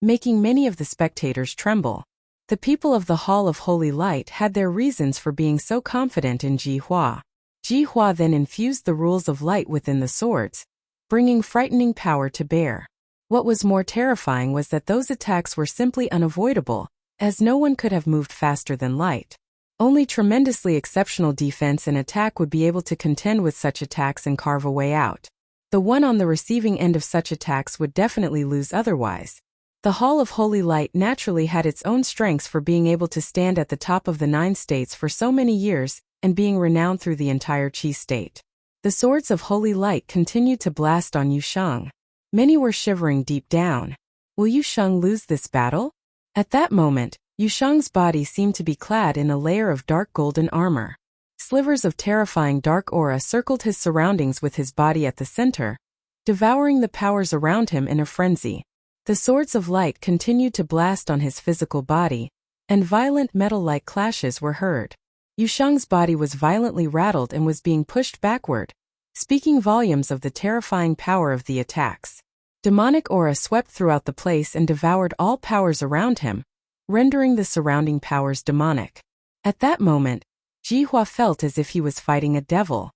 making many of the spectators tremble. The people of the Hall of Holy Light had their reasons for being so confident in Jihua. Jihua then infused the rules of light within the swords, bringing frightening power to bear. What was more terrifying was that those attacks were simply unavoidable, as no one could have moved faster than light. Only tremendously exceptional defense and attack would be able to contend with such attacks and carve a way out. The one on the receiving end of such attacks would definitely lose otherwise. The Hall of Holy Light naturally had its own strengths for being able to stand at the top of the 9 states for so many years and being renowned through the entire Qi state. The swords of Holy Light continued to blast on Yushang. Many were shivering deep down. Will Yushang lose this battle? At that moment, Yushang's body seemed to be clad in a layer of dark golden armor. Slivers of terrifying dark aura circled his surroundings with his body at the center, devouring the powers around him in a frenzy. The swords of light continued to blast on his physical body, and violent metal-like clashes were heard. Yushang's body was violently rattled and was being pushed backward, speaking volumes of the terrifying power of the attacks. Demonic aura swept throughout the place and devoured all powers around him, rendering the surrounding powers demonic. At that moment, Jihua felt as if he was fighting a devil.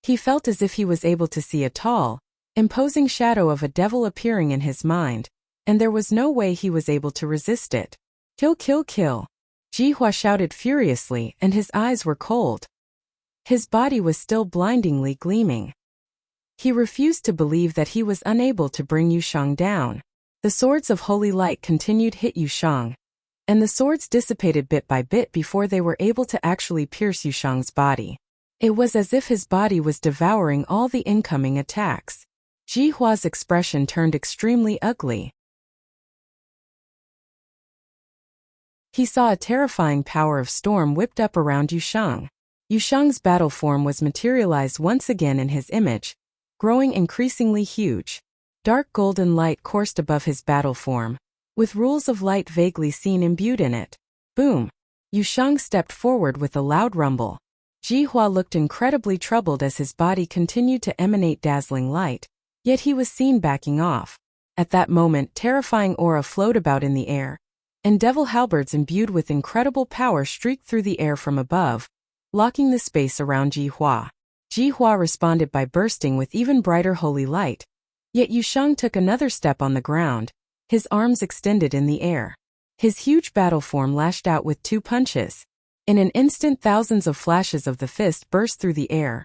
He felt as if he was able to see a tall, imposing shadow of a devil appearing in his mind, and there was no way he was able to resist it. Kill, kill, kill! Jihua shouted furiously, and his eyes were cold. His body was still blindingly gleaming. He refused to believe that he was unable to bring Yushang down. The swords of Holy Light continued hit Yushang, and the swords dissipated bit by bit before they were able to actually pierce Yushang's body. It was as if his body was devouring all the incoming attacks. Jihua's expression turned extremely ugly. He saw a terrifying power of storm whipped up around Yushang. Yushang's battle form was materialized once again in his image, growing increasingly huge. Dark golden light coursed above his battle form, with rules of light vaguely seen imbued in it. Boom! Yushang stepped forward with a loud rumble. Jihua looked incredibly troubled as his body continued to emanate dazzling light, yet he was seen backing off. At that moment, terrifying aura flowed about in the air, and devil halberds imbued with incredible power streaked through the air from above, locking the space around Jihua. Jihua responded by bursting with even brighter holy light, yet Yushang took another step on the ground, his arms extended in the air. His huge battle form lashed out with 2 punches. In an instant, thousands of flashes of the fist burst through the air,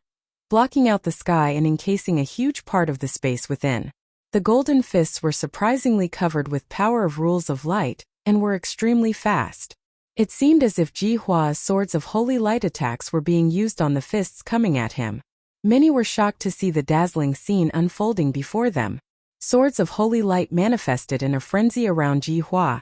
blocking out the sky and encasing a huge part of the space within. The golden fists were surprisingly covered with power of rules of light, and were extremely fast. It seemed as if Jihua's swords of holy light attacks were being used on the fists coming at him. Many were shocked to see the dazzling scene unfolding before them. Swords of holy light manifested in a frenzy around Jihua,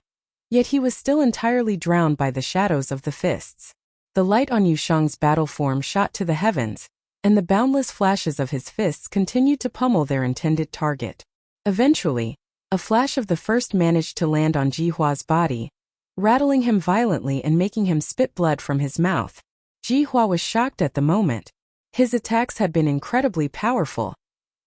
yet he was still entirely drowned by the shadows of the fists. The light on Yushang's battle form shot to the heavens, and the boundless flashes of his fists continued to pummel their intended target. Eventually, a flash of the first managed to land on Jihua's body, rattling him violently and making him spit blood from his mouth. Jihua was shocked at the moment. His attacks had been incredibly powerful,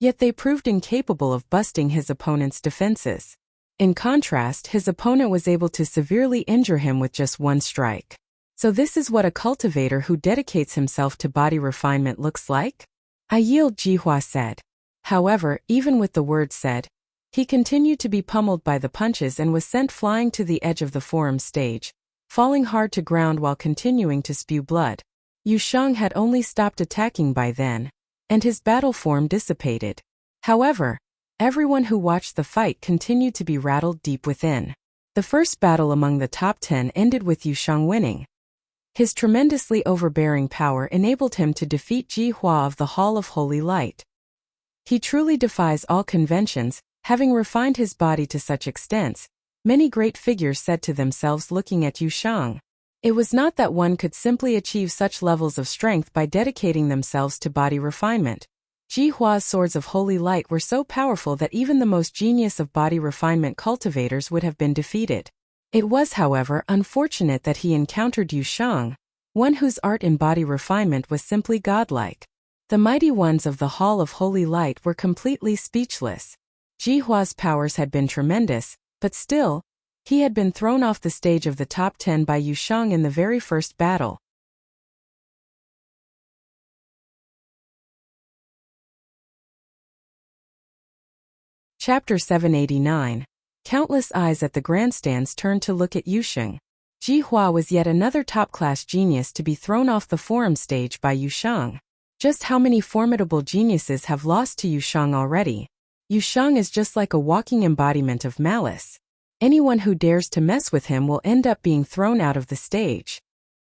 yet they proved incapable of busting his opponent's defenses. In contrast, his opponent was able to severely injure him with just 1 strike. So this is what a cultivator who dedicates himself to body refinement looks like? I yield, Jihua said. However, even with the words said, he continued to be pummeled by the punches and was sent flying to the edge of the forum stage, falling hard to ground while continuing to spew blood. Yushang had only stopped attacking by then, and his battle form dissipated. However, everyone who watched the fight continued to be rattled deep within. The first battle among the top 10 ended with Yushang winning. His tremendously overbearing power enabled him to defeat Jihua of the Hall of Holy Light. He truly defies all conventions, having refined his body to such extents Many great figures said to themselves looking at Yushang. It was not that one could simply achieve such levels of strength by dedicating themselves to body refinement. Ji Hua's swords of holy light were so powerful that even the most genius of body refinement cultivators would have been defeated. It was, however, unfortunate that he encountered Yushang, one whose art in body refinement was simply godlike. The mighty ones of the Hall of Holy Light were completely speechless. Ji Hua's powers had been tremendous, but still, he had been thrown off the stage of the top 10 by Yushang in the very first battle. Chapter 789. Countless eyes at the grandstands turned to look at Yushang. Ji Hua was yet another top-class genius to be thrown off the forum stage by Yushang. Just how many formidable geniuses have lost to Yushang already? Yushang is just like a walking embodiment of malice. Anyone who dares to mess with him will end up being thrown out of the stage.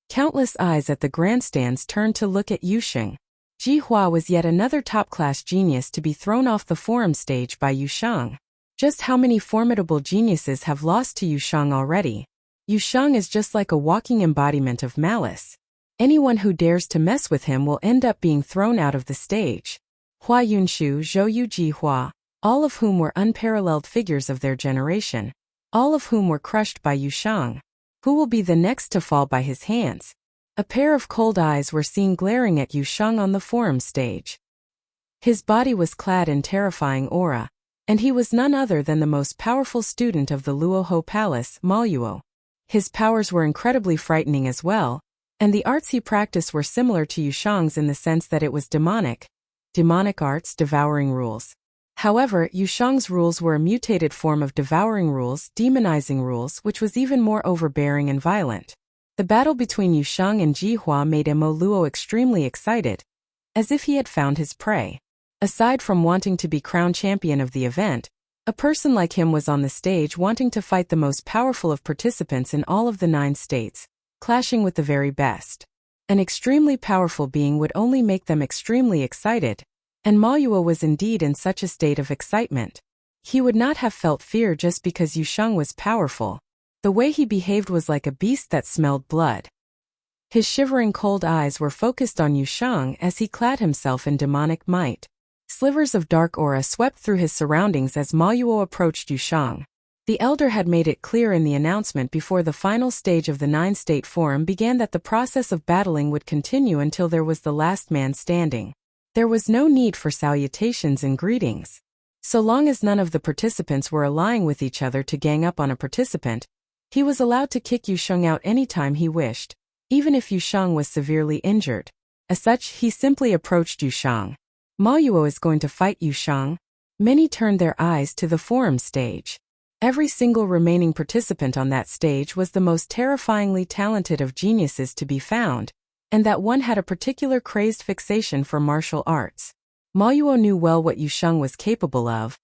Countless eyes at the grandstands turned to look at Yushang. Ji Hua was yet another top-class genius to be thrown off the forum stage by Yushang. Just how many formidable geniuses have lost to Yushang already? Yushang is just like a walking embodiment of malice. Anyone who dares to mess with him will end up being thrown out of the stage. Hua Yunshu, Zhou Yu Ji Hua, all of whom were unparalleled figures of their generation. All of whom were crushed by Yushang. Who will be the next to fall by his hands? A pair of cold eyes were seen glaring at Yushang on the forum stage. His body was clad in terrifying aura, and he was none other than the most powerful student of the Luoho Palace, Maluo. His powers were incredibly frightening as well, and the arts he practiced were similar to Yushang's in the sense that it was demonic. Demonic arts, devouring rules. However, Yushang's rules were a mutated form of devouring rules, demonizing rules, which was even more overbearing and violent. The battle between Yushang and Ji Hua made Mo Luo extremely excited, as if he had found his prey. Aside from wanting to be crowned champion of the event, a person like him was on the stage wanting to fight the most powerful of participants in all of the 9 states, clashing with the very best. An extremely powerful being would only make them extremely excited, and Maluo was indeed in such a state of excitement. He would not have felt fear just because Yushang was powerful. The way he behaved was like a beast that smelled blood. His shivering cold eyes were focused on Yushang as he clad himself in demonic might. Slivers of dark aura swept through his surroundings as Maluo approached Yushang. The elder had made it clear in the announcement before the final stage of the 9-state forum began that the process of battling would continue until there was the last man standing. There was no need for salutations and greetings. So long as none of the participants were allying with each other to gang up on a participant, he was allowed to kick Yushang out anytime he wished, even if Yushang was severely injured. As such, he simply approached Yushang. Maluo is going to fight Yushang? Many turned their eyes to the forum stage. Every single remaining participant on that stage was the most terrifyingly talented of geniuses to be found, and that one had a particular crazed fixation for martial arts. Maluo knew well what Yushang was capable of,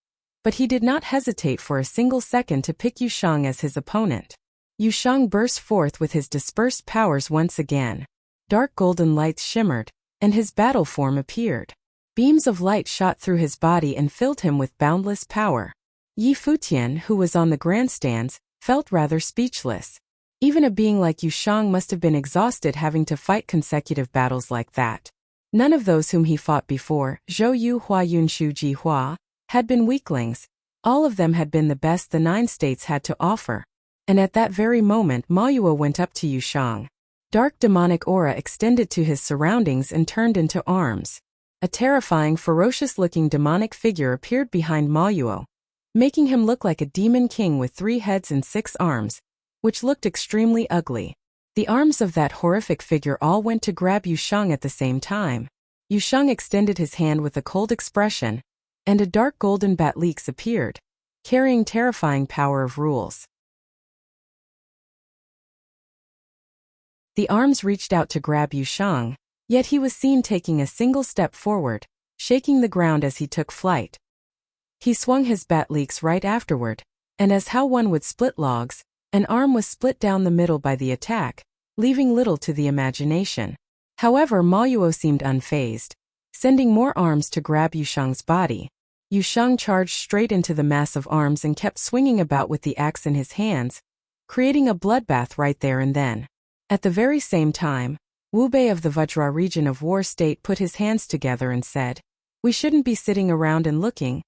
but he did not hesitate for a single second to pick Yushang as his opponent. Yushang burst forth with his dispersed powers once again. Dark golden lights shimmered, and his battle form appeared. Beams of light shot through his body and filled him with boundless power. Yi Futian, who was on the grandstands, felt rather speechless. Even a being like Yushang must have been exhausted having to fight consecutive battles like that. None of those whom he fought before, Zhou Yu Hua Yunshu Ji Hua, had been weaklings. All of them had been the best the 9 states had to offer. And at that very moment Maluo went up to Yushang. Dark demonic aura extended to his surroundings and turned into arms. A terrifying, ferocious-looking demonic figure appeared behind Maluo, making him look like a demon king with 3 heads and 6 arms, which looked extremely ugly. The arms of that horrific figure all went to grab Yushang at the same time. Yushang extended his hand with a cold expression, and a dark golden bat'lix appeared, carrying terrifying power of rules. The arms reached out to grab Yushang, yet he was seen taking a single step forward, shaking the ground as he took flight. He swung his bat'lix right afterward, and as how one would split logs, an arm was split down the middle by the attack, leaving little to the imagination. However, Maluo seemed unfazed, sending more arms to grab Yushang's body. Yu Sheng charged straight into the mass of arms and kept swinging about with the axe in his hands, creating a bloodbath right there and then. At the very same time, Wu Bei of the Vajra region of War State put his hands together and said, "We shouldn't be sitting around and looking."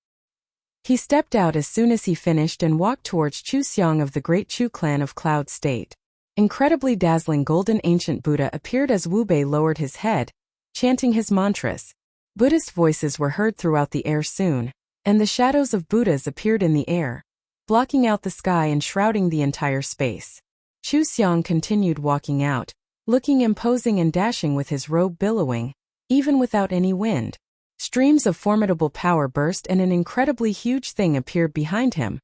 He stepped out as soon as he finished and walked towards Chu Xiang of the Great Chu clan of Cloud State. Incredibly dazzling golden ancient Buddha appeared as Wu Bei lowered his head, chanting his mantras. Buddhist voices were heard throughout the air soon, and the shadows of Buddhas appeared in the air, blocking out the sky and shrouding the entire space. Chu Xiang continued walking out, looking imposing and dashing with his robe billowing, even without any wind. Streams of formidable power burst and an incredibly huge thing appeared behind him.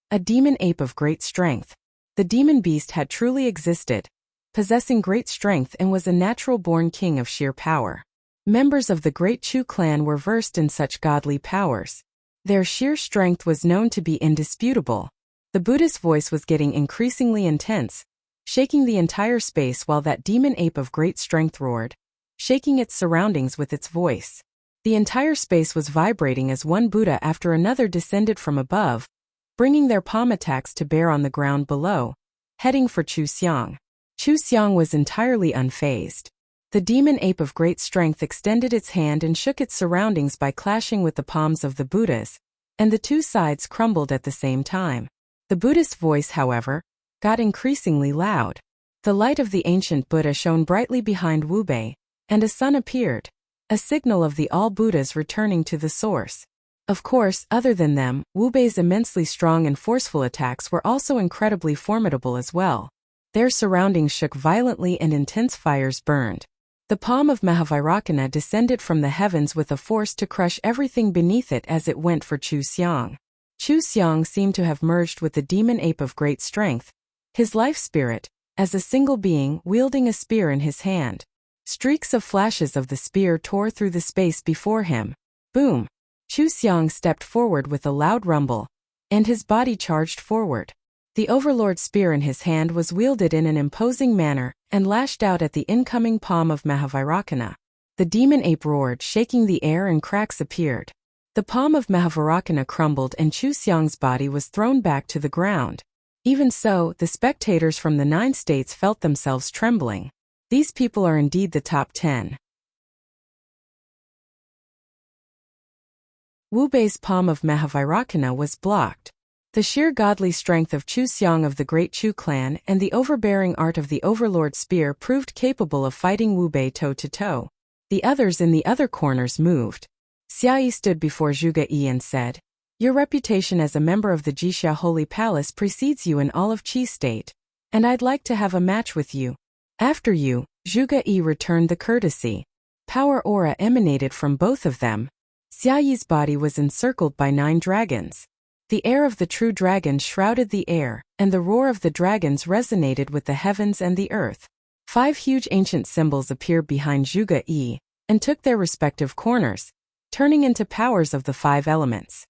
A demon ape of great strength. The demon beast had truly existed, possessing great strength and was a natural-born king of sheer power. Members of the Great Chu clan were versed in such godly powers. Their sheer strength was known to be indisputable. The Buddhist voice was getting increasingly intense, shaking the entire space while that demon ape of great strength roared, shaking its surroundings with its voice. The entire space was vibrating as one Buddha after another descended from above, bringing their palm attacks to bear on the ground below, heading for Chu Xiang. Chu Xiang was entirely unfazed. The demon ape of great strength extended its hand and shook its surroundings by clashing with the palms of the Buddhas, and the two sides crumbled at the same time. The Buddhist voice, however, got increasingly loud. The light of the ancient Buddha shone brightly behind Wu Bei, and a sun appeared, a signal of the all Buddhas returning to the source. Of course, other than them, Wu Bei's immensely strong and forceful attacks were also incredibly formidable as well. Their surroundings shook violently and intense fires burned. The palm of Mahavairakana descended from the heavens with a force to crush everything beneath it as it went for Chu Xiang. Chu Xiang seemed to have merged with the demon ape of great strength, his life spirit, as a single being wielding a spear in his hand. Streaks of flashes of the spear tore through the space before him. Boom! Chu Xiang stepped forward with a loud rumble, and his body charged forward. The Overlord spear in his hand was wielded in an imposing manner and lashed out at the incoming palm of Mahavairakana. The demon ape roared, shaking the air, and cracks appeared. The palm of Mahavairakana crumbled and Chu Xiang's body was thrown back to the ground. Even so, the spectators from the 9 states felt themselves trembling. These people are indeed the top 10. Wu Bei's palm of Mahavairakana was blocked. The sheer godly strength of Chu Xiang of the Great Chu clan and the overbearing art of the Overlord spear proved capable of fighting Wu Bei toe-to-toe. The others in the other corners moved. Xia Yi stood before Zhuge Yi and said, "Your reputation as a member of the Jixia Holy Palace precedes you in all of Qi State, and I'd like to have a match with you." After you, Zhuge Yi returned the courtesy. Power aura emanated from both of them. Xia Yi's body was encircled by 9 dragons. The air of the true dragons shrouded the air, and the roar of the dragons resonated with the heavens and the earth. 5 huge ancient symbols appeared behind Zhuge Yi, and took their respective corners, turning into powers of the 5 elements.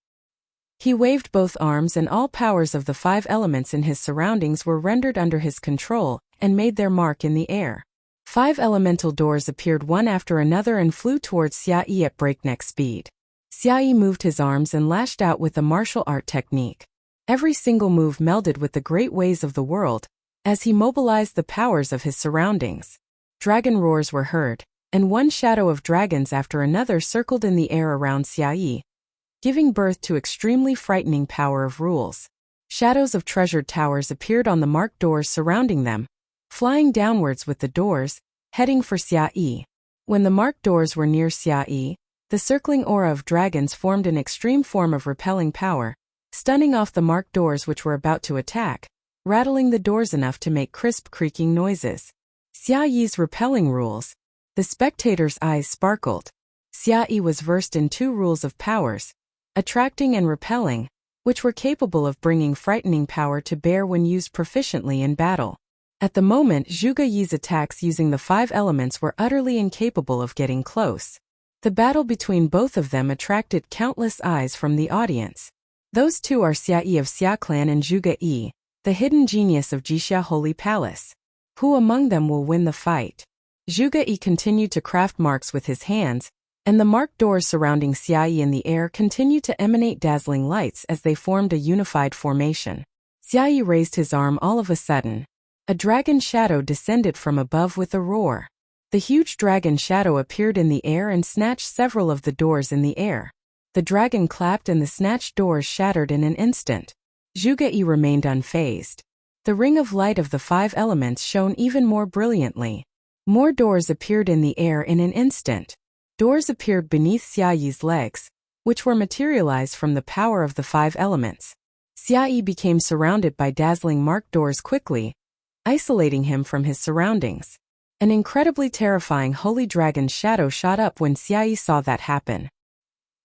He waved both arms and all powers of the 5 elements in his surroundings were rendered under his control, and made their mark in the air. 5 elemental doors appeared one after another and flew towards Xia Yi at breakneck speed. Xia Yi moved his arms and lashed out with a martial art technique. Every single move melded with the great ways of the world, as he mobilized the powers of his surroundings. Dragon roars were heard, and one shadow of dragons after another circled in the air around Xia Yi, giving birth to extremely frightening power of rules. Shadows of treasured towers appeared on the marked doors surrounding them, flying downwards with the doors, heading for Xia Yi. When the marked doors were near Xia Yi, the circling aura of dragons formed an extreme form of repelling power, stunning off the marked doors which were about to attack, rattling the doors enough to make crisp creaking noises. Xia Yi's repelling rules. The spectators' eyes sparkled. Xia Yi was versed in 2 rules of powers, attracting and repelling, which were capable of bringing frightening power to bear when used proficiently in battle. At the moment, Zhuge Yi's attacks using the 5 elements were utterly incapable of getting close. The battle between both of them attracted countless eyes from the audience. Those two are Xia Yi of Xia Clan and Zhuge Yi, the hidden genius of Jixia Holy Palace. Who among them will win the fight? Zhuge Yi continued to craft marks with his hands, and the marked doors surrounding Xiaoyi in the air continued to emanate dazzling lights as they formed a unified formation. Xiaoyi raised his arm all of a sudden. A dragon shadow descended from above with a roar. The huge dragon shadow appeared in the air and snatched several of the doors in the air. The dragon clapped and the snatched doors shattered in an instant. Zhuge Yi remained unfazed. The ring of light of the 5 elements shone even more brilliantly. More doors appeared in the air in an instant. Doors appeared beneath Xiaoyi's legs, which were materialized from the power of the 5 elements. Xiaoyi became surrounded by dazzling marked doors quickly, isolating him from his surroundings. An incredibly terrifying holy dragon shadow shot up when Xiaoyi saw that happen.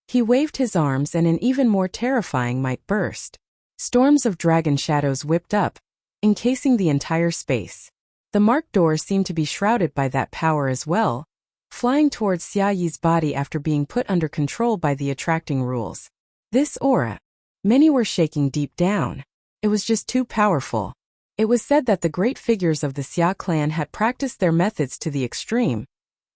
He waved his arms and an even more terrifying might burst. Storms of dragon shadows whipped up, encasing the entire space. The marked doors seemed to be shrouded by that power as well, flying towards Xiaoyi's body after being put under control by the attracting rules. This aura. Many were shaking deep down. It was just too powerful. It was said that the great figures of the Xia clan had practiced their methods to the extreme,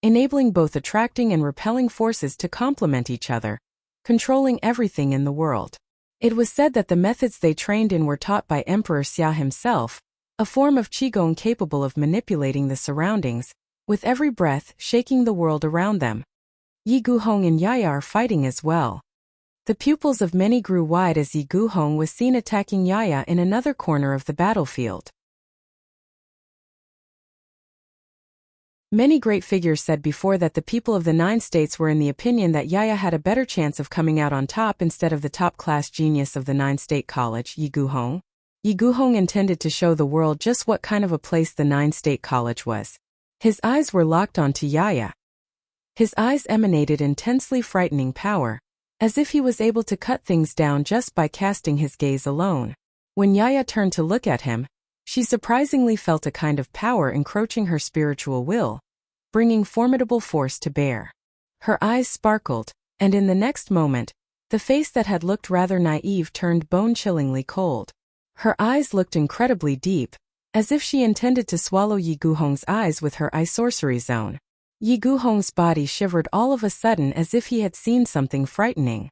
enabling both attracting and repelling forces to complement each other, controlling everything in the world. It was said that the methods they trained in were taught by Emperor Xia himself, a form of qigong capable of manipulating the surroundings, with every breath shaking the world around them. Yi Guhong and Yaya are fighting as well. The pupils of many grew wide as Yi Guhong was seen attacking Yaya in another corner of the battlefield. Many great figures said before that the people of the 9 states were in the opinion that Yaya had a better chance of coming out on top instead of the top-class genius of the 9-state college, Yi Guhong. Yi Guhong intended to show the world just what kind of a place the 9-state college was. His eyes were locked onto Yaya. His eyes emanated intensely frightening power, as if he was able to cut things down just by casting his gaze alone. When Yaya turned to look at him, she surprisingly felt a kind of power encroaching her spiritual will, bringing formidable force to bear. Her eyes sparkled, and in the next moment, the face that had looked rather naive turned bone-chillingly cold. Her eyes looked incredibly deep, as if she intended to swallow Yi Guhong's eyes with her eye sorcery zone. Yi Guhong's body shivered all of a sudden as if he had seen something frightening.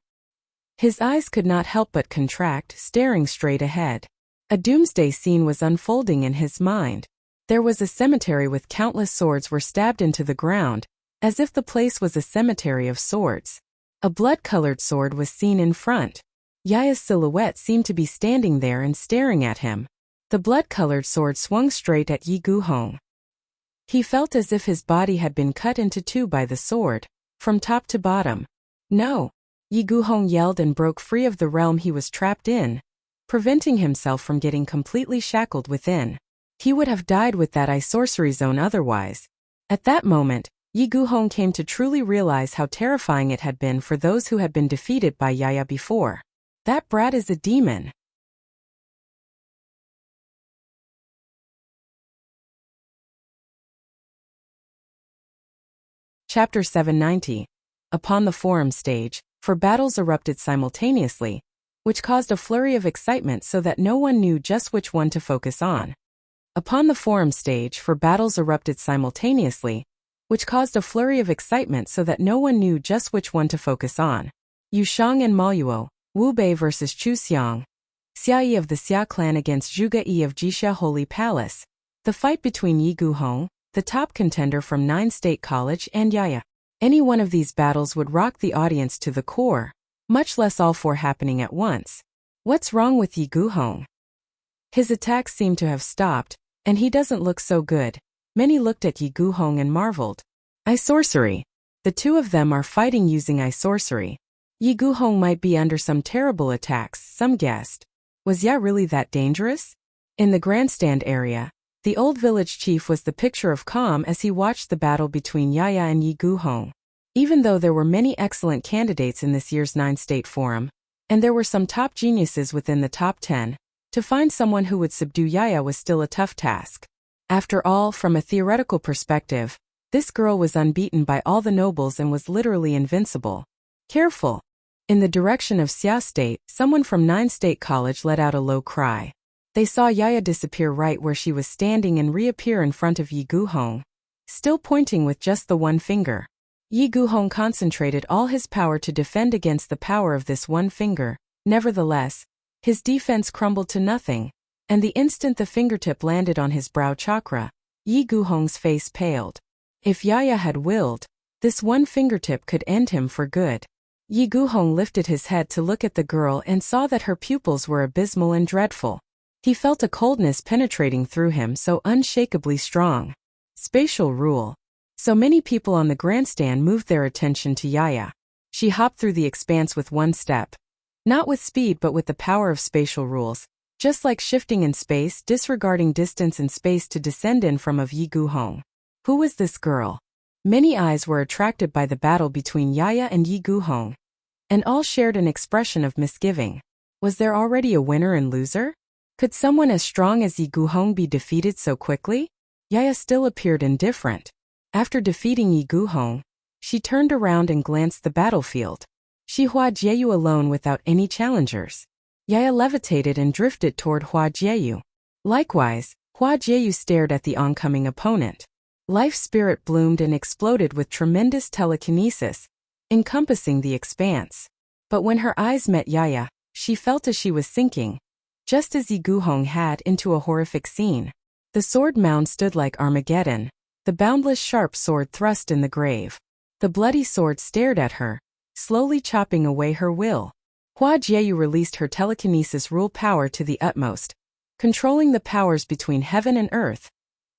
His eyes could not help but contract, staring straight ahead. A doomsday scene was unfolding in his mind. There was a cemetery with countless swords were stabbed into the ground, as if the place was a cemetery of swords. A blood-colored sword was seen in front. Yaya's silhouette seemed to be standing there and staring at him. The blood-colored sword swung straight at Yi Guhong. He felt as if his body had been cut into 2 by the sword, from top to bottom. No! Yi Guhong yelled and broke free of the realm he was trapped in, preventing himself from getting completely shackled within. He would have died with that eye sorcery zone otherwise. At that moment, Yi Guhong came to truly realize how terrifying it had been for those who had been defeated by Yaya before. That brat is a demon. Chapter 790. Upon the forum stage, 4 battles erupted simultaneously, which caused a flurry of excitement so that no one knew just which one to focus on. Upon the forum stage, 4 battles erupted simultaneously, which caused a flurry of excitement so that no one knew just which one to focus on. Yu Shang and Maoyuo, Wu Bei versus Chu Xiang. Xiaoyi of the Xia clan against Zhuge Yi of Jixia Holy Palace. The fight between Yi Guhong, the top contender from 9 State College, and Yaya. Any one of these battles would rock the audience to the core, much less all 4 happening at once. What's wrong with Yi Guhong? His attacks seem to have stopped, and he doesn't look so good. Many looked at Yi Guhong and marveled. Eye sorcery. The 2 of them are fighting using eye sorcery. Yi Guhong might be under some terrible attacks, some guessed. Was Ya really that dangerous? In the grandstand area, the old village chief was the picture of calm as he watched the battle between Yaya and Yi Guhong. Even though there were many excellent candidates in this year's 9-state forum, and there were some top geniuses within the top 10, to find someone who would subdue Yaya was still a tough task. After all, from a theoretical perspective, this girl was unbeaten by all the nobles and was literally invincible. Careful! In the direction of Xia State, someone from 9-state college let out a low cry. They saw Yaya disappear right where she was standing and reappear in front of Yi Guhong, still pointing with just the one finger. Yi Guhong concentrated all his power to defend against the power of this one finger. Nevertheless, his defense crumbled to nothing, and the instant the fingertip landed on his brow chakra, Yi Guhong's face paled. If Yaya had willed, this one fingertip could end him for good. Yi Guhong lifted his head to look at the girl and saw that her pupils were abysmal and dreadful. He felt a coldness penetrating through him so unshakably strong. Spatial rule. So many people on the grandstand moved their attention to Yaya. She hopped through the expanse with one step. Not with speed but with the power of spatial rules, just like shifting in space, disregarding distance and space to descend in from of Yi Guhong. Who was this girl? Many eyes were attracted by the battle between Yaya and Yi Guhong, and all shared an expression of misgiving. Was there already a winner and loser? Could someone as strong as Yi Guhong be defeated so quickly? Yaya still appeared indifferent. After defeating Yi Guhong, she turned around and glanced the battlefield. She Hua Jieyu alone without any challengers. Yaya levitated and drifted toward Hua Jieyu. Likewise, Hua Jieyu stared at the oncoming opponent. Life spirit bloomed and exploded with tremendous telekinesis, encompassing the expanse. But when her eyes met Yaya, she felt as she was sinking, just as Yi Guhong had, into a horrific scene. The sword mound stood like Armageddon, the boundless sharp sword thrust in the grave. The bloody sword stared at her, slowly chopping away her will. Hua Jieyu released her telekinesis rule power to the utmost, controlling the powers between heaven and earth,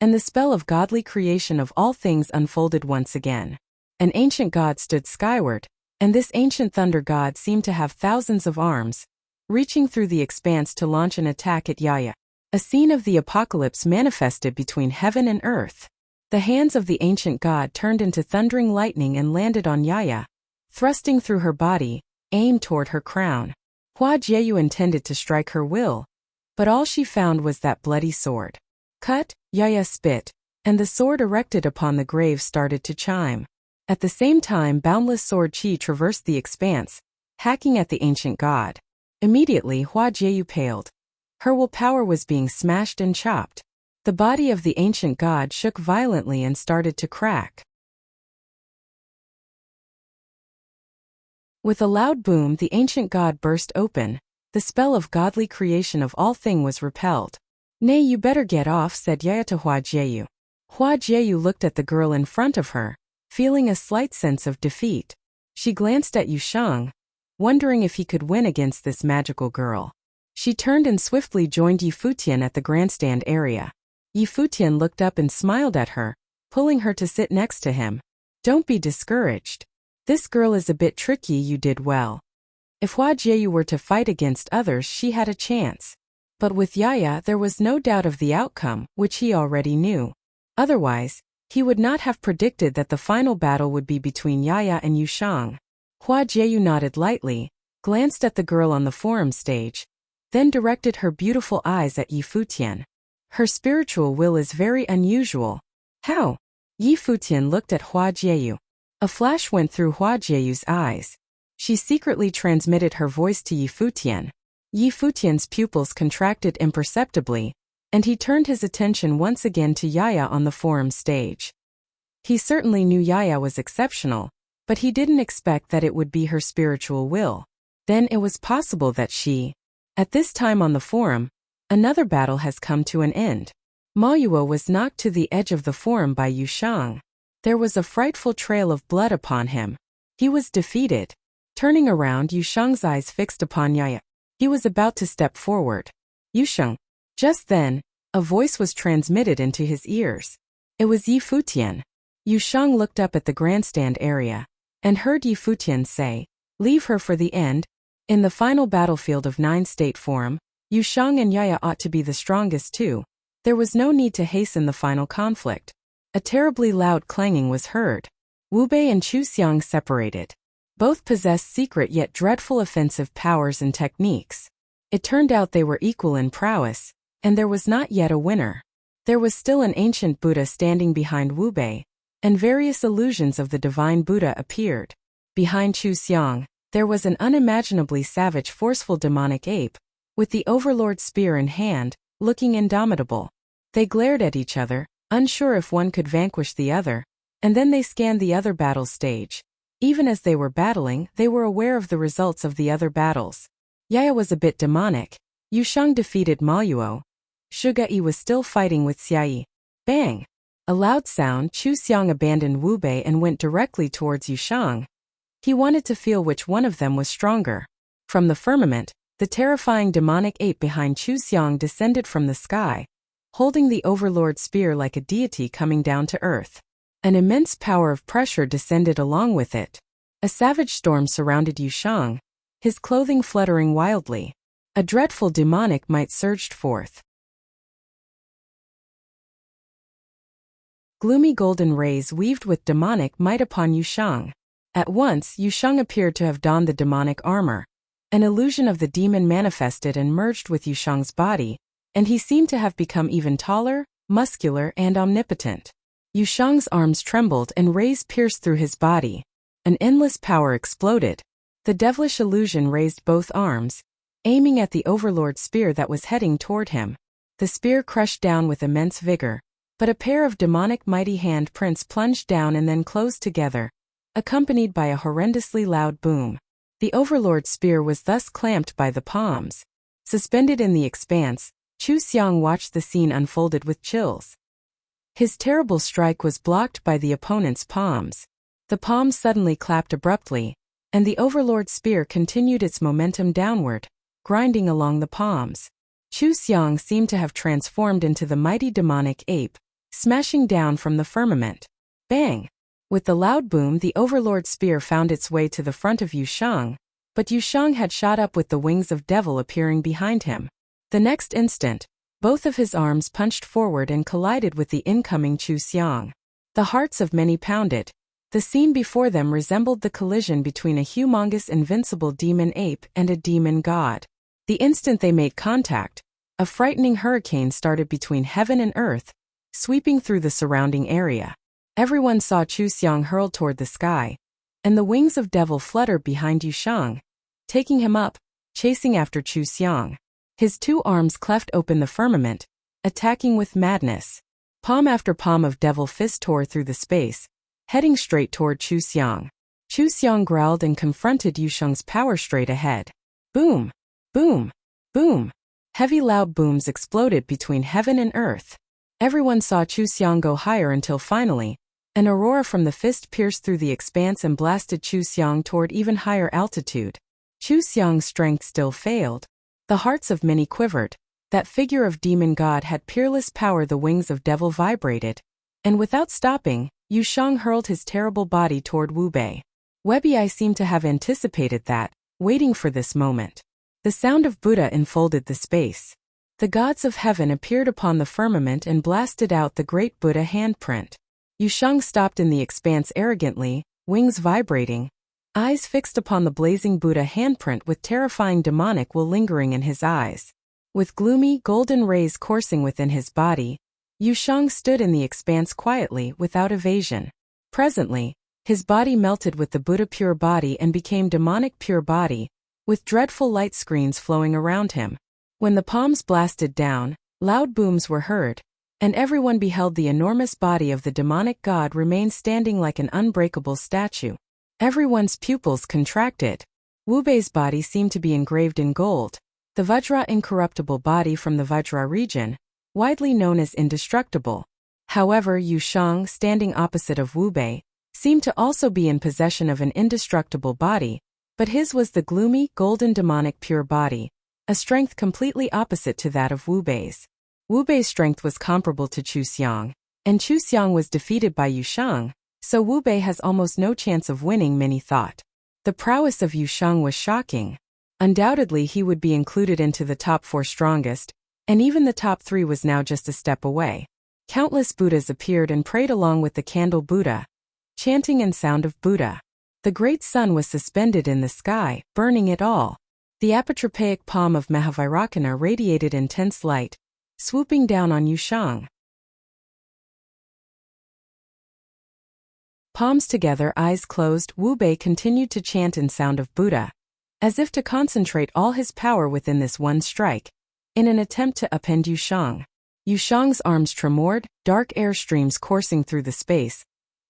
and the spell of godly creation of all things unfolded once again. An ancient god stood skyward, and this ancient thunder god seemed to have thousands of arms, reaching through the expanse to launch an attack at Yaya. A scene of the apocalypse manifested between heaven and earth. The hands of the ancient god turned into thundering lightning and landed on Yaya, thrusting through her body, aimed toward her crown. Hua Jieyu intended to strike her will, but all she found was that bloody sword. Cut, Yaya spit, and the sword erected upon the grave started to chime. At the same time, boundless sword chi traversed the expanse, hacking at the ancient god. Immediately, Hua Jieyu paled. Her willpower was being smashed and chopped. The body of the ancient god shook violently and started to crack. With a loud boom, the ancient god burst open. The spell of godly creation of all thing was repelled. "Nay, you better get off," said Yaya to Hua Jieyu. Hua Jieyu looked at the girl in front of her, feeling a slight sense of defeat. She glanced at Yusheng, wondering if he could win against this magical girl. She turned and swiftly joined Yi Futian at the grandstand area. Yi Futian looked up and smiled at her, pulling her to sit next to him. "Don't be discouraged. This girl is a bit tricky. You did well." If Hua Jieyu were to fight against others, she had a chance. But with Yaya, there was no doubt of the outcome, which he already knew. Otherwise, he would not have predicted that the final battle would be between Yaya and Yusheng. Hua Jieyu nodded lightly, glanced at the girl on the forum stage, then directed her beautiful eyes at Yi Futian. "Her spiritual will is very unusual." "How?" Yi Futian looked at Hua Jieyu. A flash went through Hua Jieyu's eyes. She secretly transmitted her voice to Yi Futian. Yi Futian's pupils contracted imperceptibly, and he turned his attention once again to Yaya on the forum stage. He certainly knew Yaya was exceptional, but he didn't expect that it would be her spiritual will. Then it was possible that she... At this time on the forum, another battle has come to an end. Maoyuo was knocked to the edge of the forum by Yusheng. There was a frightful trail of blood upon him. He was defeated. Turning around, Yusheng's eyes fixed upon Yaya. He was about to step forward. "Yusheng." Just then, a voice was transmitted into his ears. It was Yi Futian. Yusheng looked up at the grandstand area, and heard Yi Futian say, "Leave her for the end." In the final battlefield of 9 State Forum, Yusheng and Yaya ought to be the strongest too. There was no need to hasten the final conflict. A terribly loud clanging was heard. Wu Bei and Chu Xiang separated. Both possessed secret yet dreadful offensive powers and techniques. It turned out they were equal in prowess, and there was not yet a winner. There was still an ancient Buddha standing behind Wu Bei, and various illusions of the divine Buddha appeared. Behind Chu Xiang, there was an unimaginably savage, forceful demonic ape, with the overlord spear in hand, looking indomitable. They glared at each other, unsure if one could vanquish the other, And then they scanned the other battle stage. Even as they were battling, they were aware of the results of the other battles. Yaya was a bit demonic. Yushang defeated Maoyuo. Shugai was still fighting with Xiayi. Bang! A loud sound. Chu Xiang abandoned Wu Bei and went directly towards Yushang. He wanted to feel which one of them was stronger. From the firmament, the terrifying demonic ape behind Chu Xiang descended from the sky, holding the overlord spear like a deity coming down to earth. An immense power of pressure descended along with it. A savage storm surrounded Yushang, his clothing fluttering wildly. A dreadful demonic might surged forth. Gloomy golden rays weaved with demonic might upon Yushang. At once, Yushang appeared to have donned the demonic armor. An illusion of the demon manifested and merged with Yushang's body, and he seemed to have become even taller, muscular, and omnipotent. Yushang's arms trembled and rays pierced through his body. An endless power exploded. The devilish illusion raised both arms, aiming at the overlord spear that was heading toward him. The spear crushed down with immense vigor, but a pair of demonic mighty hand prints plunged down and then closed together, accompanied by a horrendously loud boom. The overlord spear was thus clamped by the palms. Suspended in the expanse, Chu Xiang watched the scene unfolded with chills. His terrible strike was blocked by the opponent's palms. The palms suddenly clapped abruptly, and the overlord spear continued its momentum downward, grinding along the palms. Chu Xiang seemed to have transformed into the mighty demonic ape, smashing down from the firmament. Bang! With the loud boom, the overlord spear found its way to the front of Yushang, but Yushang had shot up with the wings of devil appearing behind him. The next instant, both of his arms punched forward and collided with the incoming Chu Xiang. The hearts of many pounded. The scene before them resembled the collision between a humongous invincible demon ape and a demon god. The instant they made contact, a frightening hurricane started between heaven and earth, sweeping through the surrounding area. Everyone saw Chu Xiang hurled toward the sky, and the wings of devil fluttered behind Yushang, taking him up, chasing after Chu Xiang. His two arms cleft open the firmament, attacking with madness. Palm after palm of devil fist tore through the space, heading straight toward Chu Xiang. Chu Xiang growled and confronted Yushang's power straight ahead. Boom! Boom! Boom! Heavy loud booms exploded between heaven and earth. Everyone saw Chu Xiang go higher until finally, an aurora from the fist pierced through the expanse and blasted Chu Xiang toward even higher altitude. Chu Xiang's strength still failed. The hearts of many quivered. That figure of demon god had peerless power. The wings of devil vibrated. And without stopping, Yushang hurled his terrible body toward Wu Bei. Webi seemed to have anticipated that, waiting for this moment. The sound of Buddha enfolded the space. The gods of heaven appeared upon the firmament and blasted out the great Buddha handprint. Yushang stopped in the expanse arrogantly, wings vibrating, eyes fixed upon the blazing Buddha handprint with terrifying demonic will lingering in his eyes. With gloomy, golden rays coursing within his body, Yushang stood in the expanse quietly, without evasion. Presently, his body melted with the Buddha pure body and became demonic pure body, with dreadful light screens flowing around him. When the palms blasted down, loud booms were heard, and everyone beheld the enormous body of the demonic god remain standing like an unbreakable statue. Everyone's pupils contracted. Wu Bei's body seemed to be engraved in gold. The Vajra incorruptible body from the Vajra region, widely known as indestructible. However, Yushang, standing opposite of Wu Bei, seemed to also be in possession of an indestructible body, but his was the gloomy, golden demonic pure body, a strength completely opposite to that of Wu Bei's. Wu Bei's strength was comparable to Chu Xiang, and Chu Xiang was defeated by Yushang, so Wu Bei has almost no chance of winning, many thought. The prowess of Yushang was shocking. Undoubtedly he would be included into the top 4 strongest, and even the top 3 was now just a step away. Countless Buddhas appeared and prayed along with the candle Buddha, chanting and sound of Buddha. The great sun was suspended in the sky, burning it all. The apotropaic palm of Mahavairakana radiated intense light, swooping down on Yushang. Palms together, eyes closed, Wu Bei continued to chant in sound of Buddha, as if to concentrate all his power within this one strike, in an attempt to upend Yushang. Yushang's arms tremored, dark air streams coursing through the space.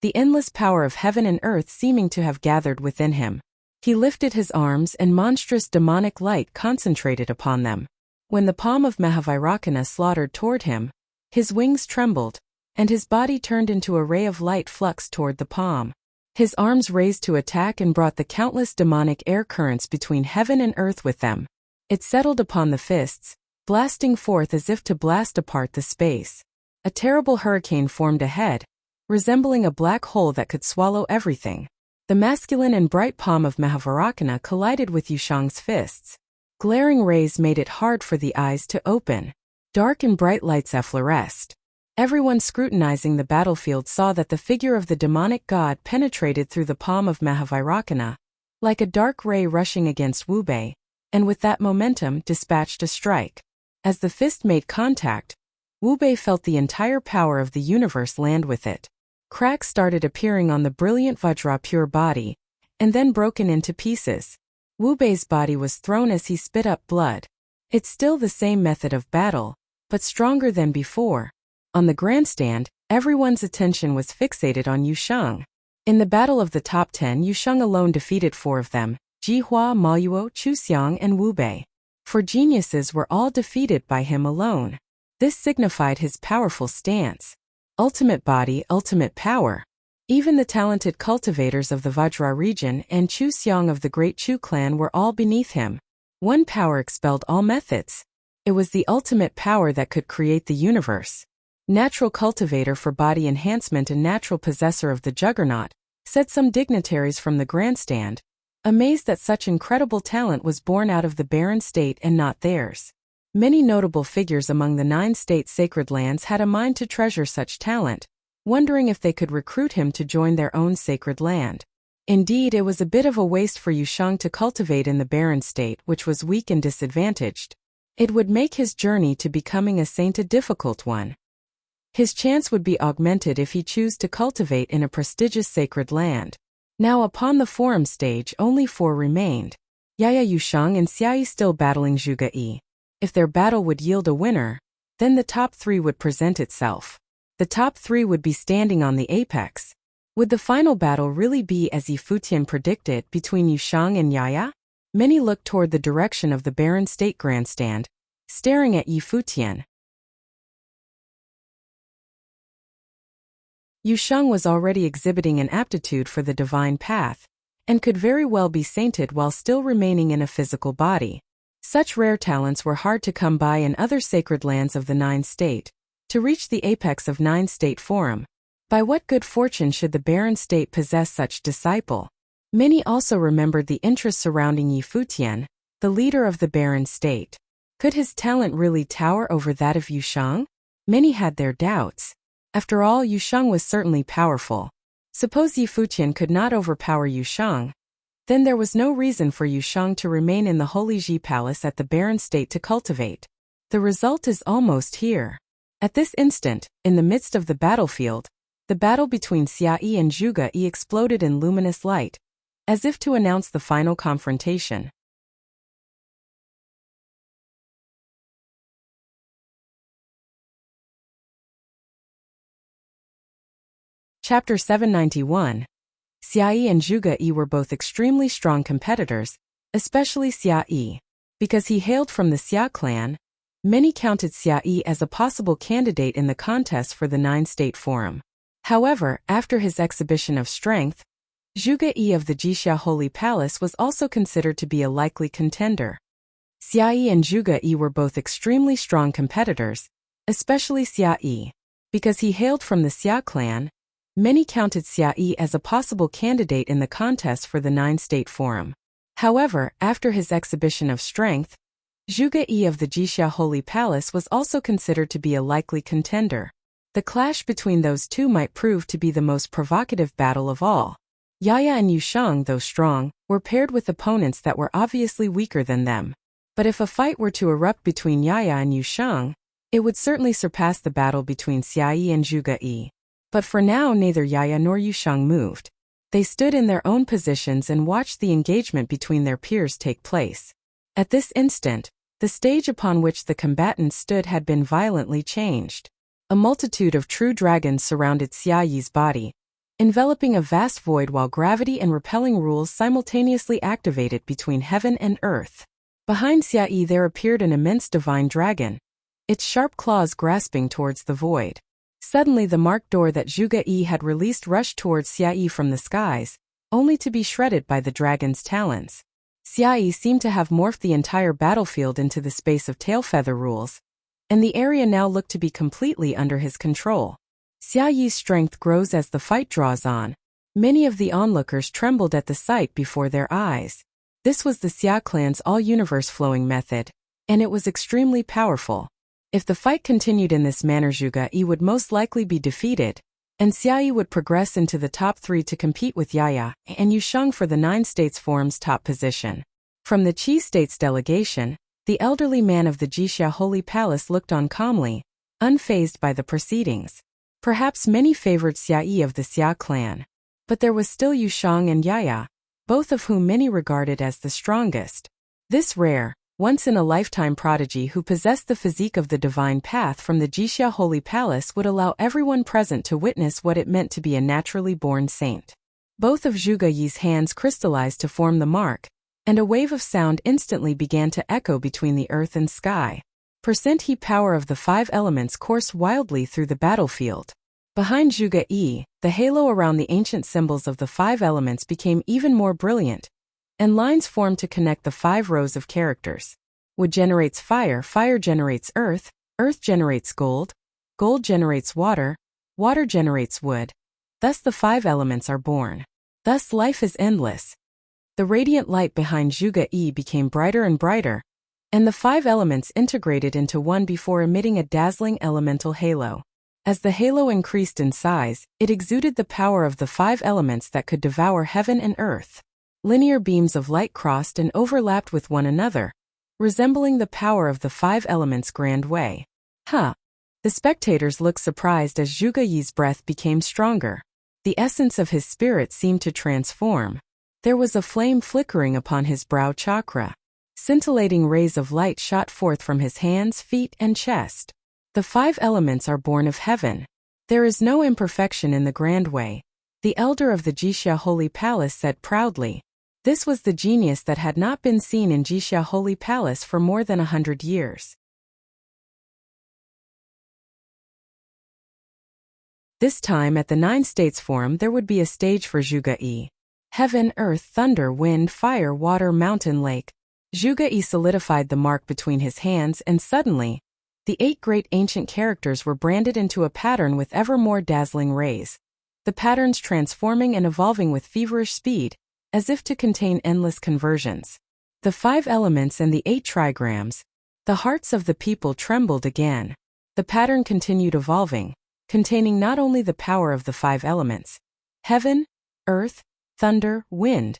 the endless power of heaven and earth seeming to have gathered within him. He lifted his arms and monstrous demonic light concentrated upon them. When the palm of Mahavairakana slaughtered toward him, his wings trembled, and his body turned into a ray of light flux toward the palm. His arms raised to attack and brought the countless demonic air currents between heaven and earth with them. It settled upon the fists, blasting forth as if to blast apart the space. A terrible hurricane formed ahead, resembling a black hole that could swallow everything. The masculine and bright palm of Mahavairakana collided with Yushang's fists. Glaring rays made it hard for the eyes to open. Dark and bright lights effloresced. Everyone scrutinizing the battlefield saw that the figure of the demonic god penetrated through the palm of Mahavairakana, like a dark ray rushing against Wu Bei, and with that momentum dispatched a strike. As the fist made contact, Wu Bei felt the entire power of the universe land with it. Cracks started appearing on the brilliant Vajra pure body, and then broken into pieces. Wu Bei's body was thrown as he spit up blood. It's still the same method of battle, but stronger than before. On the grandstand, everyone's attention was fixated on Yushang. In the battle of the top 10, Yushang alone defeated 4 of them, Jihua, Maoyuo, Chuxiang, and Wu Bei. 4 geniuses were all defeated by him alone. This signified his powerful stance. Ultimate body, ultimate power. Even the talented cultivators of the Vajra region and Chuxiang of the great Chu clan were all beneath him. One power expelled all methods. It was the ultimate power that could create the universe. Natural cultivator for body enhancement and natural possessor of the juggernaut, said some dignitaries from the grandstand, amazed that such incredible talent was born out of the barren state and not theirs. Many notable figures among the 9 state sacred lands had a mind to treasure such talent, wondering if they could recruit him to join their own sacred land. Indeed, it was a bit of a waste for Yushang to cultivate in the barren state, which was weak and disadvantaged. It would make his journey to becoming a saint a difficult one. His chance would be augmented if he chose to cultivate in a prestigious sacred land. Now upon the forum stage only 4 remained. Yaya Yushang and Xiayi still battling Zhuge Yi. If their battle would yield a winner, then the top 3 would present itself. The top 3 would be standing on the apex. Would the final battle really be as Futian predicted between Yushang and Yaya? Many looked toward the direction of the barren state grandstand, staring at Futian. Yushang was already exhibiting an aptitude for the divine path, and could very well be sainted while still remaining in a physical body. Such rare talents were hard to come by in other sacred lands of the 9 state. To reach the apex of 9 state forum, by what good fortune should the barren state possess such disciple? Many also remembered the interest surrounding Futian, the leader of the barren state. Could his talent really tower over that of Yushang? Many had their doubts. After all, Yushang was certainly powerful. Suppose Futian could not overpower Yushang, then there was no reason for Yushang to remain in the Holy Ji Palace at the barren state to cultivate. The result is almost here. At this instant, in the midst of the battlefield, the battle between Xiayi and Zhuge Yi exploded in luminous light, as if to announce the final confrontation. Chapter 791. Xiayi and Zhuge Yi were both extremely strong competitors, especially Xiayi. Because he hailed from the Xia clan, many counted Xiayi as a possible candidate in the contest for the 9-state forum. However, after his exhibition of strength, Zhuge Yi of the Jixia Holy Palace was also considered to be a likely contender. Xiayi and Zhuge Yi were both extremely strong competitors, especially Xiayi. Because he hailed from the Xia clan, many counted Xiayi as a possible candidate in the contest for the 9-state forum. However, after his exhibition of strength, Zhuge Yi of the Jixia Holy Palace was also considered to be a likely contender. The clash between those two might prove to be the most provocative battle of all. Yaya and Yushang, though strong, were paired with opponents that were obviously weaker than them. But if a fight were to erupt between Yaya and Yushang, it would certainly surpass the battle between Xiayi and Zhuge Yi. But for now neither Yaya nor Yushang moved. They stood in their own positions and watched the engagement between their peers take place. At this instant, the stage upon which the combatants stood had been violently changed. A multitude of true dragons surrounded Xiayi's body, enveloping a vast void while gravity and repelling rules simultaneously activated between heaven and earth. Behind Xia Yi there appeared an immense divine dragon, its sharp claws grasping towards the void. Suddenly the marked door that Zhuge Yi had released rushed towards Xia Yi from the skies, only to be shredded by the dragon's talons. Xia Yi seemed to have morphed the entire battlefield into the space of tailfeather rules, and the area now looked to be completely under his control. Xia Yi's strength grows as the fight draws on. Many of the onlookers trembled at the sight before their eyes. This was the Xia clan's all-universe flowing method, and it was extremely powerful. If the fight continued in this manner, Zhuge Yi would most likely be defeated, and Xia Yi would progress into the top 3 to compete with Yaya and Yusheng for the 9 States Forum's top position. From the Qi States delegation, the elderly man of the Jixia Holy Palace looked on calmly, unfazed by the proceedings. Perhaps many favored Xia Yi of the Xia clan, but there was still Yusheng and Yaya, both of whom many regarded as the strongest. This rare, once-in-a-lifetime prodigy who possessed the physique of the divine path from the Jixia Holy Palace would allow everyone present to witness what it meant to be a naturally born saint. Both of Zhuge Yi's hands crystallized to form the mark, and a wave of sound instantly began to echo between the earth and sky. Percent power of the 5 elements coursed wildly through the battlefield. Behind Zhuge Yi, the halo around the ancient symbols of the 5 elements became even more brilliant, and lines formed to connect the 5 rows of characters. Wood generates fire, fire generates earth, earth generates gold, gold generates water, water generates wood. Thus the 5 elements are born. Thus life is endless. The radiant light behind Zhuge Yi became brighter and brighter, and the 5 elements integrated into one before emitting a dazzling elemental halo. As the halo increased in size, it exuded the power of the 5 elements that could devour heaven and earth. Linear beams of light crossed and overlapped with one another, resembling the power of the 5 elements' grand way. The spectators looked surprised as Zhuge Yi's breath became stronger. The essence of his spirit seemed to transform. There was a flame flickering upon his brow chakra. Scintillating rays of light shot forth from his hands, feet, and chest. The 5 elements are born of heaven. There is no imperfection in the grand way, the elder of the Jixia Holy Palace said proudly. This was the genius that had not been seen in Jixia Holy Palace for more than 100 years. This time at the 9 States Forum there would be a stage for Zhuge Yi. Heaven, earth, thunder, wind, fire, water, mountain, lake. Zhuge Yi solidified the mark between his hands and suddenly, the 8 great ancient characters were branded into a pattern with ever more dazzling rays. The patterns transforming and evolving with feverish speed, as if to contain endless conversions. The 5 elements and the 8 trigrams. The hearts of the people trembled again. The pattern continued evolving, containing not only the power of the 5 elements, heaven, earth, thunder, wind,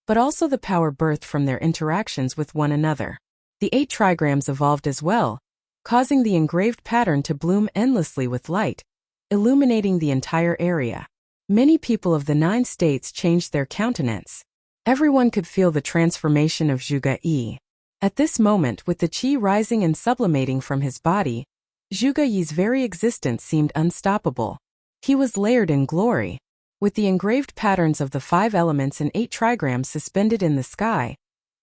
but also the power birthed from their interactions with one another. The 8 trigrams evolved as well, causing the engraved pattern to bloom endlessly with light, illuminating the entire area. Many people of the 9 states changed their countenance. Everyone could feel the transformation of Zhuge Yi. At this moment, with the qi rising and sublimating from his body, Zhuge Yi's very existence seemed unstoppable. He was layered in glory. With the engraved patterns of the 5 elements and 8 trigrams suspended in the sky,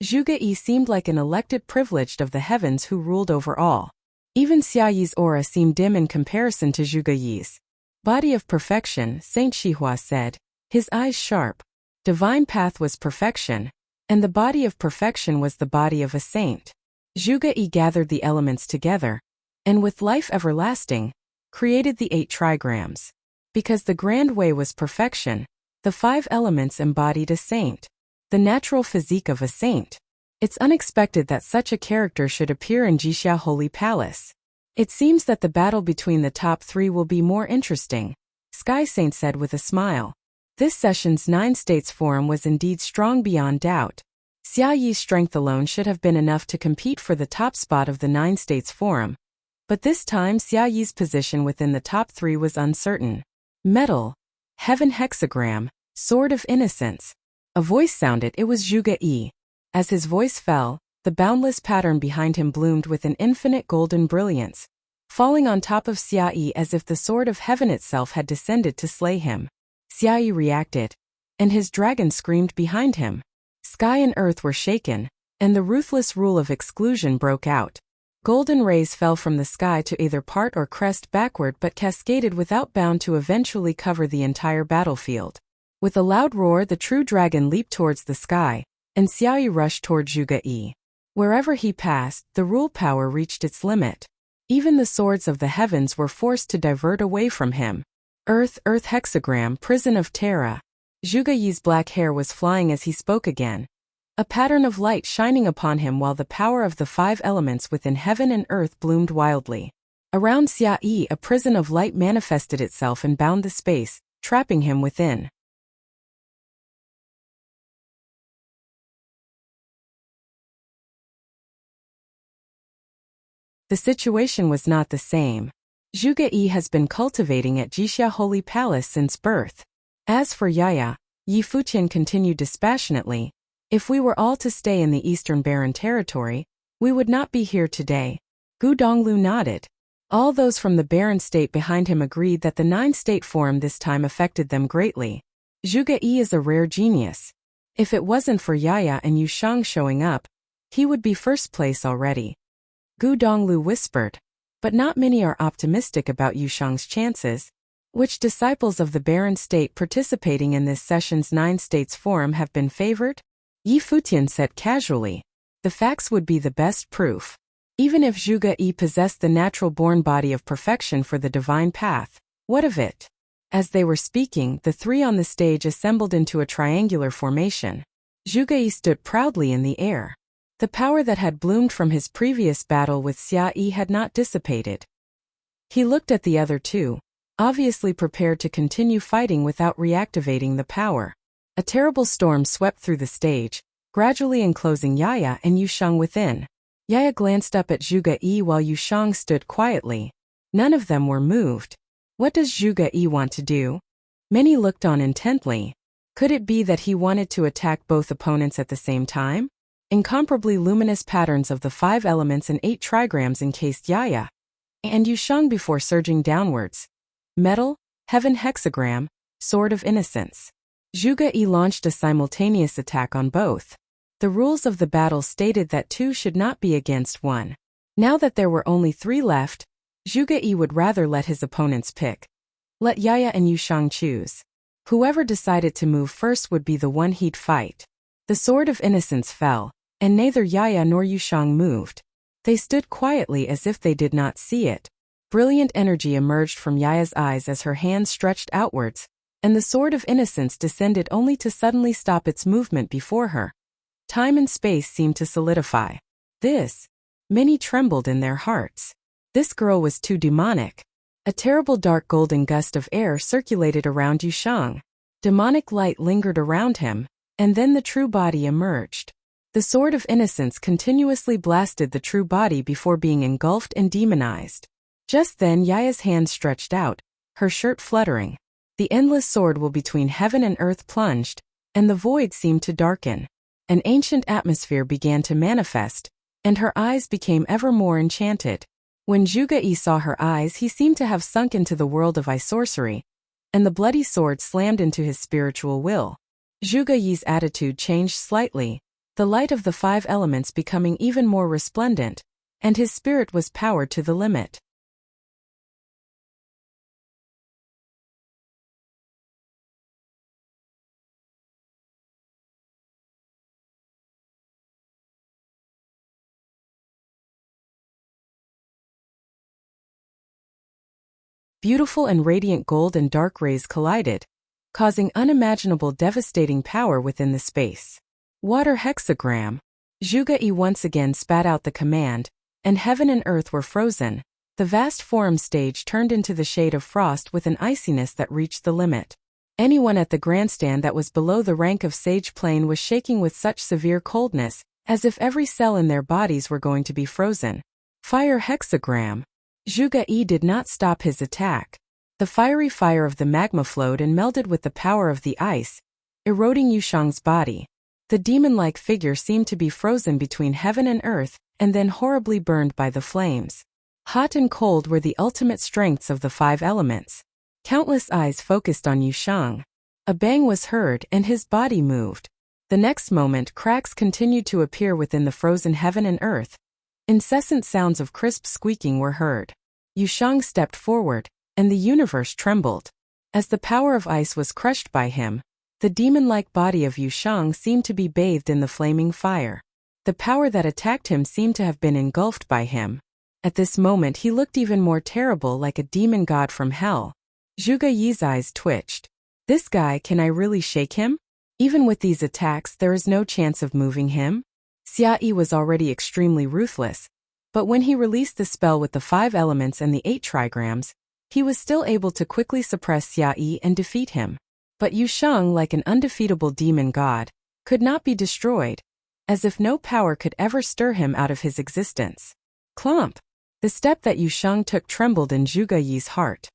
Zhuge Yi seemed like an elected privileged of the heavens who ruled over all. Even Xia Yi's aura seemed dim in comparison to Zhuge Yi's. Body of perfection, Saint Xihua said, his eyes sharp. Divine path was perfection, and the body of perfection was the body of a saint. Zhuge Yi gathered the elements together, and with life everlasting, created the 8 trigrams. Because the grand way was perfection, the 5 elements embodied a saint. The natural physique of a saint. It's unexpected that such a character should appear in Jixia Holy Palace. It seems that the battle between the top 3 will be more interesting, Sky Saint said with a smile. This session's 9 States Forum was indeed strong beyond doubt. Xia Yi's strength alone should have been enough to compete for the top spot of the 9 States Forum. But this time Xia Yi's position within the top 3 was uncertain. Metal, heaven hexagram, sword of innocence. A voice sounded. It was Zhuge Yi. As his voice fell, the boundless pattern behind him bloomed with an infinite golden brilliance, falling on top of Xia Yi as if the sword of heaven itself had descended to slay him. Xiaoyi reacted, and his dragon screamed behind him. Sky and earth were shaken, and the ruthless rule of exclusion broke out. Golden rays fell from the sky to either part or crest backward but cascaded without bound to eventually cover the entire battlefield. With a loud roar, the true dragon leaped towards the sky, and Xiaoyi rushed toward Zhuge Yi. Wherever he passed, the rule power reached its limit. Even the swords of the heavens were forced to divert away from him. Earth hexagram, prison of Terra. Zhuge Yi's black hair was flying as he spoke again, a pattern of light shining upon him while the power of the 5 elements within heaven and earth bloomed wildly. Around Xiaoyi, a prison of light manifested itself and bound the space, trapping him within. The situation was not the same. Zhuge Yi has been cultivating at Jixia Holy Palace since birth. As for Yaya, Yi Futian continued dispassionately, if we were all to stay in the Eastern Barren Territory, we would not be here today. Gu Donglu nodded. All those from the Barren State behind him agreed that the 9-state forum this time affected them greatly. Zhuge Yi is a rare genius. If it wasn't for Yaya and Yushang showing up, he would be first place already. Gu Donglu whispered. But not many are optimistic about Yushang's chances. Which disciples of the Barren State participating in this session's 9-states forum have been favored? Yi Futian said casually. The facts would be the best proof. Even if Zhuge Yi possessed the natural-born body of perfection for the divine path, what of it? As they were speaking, the 3 on the stage assembled into a triangular formation. Zhuge Yi stood proudly in the air. The power that had bloomed from his previous battle with Xiaoyi had not dissipated. He looked at the other 2, obviously prepared to continue fighting without reactivating the power. A terrible storm swept through the stage, gradually enclosing Yaya and Yushang within. Yaya glanced up at Zhuge Yi while Yushang stood quietly. None of them were moved. What does Zhuge Yi want to do? Many looked on intently. Could it be that he wanted to attack both opponents at the same time? Incomparably luminous patterns of the 5 elements and 8 trigrams encased Yaya and Yushang before surging downwards. Metal, heaven hexagram, sword of innocence. Zhuge Yi launched a simultaneous attack on both. The rules of the battle stated that 2 should not be against 1. Now that there were only 3 left, Zhuge Yi would rather let his opponents pick. Let Yaya and Yushang choose. Whoever decided to move first would be the one he'd fight. The sword of innocence fell, and neither Yaya nor Yushang moved. They stood quietly as if they did not see it. Brilliant energy emerged from Yaya's eyes as her hands stretched outwards, and the sword of innocence descended only to suddenly stop its movement before her. Time and space seemed to solidify. Many trembled in their hearts. This girl was too demonic. A terrible dark golden gust of air circulated around Yushang. Demonic light lingered around him, and then the true body emerged. The sword of innocence continuously blasted the true body before being engulfed and demonized. Just then Yaya's hand stretched out, her shirt fluttering. The endless sword will between heaven and earth plunged, and the void seemed to darken. An ancient atmosphere began to manifest, and her eyes became ever more enchanted. When Zhuge Yi saw her eyes, he seemed to have sunk into the world of sorcery, and the bloody sword slammed into his spiritual will. Zhuge Yi's attitude changed slightly, the light of the 5 elements becoming even more resplendent, and his spirit was powered to the limit. Beautiful and radiant gold and dark rays collided, causing unimaginable devastating power within the space. Water hexagram. Zhuge Yi once again spat out the command, and heaven and earth were frozen. The vast forum stage turned into the shade of frost with an iciness that reached the limit. Anyone at the grandstand that was below the rank of sage plane was shaking with such severe coldness, as if every cell in their bodies were going to be frozen. Fire hexagram. Zhuge Yi did not stop his attack. The fiery fire of the magma flowed and melded with the power of the ice, eroding Yushang's body. The demon-like figure seemed to be frozen between heaven and earth, and then horribly burned by the flames. Hot and cold were the ultimate strengths of the 5 elements. Countless eyes focused on Yushang. A bang was heard and his body moved. The next moment cracks continued to appear within the frozen heaven and earth. Incessant sounds of crisp squeaking were heard. Yushang stepped forward, and the universe trembled. As the power of ice was crushed by him, the demon-like body of Yushang seemed to be bathed in the flaming fire. The power that attacked him seemed to have been engulfed by him. At this moment he looked even more terrible, like a demon god from hell. Zhuge Yi's eyes twitched. This guy, can I really shake him? Even with these attacks there is no chance of moving him? Xia Yi was already extremely ruthless, but when he released the spell with the 5 elements and the 8 trigrams, he was still able to quickly suppress Xia Yi and defeat him. But Yushang, like an undefeatable demon god, could not be destroyed, as if no power could ever stir him out of his existence. Clomp! The step that Yushang took trembled in Zhuge Yi's heart.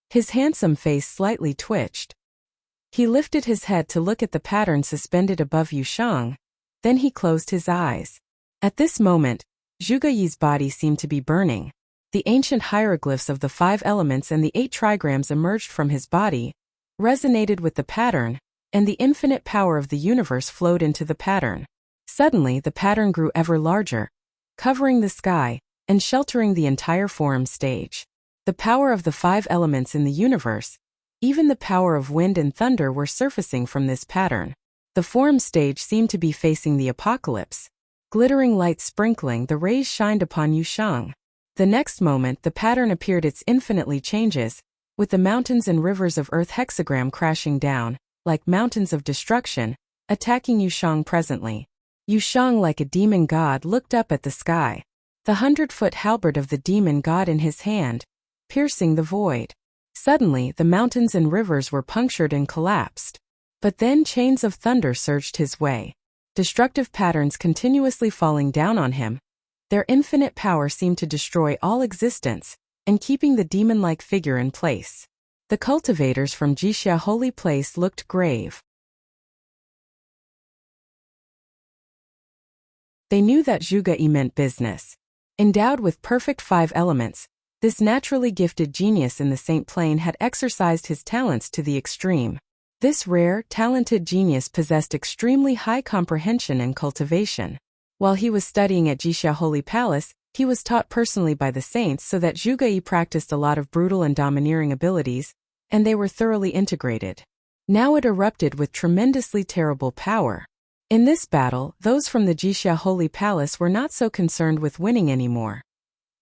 His handsome face slightly twitched. He lifted his head to look at the pattern suspended above Yushang, then he closed his eyes. At this moment, Zhuge Yi's body seemed to be burning. The ancient hieroglyphs of the 5 elements and the 8 trigrams emerged from his body, resonated with the pattern, and the infinite power of the universe flowed into the pattern. Suddenly the pattern grew ever larger, covering the sky, and sheltering the entire forum stage. The power of the 5 elements in the universe, even the power of wind and thunder, were surfacing from this pattern. The forum stage seemed to be facing the apocalypse. Glittering light sprinkling, the rays shined upon Yushang. The next moment the pattern appeared its infinitely changes, with the mountains and rivers of earth hexagram crashing down, like mountains of destruction, attacking Yushang presently. Yushang, like a demon god, looked up at the sky. The 100-foot halberd of the demon god in his hand, piercing the void. Suddenly the mountains and rivers were punctured and collapsed. But then chains of thunder surged his way. Destructive patterns continuously falling down on him. Their infinite power seemed to destroy all existence, and keeping the demon-like figure in place. The cultivators from Jixia Holy Place looked grave. They knew that Zhuge Yi meant business. Endowed with perfect 5 elements, this naturally gifted genius in the Saint Plane had exercised his talents to the extreme. This rare, talented genius possessed extremely high comprehension and cultivation. While he was studying at Jixia Holy Palace, he was taught personally by the saints, so that Zhuge Yi practiced a lot of brutal and domineering abilities, and they were thoroughly integrated. Now it erupted with tremendously terrible power. In this battle, those from the Jixia Holy Palace were not so concerned with winning anymore.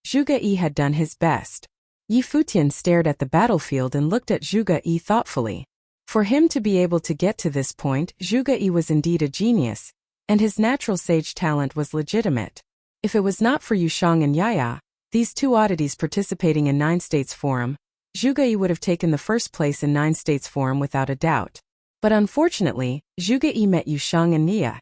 Zhuge Yi had done his best. Yi Futian stared at the battlefield and looked at Zhuge Yi thoughtfully. For him to be able to get to this point, Zhuge Yi was indeed a genius, and his natural sage talent was legitimate. If it was not for Yushang and Yaya, these 2 oddities participating in 9 States Forum, Zhuge Yi would have taken the first place in 9 States Forum without a doubt. But unfortunately, Zhuge Yi met Yushang and Nia,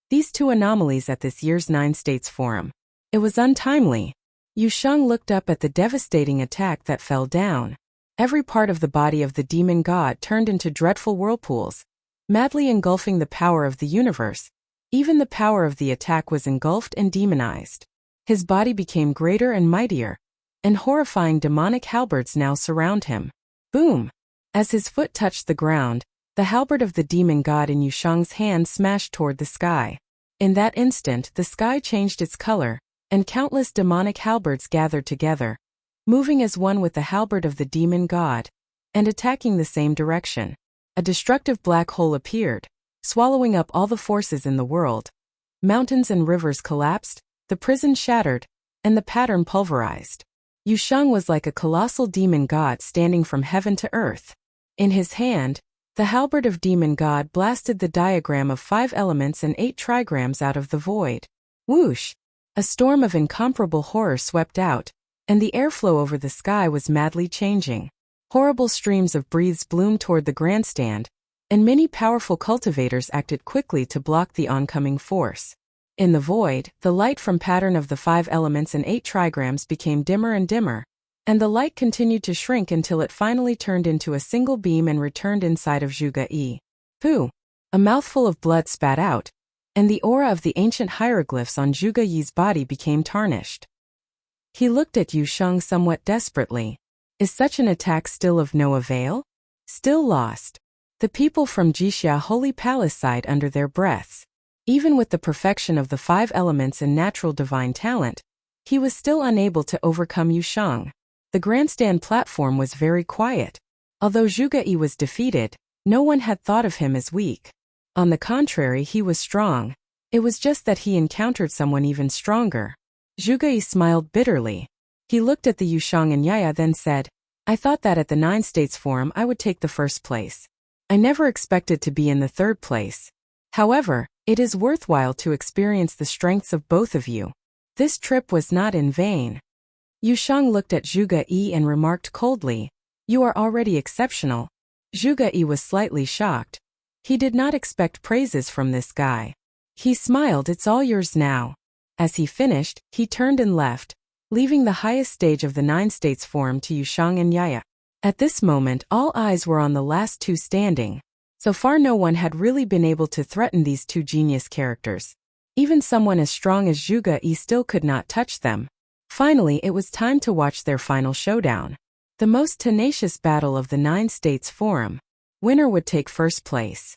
these 2 anomalies, at this year's 9 States Forum. It was untimely. Yushang looked up at the devastating attack that fell down. Every part of the body of the demon god turned into dreadful whirlpools, madly engulfing the power of the universe. Even the power of the attack was engulfed and demonized. His body became greater and mightier, and horrifying demonic halberds now surround him. Boom! As his foot touched the ground, the halberd of the demon god in Yushang's hand smashed toward the sky. In that instant the sky changed its color, and countless demonic halberds gathered together, moving as one with the halberd of the demon god, and attacking the same direction. A destructive black hole appeared, swallowing up all the forces in the world. Mountains and rivers collapsed, the prison shattered, and the pattern pulverized. Yushang was like a colossal demon god standing from heaven to earth. In his hand, the halberd of demon god blasted the diagram of 5 elements and 8 trigrams out of the void. Whoosh! A storm of incomparable horror swept out, and the airflow over the sky was madly changing. Horrible streams of breaths bloomed toward the grandstand, and many powerful cultivators acted quickly to block the oncoming force. In the void, the light from pattern of the 5 elements and 8 trigrams became dimmer and dimmer, and the light continued to shrink until it finally turned into a single beam and returned inside of Zhuge Yi. Pooh! A mouthful of blood spat out, and the aura of the ancient hieroglyphs on Zhuge Yi's body became tarnished. He looked at Yushang somewhat desperately. Is such an attack still of no avail? Still lost. The people from Wuxia Holy Palace sighed under their breaths. Even with the perfection of the 5 elements and natural divine talent, he was still unable to overcome Yushang. The grandstand platform was very quiet. Although Zhuge Yi was defeated, no one had thought of him as weak. On the contrary, he was strong. It was just that he encountered someone even stronger. Zhuge Yi smiled bitterly. He looked at the Yushang and Yaya, then said, I thought that at the 9 States Forum I would take the first place. I never expected to be in the 3rd place. However, it is worthwhile to experience the strengths of both of you. This trip was not in vain. Yushang looked at Zhuge Yi and remarked coldly, You are already exceptional. Zhuge Yi was slightly shocked. He did not expect praises from this guy. He smiled, It's all yours now. As he finished, he turned and left, leaving the highest stage of the 9 States Forum to Yushang and Yaya. At this moment, all eyes were on the last 2 standing. So far no one had really been able to threaten these 2 genius characters. Even someone as strong as Zhuge Yi still could not touch them. Finally, it was time to watch their final showdown. The most tenacious battle of the 9 States Forum. Winner would take first place.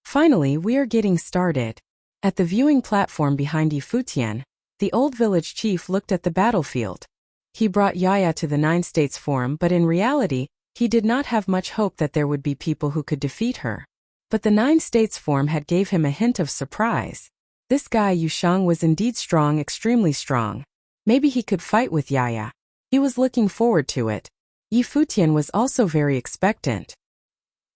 Finally, we are getting started. At the viewing platform behind Futian, the old village chief looked at the battlefield. He brought Yaya to the 9 States Forum, but in reality, he did not have much hope that there would be people who could defeat her. But the 9 States Forum had gave him a hint of surprise. This guy Yushang was indeed strong, extremely strong. Maybe he could fight with Yaya. He was looking forward to it. Futian was also very expectant.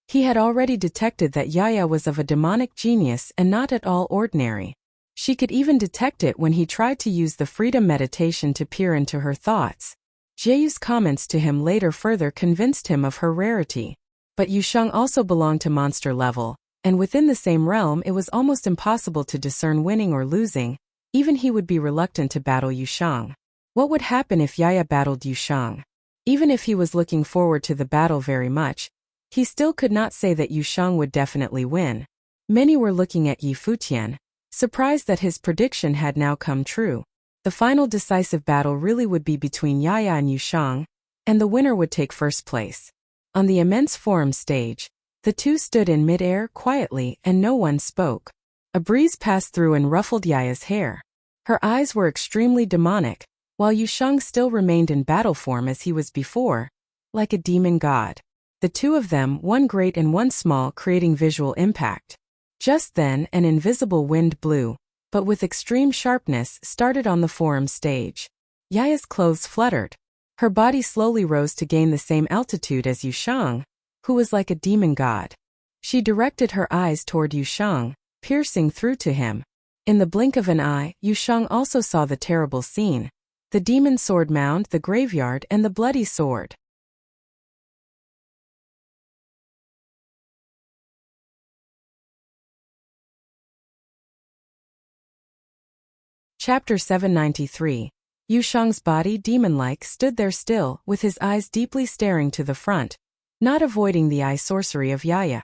He had already detected that Yaya was of a demonic genius and not at all ordinary. She could even detect it when he tried to use the freedom meditation to peer into her thoughts. Jieyu's comments to him later further convinced him of her rarity. But Yushang also belonged to monster level, and within the same realm it was almost impossible to discern winning or losing. Even he would be reluctant to battle Yushang. What would happen if Yaya battled Yushang? Even if he was looking forward to the battle very much, he still could not say that Yushang would definitely win. Many were looking at Futian, surprised that his prediction had now come true. The final decisive battle really would be between Yaya and Yushang, and the winner would take first place. On the immense forum stage, the 2 stood in mid-air quietly and no one spoke. A breeze passed through and ruffled Yaya's hair. Her eyes were extremely demonic, while Yushang still remained in battle form as he was before, like a demon god. The 2 of them, one great and one small, creating visual impact. Just then, an invisible wind blew, but with extreme sharpness, started on the forum stage. Yaya's clothes fluttered. Her body slowly rose to gain the same altitude as Yushang, who was like a demon god. She directed her eyes toward Yushang, piercing through to him. In the blink of an eye, Yushang also saw the terrible scene. The demon sword mound, the graveyard, and the bloody sword. Chapter 793. Yushang's body, demon-like, stood there still, with his eyes deeply staring to the front, not avoiding the eye sorcery of Yaya.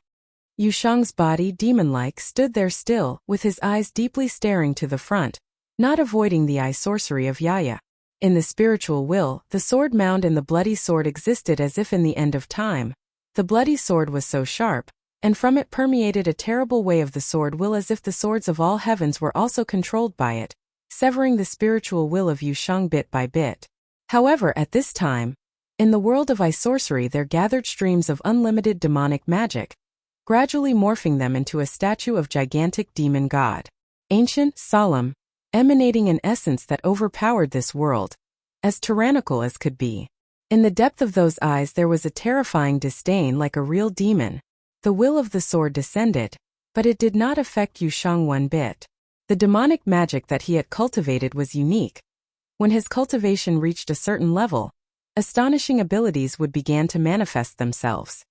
Yushang's body, demon-like, stood there still, with his eyes deeply staring to the front, not avoiding the eye sorcery of Yaya. In the spiritual will, the sword mound and the bloody sword existed as if in the end of time. The bloody sword was so sharp, and from it permeated a terrible way of the sword will, as if the swords of all heavens were also controlled by it, severing the spiritual will of Yushang bit by bit. However, at this time, in the world of eye sorcery there gathered streams of unlimited demonic magic, gradually morphing them into a statue of gigantic demon god. Ancient, solemn, emanating an essence that overpowered this world, as tyrannical as could be. In the depth of those eyes there was a terrifying disdain like a real demon. The will of the sword descended, but it did not affect Yushang one bit. The demonic magic that he had cultivated was unique. When his cultivation reached a certain level, astonishing abilities would begin to manifest themselves.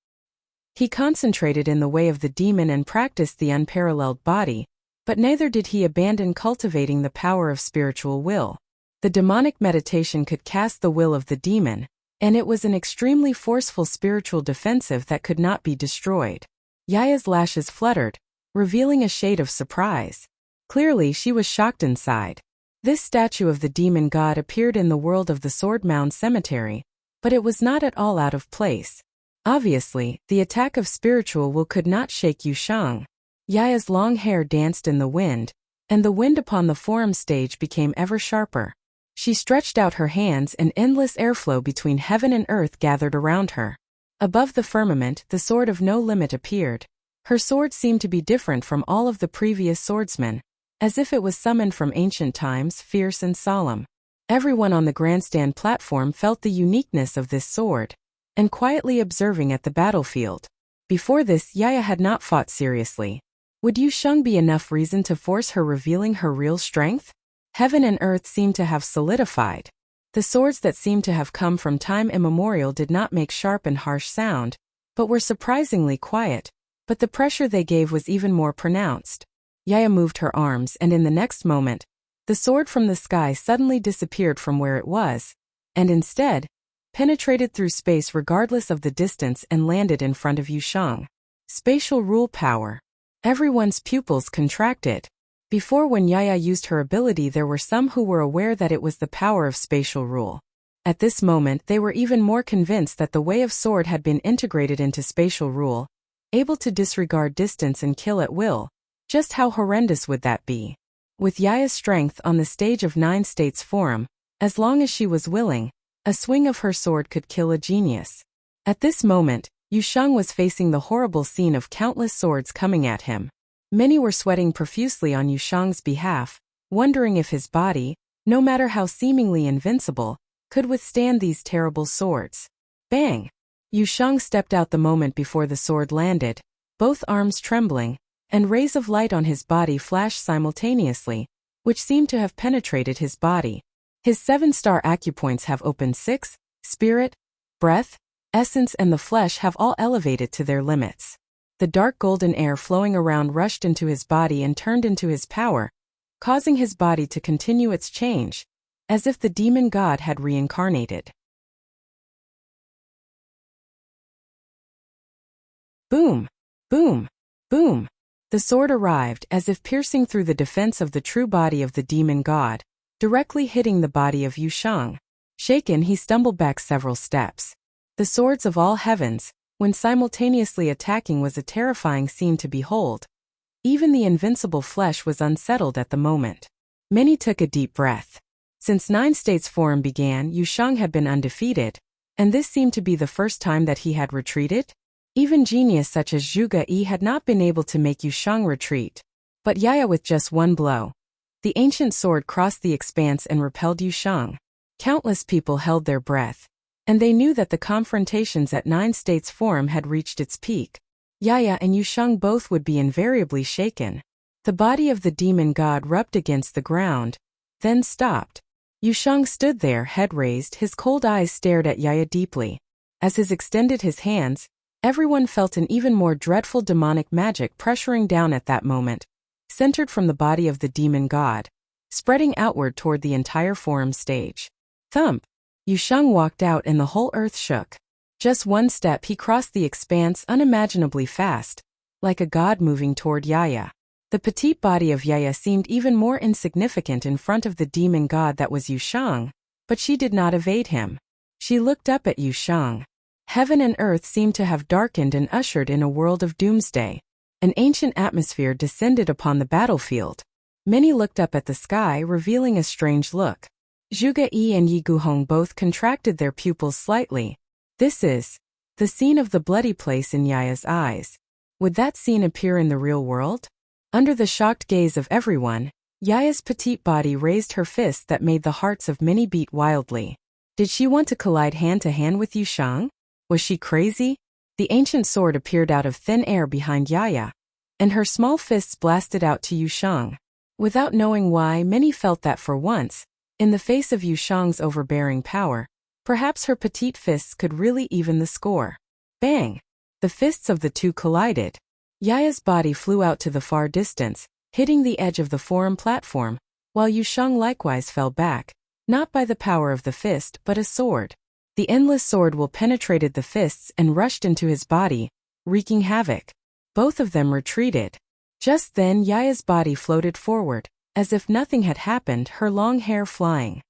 He concentrated in the way of the demon and practiced the unparalleled body, but neither did he abandon cultivating the power of spiritual will. The demonic meditation could cast the will of the demon, and it was an extremely forceful spiritual defensive that could not be destroyed. Yaya's lashes fluttered, revealing a shade of surprise. Clearly she was shocked inside. This statue of the demon god appeared in the world of the Sword Mound Cemetery, but it was not at all out of place. Obviously, the attack of spiritual will could not shake Yushang. Yaya's long hair danced in the wind, and the wind upon the forum stage became ever sharper. She stretched out her hands and endless airflow between heaven and earth gathered around her. Above the firmament, the sword of no limit appeared. Her sword seemed to be different from all of the previous swordsmen, as if it was summoned from ancient times, fierce and solemn. Everyone on the grandstand platform felt the uniqueness of this sword, and quietly observing at the battlefield. Before this, Yaya had not fought seriously. Would Yushang be enough reason to force her revealing her real strength? Heaven and earth seemed to have solidified. The swords that seemed to have come from time immemorial did not make sharp and harsh sound, but were surprisingly quiet, but the pressure they gave was even more pronounced. Yaya moved her arms, and in the next moment, the sword from the sky suddenly disappeared from where it was, and instead, penetrated through space regardless of the distance and landed in front of Yushang. Spatial rule power. Everyone's pupils contracted. Before, when Yaya used her ability, there were some who were aware that it was the power of spatial rule. At this moment, they were even more convinced that the way of sword had been integrated into spatial rule, able to disregard distance and kill at will. Just how horrendous would that be? With Yaya's strength on the stage of 9 States Forum, as long as she was willing, a swing of her sword could kill a genius. At this moment, Yushang was facing the horrible scene of countless swords coming at him. Many were sweating profusely on Yushang's behalf, wondering if his body, no matter how seemingly invincible, could withstand these terrible swords. Bang! Yushang stepped out the moment before the sword landed, both arms trembling, and rays of light on his body flashed simultaneously, which seemed to have penetrated his body. His 7-star acupoints have opened 6, spirit, breath, essence and the flesh have all elevated to their limits. The dark golden air flowing around rushed into his body and turned into his power, causing his body to continue its change, as if the demon god had reincarnated. Boom! Boom! Boom! The sword arrived, as if piercing through the defense of the true body of the demon god, directly hitting the body of Yushang. Shaken, he stumbled back several steps. The swords of all heavens, when simultaneously attacking, was a terrifying scene to behold. Even the invincible flesh was unsettled at the moment. Many took a deep breath. Since 9 States Forum began, Yushang had been undefeated, and this seemed to be the first time that he had retreated. Even genius such as Zhuge Yi had not been able to make Yushang retreat. But Yaya, with just one blow, the ancient sword crossed the expanse and repelled Yushang. Countless people held their breath, and they knew that the confrontations at 9 States Forum had reached its peak. Yaya and Yushang both would be invariably shaken. The body of the demon god rubbed against the ground, then stopped. Yushang stood there, head raised, his cold eyes stared at Yaya deeply. As he extended his hands, everyone felt an even more dreadful demonic magic pressuring down at that moment, centered from the body of the demon god, spreading outward toward the entire forum stage. Thump! Yushang walked out and the whole earth shook. Just one step, he crossed the expanse unimaginably fast, like a god moving toward Yaya. The petite body of Yaya seemed even more insignificant in front of the demon god that was Yushang, but she did not evade him. She looked up at Yushang. Heaven and earth seemed to have darkened and ushered in a world of doomsday. An ancient atmosphere descended upon the battlefield. Many looked up at the sky, revealing a strange look. Zhuge Yi and Yi Guhong both contracted their pupils slightly. This is the scene of the bloody place in Yaya's eyes. Would that scene appear in the real world? Under the shocked gaze of everyone, Yaya's petite body raised her fist that made the hearts of many beat wildly. Did she want to collide hand to hand with Yushang? Was she crazy? The ancient sword appeared out of thin air behind Yaya, and her small fists blasted out to Yushang. Without knowing why, many felt that for once, in the face of Yushang's overbearing power, perhaps her petite fists could really even the score. Bang! The fists of the two collided. Yaya's body flew out to the far distance, hitting the edge of the forum platform, while Yushang likewise fell back, not by the power of the fist but a sword. The endless sword will penetrated the fists and rushed into his body, wreaking havoc. Both of them retreated. Just then Yaya's body floated forward, as if nothing had happened, her long hair flying.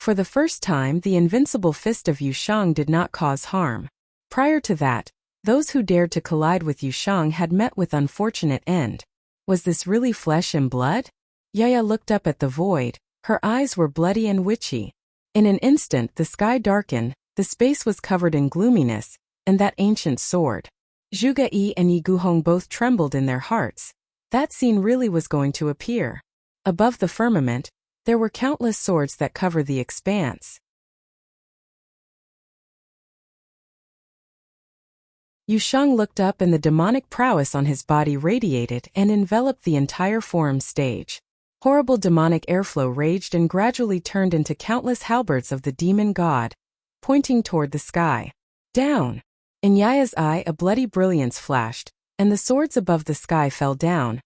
For the first time, the invincible fist of Yushang did not cause harm. Prior to that, those who dared to collide with Yushang had met with unfortunate end. Was this really flesh and blood? Yaya looked up at the void. Her eyes were bloody and witchy. In an instant the sky darkened, the space was covered in gloominess, and that ancient sword. Zhuge Yi and Yi Guhong both trembled in their hearts. That scene really was going to appear. Above the firmament, there were countless swords that covered the expanse. Yushang looked up and the demonic prowess on his body radiated and enveloped the entire forum stage. Horrible demonic airflow raged and gradually turned into countless halberds of the demon god, pointing toward the sky. Down! In Yaya's eye a bloody brilliance flashed, and the swords above the sky fell down,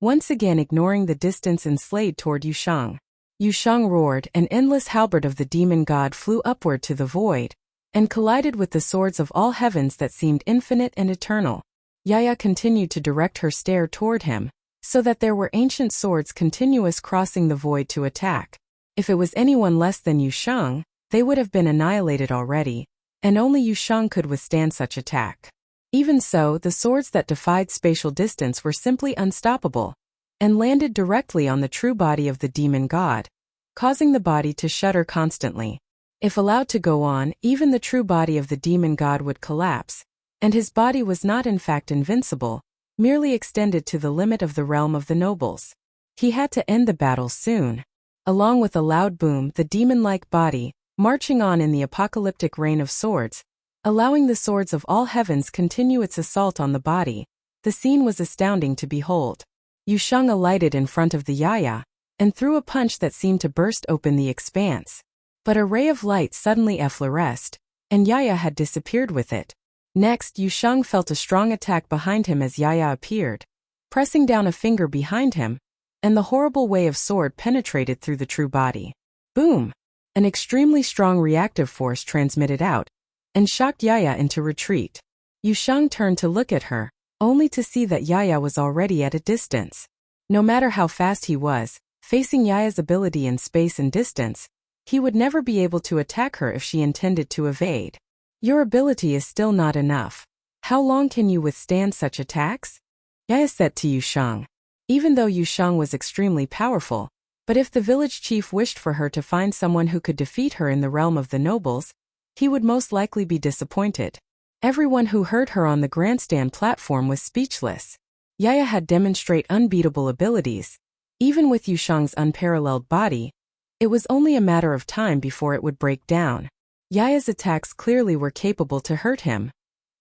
once again ignoring the distance and slayed toward Yushang. Yushang roared, an endless halberd of the demon god flew upward to the void, and collided with the swords of all heavens that seemed infinite and eternal. Yaya continued to direct her stare toward him, so that there were ancient swords continuous crossing the void to attack. If it was anyone less than Yushang, they would have been annihilated already, and only Yushang could withstand such attack. Even so, the swords that defied spatial distance were simply unstoppable, and landed directly on the true body of the demon god, causing the body to shudder constantly. If allowed to go on, even the true body of the demon god would collapse, and his body was not in fact invincible, merely extended to the limit of the realm of the nobles. He had to end the battle soon. Along with a loud boom, the demon-like body, marching on in the apocalyptic rain of swords, allowing the swords of all heavens continue its assault on the body. The scene was astounding to behold. Yushang alighted in front of the Yaya, and threw a punch that seemed to burst open the expanse. But a ray of light suddenly effloresced, and Yaya had disappeared with it. Next, Yushang felt a strong attack behind him as Yaya appeared, pressing down a finger behind him, and the horrible way of sword penetrated through the true body. Boom! An extremely strong reactive force transmitted out, and shocked Yaya into retreat. Yushang turned to look at her, only to see that Yaya was already at a distance. No matter how fast he was, facing Yaya's ability in space and distance, he would never be able to attack her if she intended to evade. Your ability is still not enough. How long can you withstand such attacks? Yaya said to Yushang. Even though Yushang was extremely powerful, but if the village chief wished for her to find someone who could defeat her in the realm of the nobles, he would most likely be disappointed. Everyone who heard her on the grandstand platform was speechless. Yaya had demonstrated unbeatable abilities. Even with Yushang's unparalleled body, it was only a matter of time before it would break down. Yaya's attacks clearly were capable to hurt him.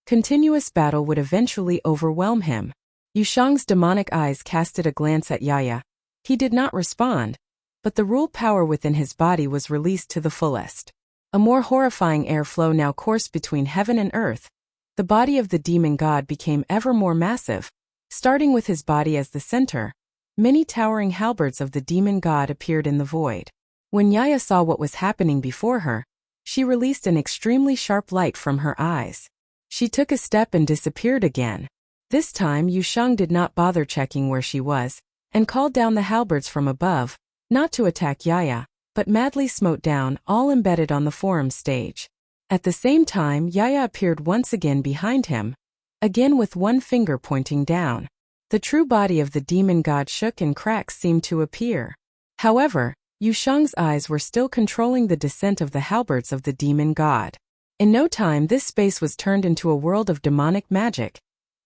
Continuous battle would eventually overwhelm him. Yushang's demonic eyes casted a glance at Yaya. He did not respond, but the rule power within his body was released to the fullest. A more horrifying airflow now coursed between heaven and earth. The body of the demon god became ever more massive. Starting with his body as the center, many towering halberds of the demon god appeared in the void. When Yaya saw what was happening before her, she released an extremely sharp light from her eyes. She took a step and disappeared again. This time Yushang did not bother checking where she was, and called down the halberds from above, not to attack Yaya, but madly smote down, all embedded on the forum stage. At the same time, Yaya appeared once again behind him, again with one finger pointing down. The true body of the demon god shook and cracks seemed to appear. However, Yushang's eyes were still controlling the descent of the halberds of the demon god. In no time this space was turned into a world of demonic magic,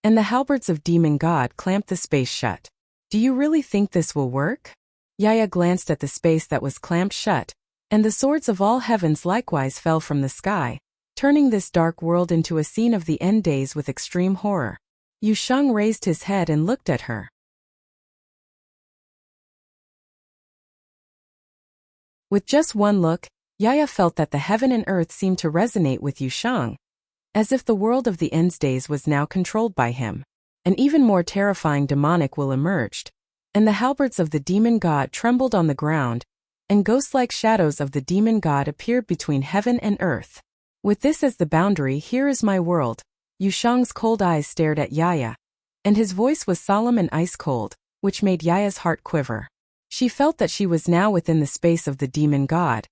and the halberds of demon god clamped the space shut. Do you really think this will work? Yaya glanced at the space that was clamped shut, and the swords of all heavens likewise fell from the sky, turning this dark world into a scene of the end days with extreme horror. Yushang raised his head and looked at her. With just one look, Yaya felt that the heaven and earth seemed to resonate with Yushang, as if the world of the end's days was now controlled by him. An even more terrifying demonic will emerged, and the halberds of the demon god trembled on the ground, and ghost-like shadows of the demon god appeared between heaven and earth. With this as the boundary, here is my world. Yushang's cold eyes stared at Yaya, and his voice was solemn and ice-cold, which made Yaya's heart quiver. She felt that she was now within the space of the demon god,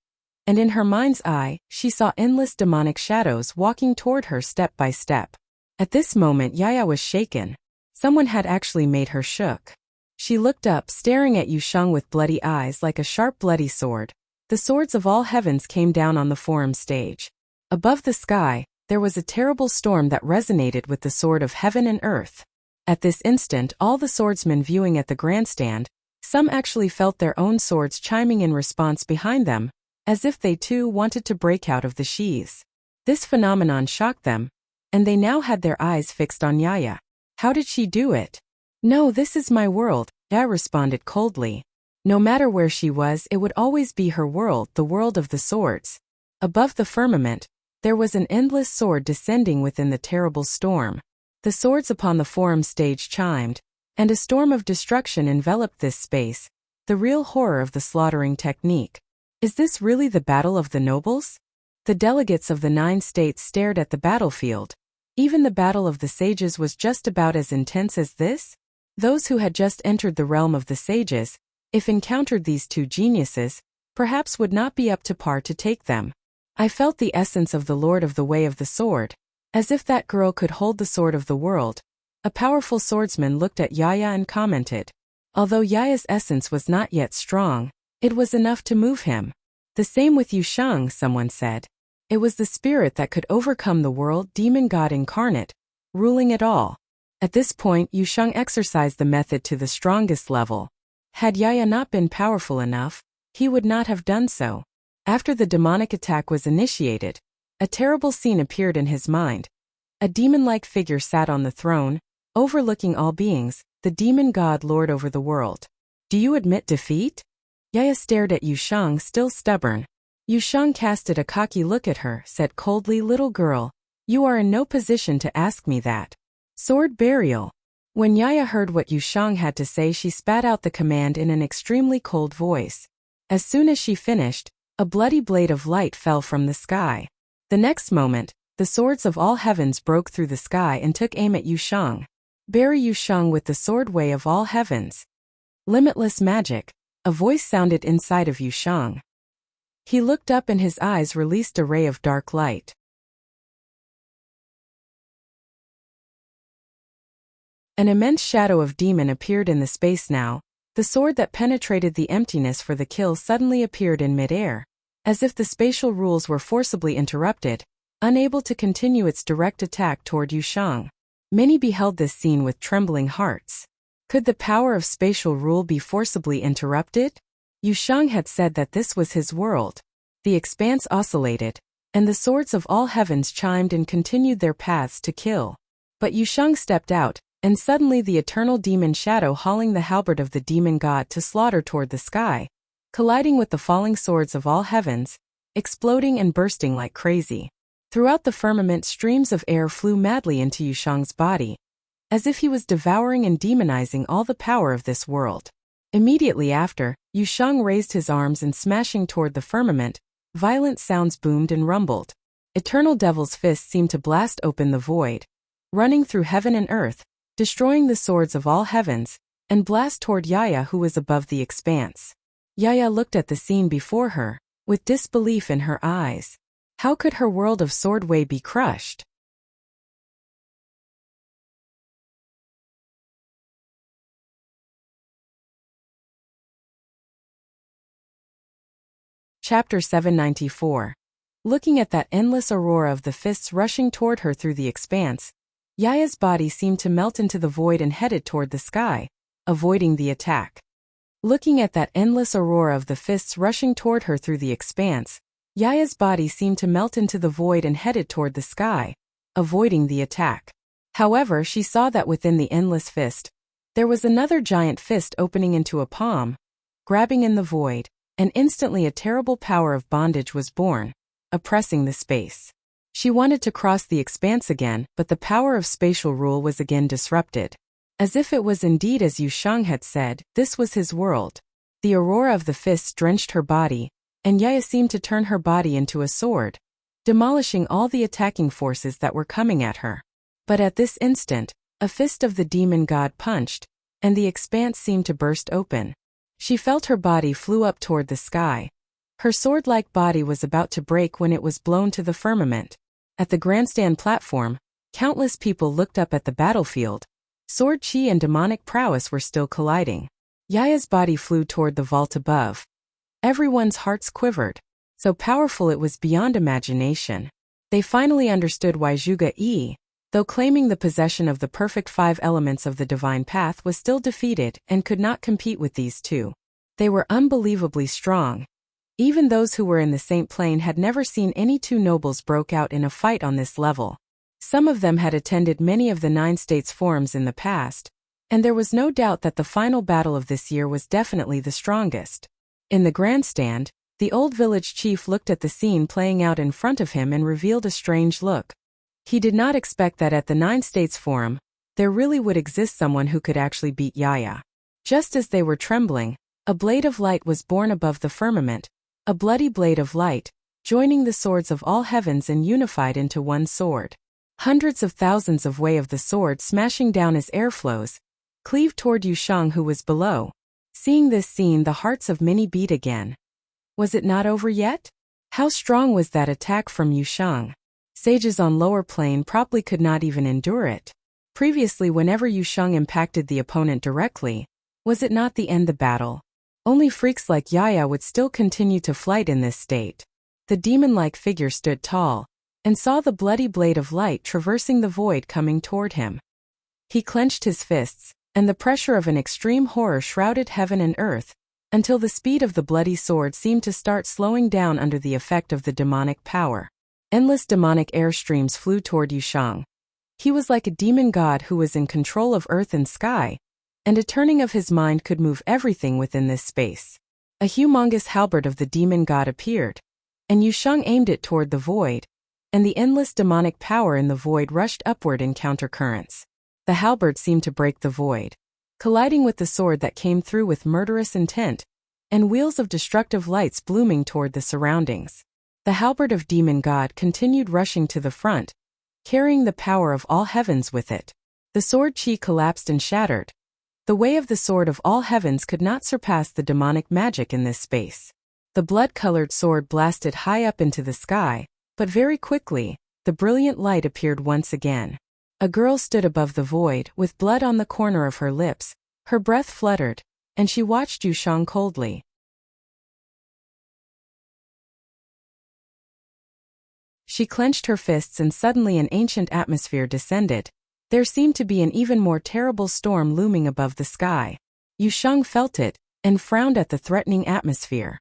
and in her mind's eye, she saw endless demonic shadows walking toward her step by step. At this moment Yaya was shaken. Someone had actually made her shook. She looked up, staring at Yusheng with bloody eyes like a sharp bloody sword. The swords of all heavens came down on the forum stage. Above the sky, there was a terrible storm that resonated with the sword of heaven and earth. At this instant, all the swordsmen viewing at the grandstand, some actually felt their own swords chiming in response behind them, as if they too wanted to break out of the sheaths. This phenomenon shocked them, and they now had their eyes fixed on Yaya. How did she do it? No, this is my world, Yaya responded coldly. No matter where she was, it would always be her world, the world of the swords. Above the firmament, there was an endless sword descending within the terrible storm. The swords upon the forum stage chimed, and a storm of destruction enveloped this space, the real horror of the slaughtering technique. Is this really the battle of the nobles? The delegates of the 9 states stared at the battlefield. Even the battle of the sages was just about as intense as this? Those who had just entered the realm of the sages, if encountered these two geniuses, perhaps would not be up to par to take them. I felt the essence of the Lord of the Way of the Sword, as if that girl could hold the sword of the world. A powerful swordsman looked at Yaya and commented. Although Yaya's essence was not yet strong, it was enough to move him. The same with Yusheng, someone said. It was the spirit that could overcome the world, demon god incarnate, ruling it all. At this point, Yusheng exercised the method to the strongest level. Had Yaya not been powerful enough, he would not have done so. After the demonic attack was initiated, a terrible scene appeared in his mind. A demon-like figure sat on the throne, overlooking all beings, the demon god lord over the world. Do you admit defeat? Yaya stared at Yusheng, still stubborn. Yusheng casted a cocky look at her, said coldly, "Little girl, you are in no position to ask me that." Sword burial. When Yaya heard what Yusheng had to say, she spat out the command in an extremely cold voice. As soon as she finished, a bloody blade of light fell from the sky. The next moment, the swords of all heavens broke through the sky and took aim at Yusheng. Bury Yusheng with the sword way of all heavens. Limitless magic. A voice sounded inside of Yusheng. He looked up and his eyes released a ray of dark light. An immense shadow of demon appeared in the space now. The sword that penetrated the emptiness for the kill suddenly appeared in mid-air, as if the spatial rules were forcibly interrupted, unable to continue its direct attack toward Yusheng. Many beheld this scene with trembling hearts. Could the power of spatial rule be forcibly interrupted? Yusheng had said that this was his world. The expanse oscillated, and the swords of all heavens chimed and continued their paths to kill. But Yusheng stepped out, and suddenly the eternal demon shadow hauling the halberd of the demon god to slaughter toward the sky, colliding with the falling swords of all heavens, exploding and bursting like crazy. Throughout the firmament, streams of air flew madly into Yusheng's body, as if he was devouring and demonizing all the power of this world. Immediately after, Yusheng raised his arms and smashing toward the firmament, violent sounds boomed and rumbled. Eternal Devil's fist seemed to blast open the void, running through heaven and earth, destroying the swords of all heavens, and blast toward Yaya, who was above the expanse. Yaya looked at the scene before her, with disbelief in her eyes. How could her world of swordway be crushed? Chapter 794. Looking at that endless aurora of the fists rushing toward her through the expanse, Yaya's body seemed to melt into the void and headed toward the sky, avoiding the attack. Looking at that endless aurora of the fists rushing toward her through the expanse, Yaya's body seemed to melt into the void and headed toward the sky, avoiding the attack. However, she saw that within the endless fist, there was another giant fist opening into a palm, grabbing in the void, and instantly a terrible power of bondage was born, oppressing the space. She wanted to cross the expanse again, but the power of spatial rule was again disrupted. As if it was indeed as Yusheng had said, this was his world. The aurora of the fists drenched her body, and Yaya seemed to turn her body into a sword, demolishing all the attacking forces that were coming at her. But at this instant, a fist of the demon god punched, and the expanse seemed to burst open. She felt her body flew up toward the sky. Her sword-like body was about to break when it was blown to the firmament. At the grandstand platform, countless people looked up at the battlefield. Sword chi and demonic prowess were still colliding. Yaya's body flew toward the vault above. Everyone's hearts quivered. So powerful it was beyond imagination. They finally understood why Zhuge Yi, though claiming the possession of the perfect 5 elements of the divine path, was still defeated and could not compete with these two. They were unbelievably strong. Even those who were in the Saint Plane had never seen any two nobles broke out in a fight on this level. Some of them had attended many of the 9 states forums in the past, and there was no doubt that the final battle of this year was definitely the strongest. In the grandstand, the old village chief looked at the scene playing out in front of him and revealed a strange look. He did not expect that at the 9 states forum, there really would exist someone who could actually beat Yaya. Just as they were trembling, a blade of light was born above the firmament, a bloody blade of light, joining the swords of all heavens and unified into one sword. Hundreds of thousands of way of the sword smashing down as air flows, cleaved toward Yusheng who was below. Seeing this scene, the hearts of many beat again. Was it not over yet? How strong was that attack from Yusheng? Sages on lower plane probably could not even endure it. Previously, whenever Yusheng impacted the opponent directly, was it not the end the battle? Only freaks like Yaya would still continue to fight in this state. The demon-like figure stood tall, and saw the bloody blade of light traversing the void coming toward him. He clenched his fists, and the pressure of an extreme horror shrouded heaven and earth, until the speed of the bloody sword seemed to start slowing down under the effect of the demonic power. Endless demonic air streams flew toward Yusheng. He was like a demon god who was in control of earth and sky, and a turning of his mind could move everything within this space. A humongous halberd of the demon god appeared, and Yusheng aimed it toward the void, and the endless demonic power in the void rushed upward in countercurrents. The halberd seemed to break the void, colliding with the sword that came through with murderous intent, and wheels of destructive lights blooming toward the surroundings. The halberd of demon god continued rushing to the front, carrying the power of all heavens with it. The sword chi collapsed and shattered. The way of the sword of all heavens could not surpass the demonic magic in this space. The blood-colored sword blasted high up into the sky, but very quickly, the brilliant light appeared once again. A girl stood above the void, with blood on the corner of her lips, her breath fluttered, and she watched Yusheng coldly. She clenched her fists and suddenly an ancient atmosphere descended. There seemed to be an even more terrible storm looming above the sky. Yusheng felt it, and frowned at the threatening atmosphere.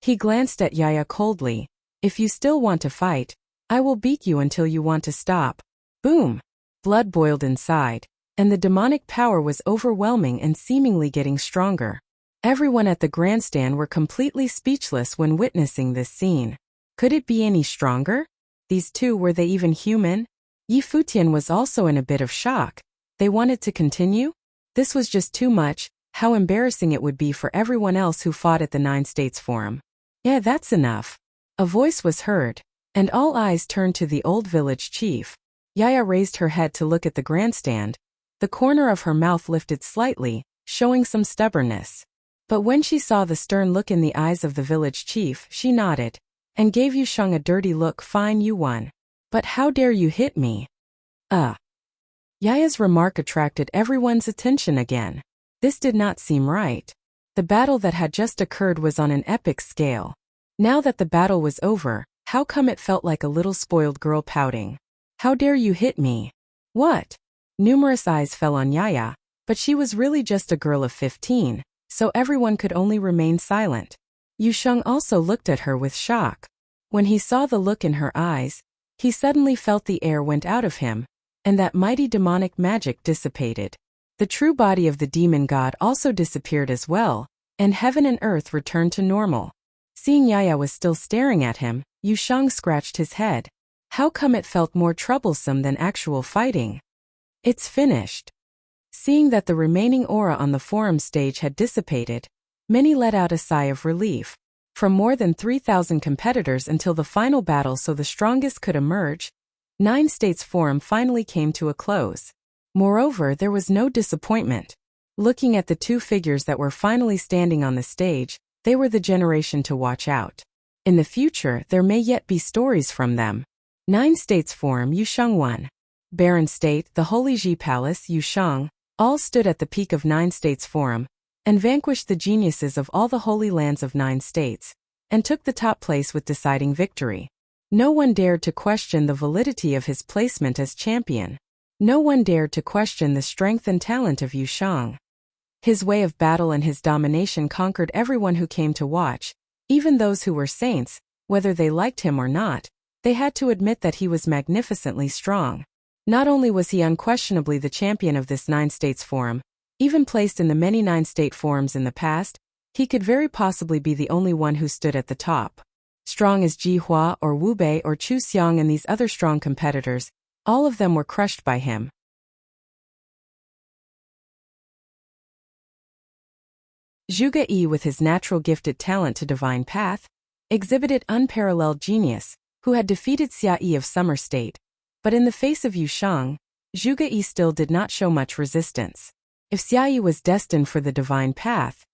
He glanced at Yaya coldly. If you still want to fight, I will beat you until you want to stop. Boom! Blood boiled inside, and the demonic power was overwhelming and seemingly getting stronger. Everyone at the grandstand were completely speechless when witnessing this scene. Could it be any stronger? These two, were they even human? Futian was also in a bit of shock. They wanted to continue? This was just too much. How embarrassing it would be for everyone else who fought at the 9 States Forum. Yeah, that's enough. A voice was heard, and all eyes turned to the old village chief. Yaya raised her head to look at the grandstand. The corner of her mouth lifted slightly, showing some stubbornness. But when she saw the stern look in the eyes of the village chief, she nodded, and gave Yusheng a dirty look. Fine, you won. But how dare you hit me? Yaya's remark attracted everyone's attention again. This did not seem right. The battle that had just occurred was on an epic scale. Now that the battle was over, how come it felt like a little spoiled girl pouting? How dare you hit me? What? Numerous eyes fell on Yaya, but she was really just a girl of 15, so everyone could only remain silent. Yusheng also looked at her with shock. When he saw the look in her eyes, he suddenly felt the air went out of him, and that mighty demonic magic dissipated. The true body of the demon god also disappeared as well, and heaven and earth returned to normal. Seeing Yaya was still staring at him, Yusheng scratched his head. How come it felt more troublesome than actual fighting? It's finished. Seeing that the remaining aura on the forum stage had dissipated, many let out a sigh of relief. From more than 3,000 competitors until the final battle so the strongest could emerge, 9 States Forum finally came to a close. Moreover, there was no disappointment. Looking at the two figures that were finally standing on the stage, They were the generation to watch out. In the future, there may yet be stories from them. 9 States Forum Yusheng 1. Barren State, the Holy Ji Palace, Yusheng, all stood at the peak of 9 States Forum, and vanquished the geniuses of all the holy lands of 9 states, and took the top place with deciding victory. No one dared to question the validity of his placement as champion. No one dared to question the strength and talent of Yusheng. His way of battle and his domination conquered everyone who came to watch, even those who were saints, whether they liked him or not. They had to admit that he was magnificently strong. Not only was he unquestionably the champion of this 9 States Forum, even placed in the many 9-state forums in the past, he could very possibly be the only one who stood at the top. Strong as Ji Hua or Wu Bei or Chu Xiang and these other strong competitors, all of them were crushed by him. Zhuge Yi, with his natural gifted talent to divine path, exhibited unparalleled genius, who had defeated Xia Yi of Summer State, but in the face of Yusheng, Zhuge Yi still did not show much resistance. If Xia Yi was destined for the divine path,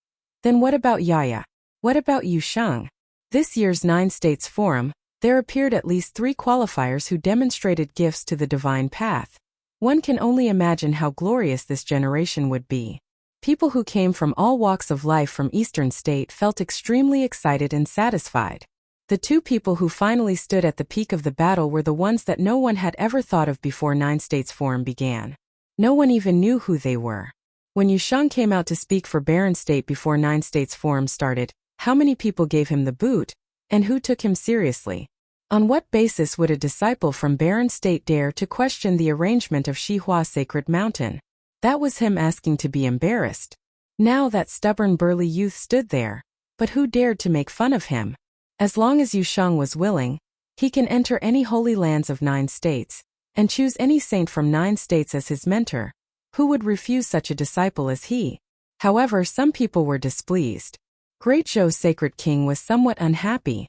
then what about Yaya? What about Yusheng? This year's 9 States Forum, there appeared at least 3 qualifiers who demonstrated gifts to the divine path. One can only imagine how glorious this generation would be. People who came from all walks of life from Eastern State felt extremely excited and satisfied. The 2 people who finally stood at the peak of the battle were the ones that no one had ever thought of before 9 States Forum began. No one even knew who they were. When Yusheng came out to speak for Barren State before 9 States Forum started, how many people gave him the boot, and who took him seriously? On what basis would a disciple from Barren State dare to question the arrangement of Shihua Sacred Mountain? That was him asking to be embarrassed. Now that stubborn burly youth stood there, but who dared to make fun of him? As long as Yusheng was willing, he can enter any holy lands of 9 states, and choose any saint from 9 states as his mentor. Who would refuse such a disciple as he? However, some people were displeased. Great Zhou's Sacred King was somewhat unhappy.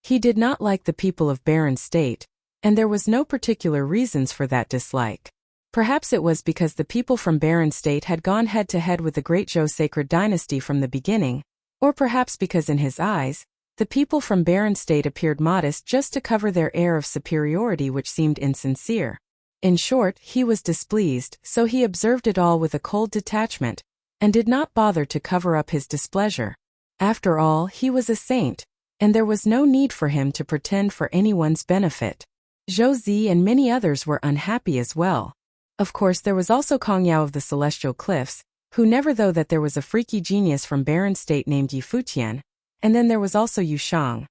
He did not like the people of Barren State, and there was no particular reasons for that dislike. Perhaps it was because the people from Barren State had gone head-to-head with the Great Zhou Sacred Dynasty from the beginning, or perhaps because in his eyes, the people from Barren State appeared modest just to cover their air of superiority, which seemed insincere. In short, he was displeased, so he observed it all with a cold detachment, and did not bother to cover up his displeasure. After all, he was a saint, and there was no need for him to pretend for anyone's benefit. Zhou Zi and many others were unhappy as well. Of course, there was also Kong Yao of the Celestial Cliffs, who never thought that there was a freaky genius from Barren State named Futian, and then there was also Yusheng.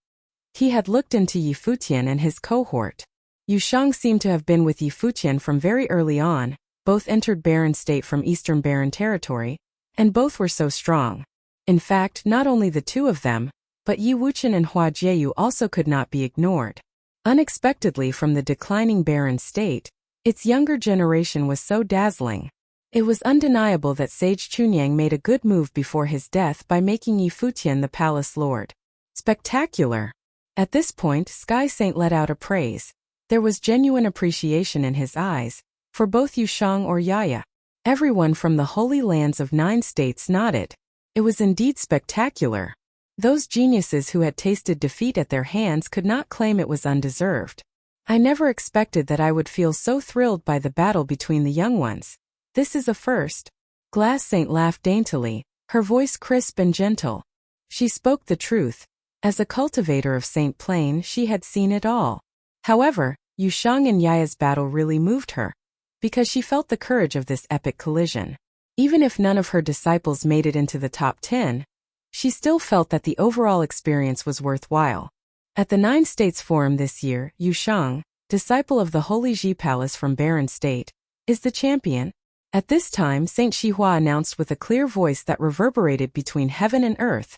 He had looked into Futian and his cohort. Yusheng seemed to have been with Futian from very early on, both entered Barren State from Eastern Barren Territory, and both were so strong. In fact, not only the 2 of them, but Yi Wuqian and Hua Jieyu also could not be ignored. Unexpectedly from the declining Barren State, its younger generation was so dazzling. It was undeniable that Sage Chunyang made a good move before his death by making Futian the palace lord. Spectacular! At this point, Sky Saint let out a praise. There was genuine appreciation in his eyes, for both Yusheng or Yaya. Everyone from the holy lands of 9 states nodded. It was indeed spectacular. Those geniuses who had tasted defeat at their hands could not claim it was undeserved. I never expected that I would feel so thrilled by the battle between the young ones. This is a first. Glass Saint laughed daintily, her voice crisp and gentle. She spoke the truth. As a cultivator of Saint Plain, she had seen it all. However, Yusheng and Yaya's battle really moved her, because she felt the courage of this epic collision. Even if none of her disciples made it into the top 10, she still felt that the overall experience was worthwhile. At the 9 States Forum this year, Yusheng, disciple of the Holy Ji Palace from Barren State, is the champion. At this time, Saint Shihua announced with a clear voice that reverberated between heaven and earth,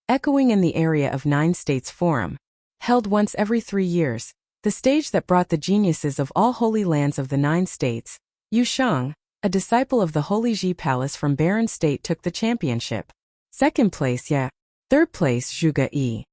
echoing in the area of 9 States Forum. Held once every 3 years, the stage that brought the geniuses of all holy lands of the 9 states, Yusheng, a disciple of the Holy Ji Palace from Barren State, took the championship. Second place, Ya. Third place, Zhuge Yi.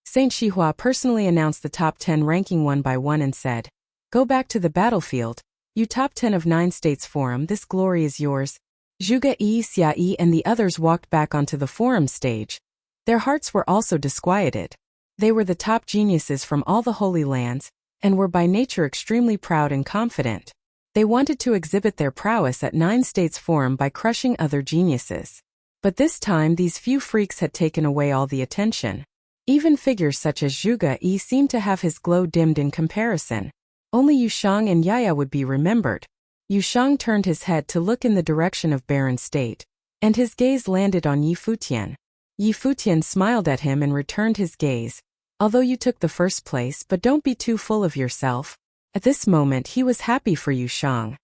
Saint Shihua personally announced the top 10 ranking one by one and said, "Go back to the battlefield, You top 10 of 9 states forum, this glory is yours. Zhuge Yi, Xia Yi and the others walked back onto the forum stage. Their hearts were also disquieted. They were the top geniuses from all the Holy Lands, and were by nature extremely proud and confident. They wanted to exhibit their prowess at 9 states forum by crushing other geniuses. But this time these few freaks had taken away all the attention. Even figures such as Zhuge Yi seemed to have his glow dimmed in comparison. Only Yushang and Yaya would be remembered. Yushang turned his head to look in the direction of Barren State, and his gaze landed on Yi Futian. Yi Futian smiled at him and returned his gaze. Although you took the first place, but don't be too full of yourself. At this moment he was happy for Yushang.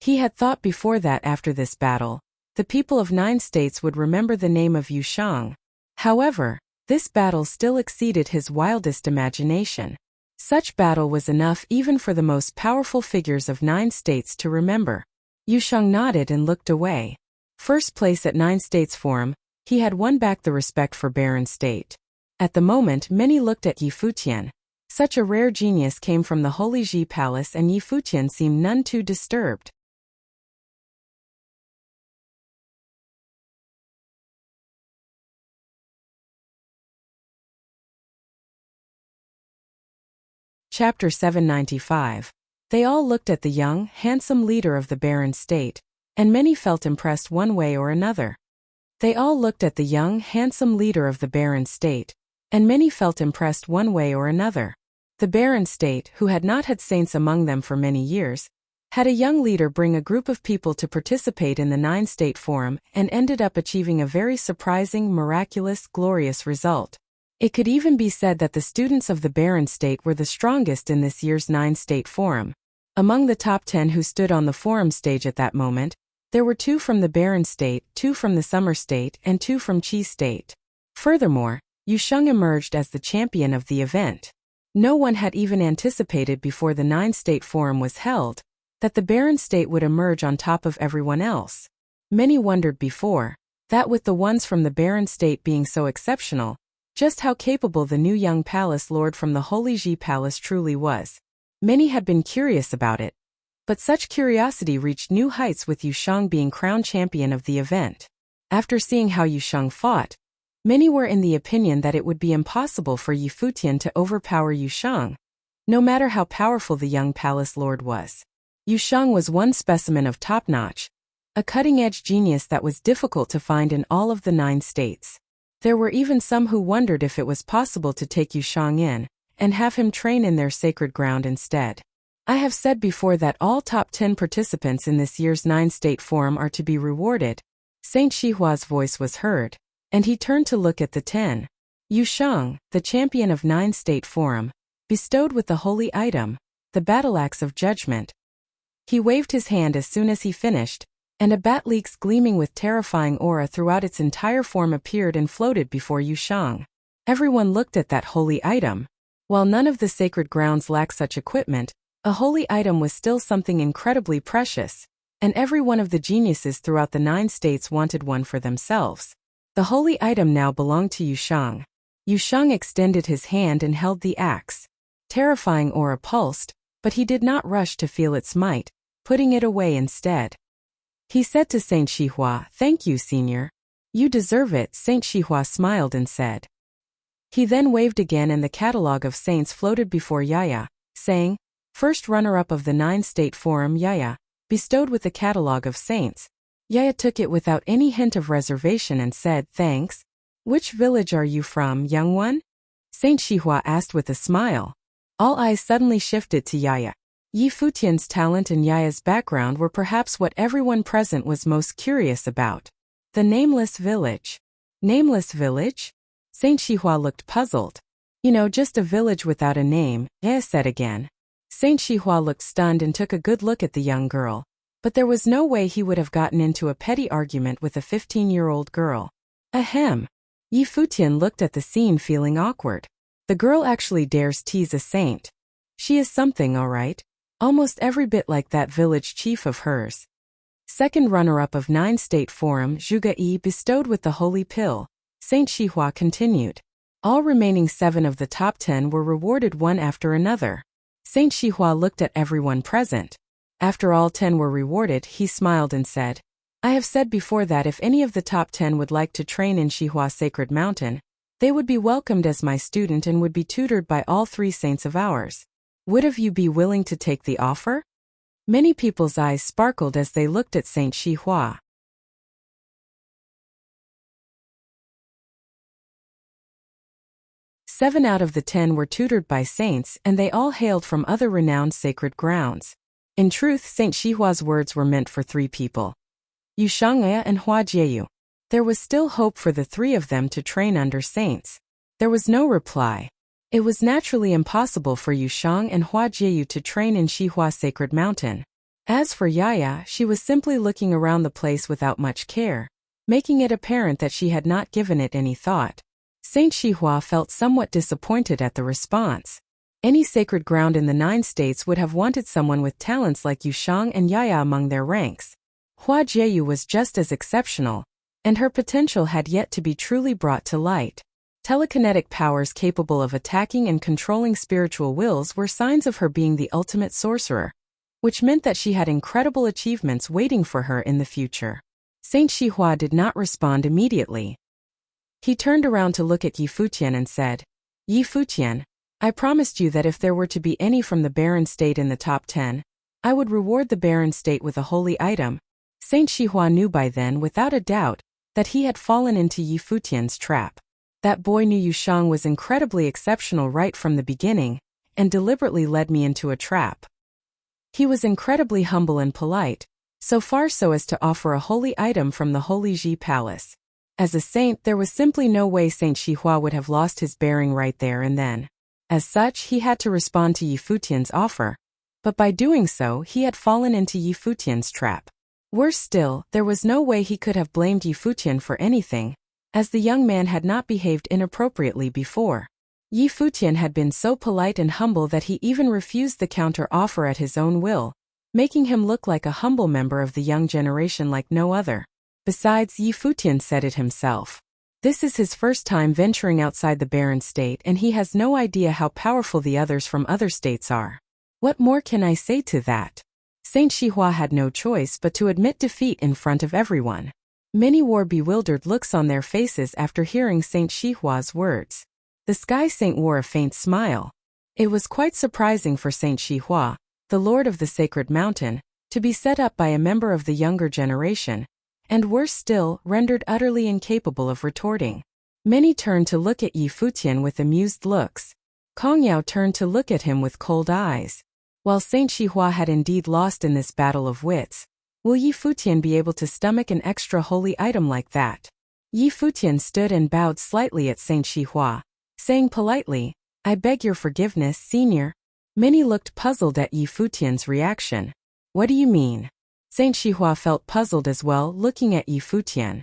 He had thought before that after this battle, the people of 9 states would remember the name of Yushang. However, this battle still exceeded his wildest imagination. Such battle was enough even for the most powerful figures of 9 states to remember. Yushang nodded and looked away. First place at 9 states forum, he had won back the respect for Barren State. At the moment many looked at Yi Futian. Such a rare genius came from the Holy Ji Palace and Yi Futian seemed none too disturbed. Chapter 795. They all looked at the young, handsome leader of the Barren State, and many felt impressed one way or another. They all looked at the young, handsome leader of the Barren State, and many felt impressed one way or another. The Barren State, who had not had saints among them for many years, had a young leader bring a group of people to participate in the 9-state forum and ended up achieving a very surprising, miraculous, glorious result. It could even be said that the students of the Barren State were the strongest in this year's 9-state forum. Among the top 10 who stood on the forum stage at that moment, there were 2 from the Barren State, 2 from the Summer State, and 2 from Qi State. Furthermore, Yusheng emerged as the champion of the event. No one had even anticipated before the 9-state forum was held that the Barren State would emerge on top of everyone else. Many wondered before that with the ones from the Barren State being so exceptional, just how capable the new young palace lord from the Holy Ji Palace truly was. Many had been curious about it, but such curiosity reached new heights with Yusheng being crowned champion of the event. After seeing how Yusheng fought, many were in the opinion that it would be impossible for Yi Futian to overpower Yusheng, no matter how powerful the young palace lord was. Yusheng was one specimen of top-notch, a cutting-edge genius that was difficult to find in all of the 9 states. There were even some who wondered if it was possible to take Yusheng in and have him train in their sacred ground instead. I have said before that all top 10 participants in this year's 9-state forum are to be rewarded. Saint Shihua's voice was heard, and he turned to look at the 10. Yusheng, the champion of 9-state forum, bestowed with the holy item, the battle axe of judgment. He waved his hand as soon as he finished, and a bat leaks gleaming with terrifying aura throughout its entire form appeared and floated before Yusheng. Everyone looked at that holy item. While none of the sacred grounds lacked such equipment, a holy item was still something incredibly precious, and every one of the geniuses throughout the 9 states wanted one for themselves. The holy item now belonged to Yusheng. Yusheng extended his hand and held the axe. Terrifying aura pulsed, but he did not rush to feel its might, putting it away instead. He said to Saint Shihua, "Thank you, Senior. You deserve it." Saint Shihua smiled and said. He then waved again and the catalogue of saints floated before Yaya, saying, "First runner-up of the 9-state forum, Yaya, bestowed with the catalogue of saints." Yaya took it without any hint of reservation and said, "Thanks. Which village are you from, young one?" Saint Shihua asked with a smile. All eyes suddenly shifted to Yaya. Yi Futian's talent and Yaya's background were perhaps what everyone present was most curious about. The nameless village. Nameless village? Saint Shihua looked puzzled. Just a village without a name, Yaya said again. Saint Shihua looked stunned and took a good look at the young girl. But there was no way he would have gotten into a petty argument with a 15-year-old girl. Ahem. Yi Futian looked at the scene feeling awkward. The girl actually dares tease a saint. She is something, all right. Almost every bit like that village chief of hers. Second runner-up of 9-state forum, Zhuge Yi bestowed with the holy pill. Saint Shihua continued. All remaining 7 of the top 10 were rewarded one after another. Saint Shihua looked at everyone present. After all 10 were rewarded, he smiled and said, I have said before that if any of the top 10 would like to train in Xihua Sacred Mountain, they would be welcomed as my student and would be tutored by all 3 saints of ours. Would of you be willing to take the offer? Many people's eyes sparkled as they looked at Saint Xihua. 7 out of the 10 were tutored by saints, and they all hailed from other renowned sacred grounds. In truth, Saint Xihua's words were meant for 3 people: Yu Shangya and Hua Jieyu. There was still hope for the 3 of them to train under saints. There was no reply. It was naturally impossible for Yu Shang and Hua Jieyu to train in Xihua Sacred Mountain. As for Yaya, she was simply looking around the place without much care, making it apparent that she had not given it any thought. Saint Xihua felt somewhat disappointed at the response. Any sacred ground in the 9 states would have wanted someone with talents like Yu Shang and Yaya among their ranks. Hua Jieyu was just as exceptional, and her potential had yet to be truly brought to light. Telekinetic powers capable of attacking and controlling spiritual wills were signs of her being the ultimate sorcerer, which meant that she had incredible achievements waiting for her in the future. Saint Xihua did not respond immediately. He turned around to look at Yi Futian and said, Yi Futian, I promised you that if there were to be any from the Barren State in the top 10, I would reward the Barren State with a holy item. Saint Xihua knew by then, without a doubt, that he had fallen into Yi Futian's trap. That boy knew Yu Shang was incredibly exceptional right from the beginning, and deliberately led me into a trap. He was incredibly humble and polite, so far so as to offer a holy item from the Holy Ji Palace. As a saint, there was simply no way Saint Xihua would have lost his bearing right there and then. As such, he had to respond to Yi Futian's offer. But by doing so, he had fallen into Yi Futian's trap. Worse still, there was no way he could have blamed Yi Futian for anything, as the young man had not behaved inappropriately before. Yi Futian had been so polite and humble that he even refused the counter-offer at his own will, making him look like a humble member of the young generation like no other. Besides, Yi Futian said it himself. This is his first time venturing outside the Barren State, and he has no idea how powerful the others from other states are. What more can I say to that? Saint Xihua had no choice but to admit defeat in front of everyone. Many wore bewildered looks on their faces after hearing Saint Xihua's words. The Sky Saint wore a faint smile. It was quite surprising for Saint Xihua, the Lord of the Sacred Mountain, to be set up by a member of the younger generation, and worse still, rendered utterly incapable of retorting. Many turned to look at Yi Futian with amused looks. Kong Yao turned to look at him with cold eyes. While Saint Xihua had indeed lost in this battle of wits, will Yi Futian be able to stomach an extra holy item like that? Yi Futian stood and bowed slightly at Saint Xihua, saying politely, I beg your forgiveness, senior. Many looked puzzled at Yi Futian's reaction. What do you mean? Saint Xihua felt puzzled as well, looking at Yi Futian.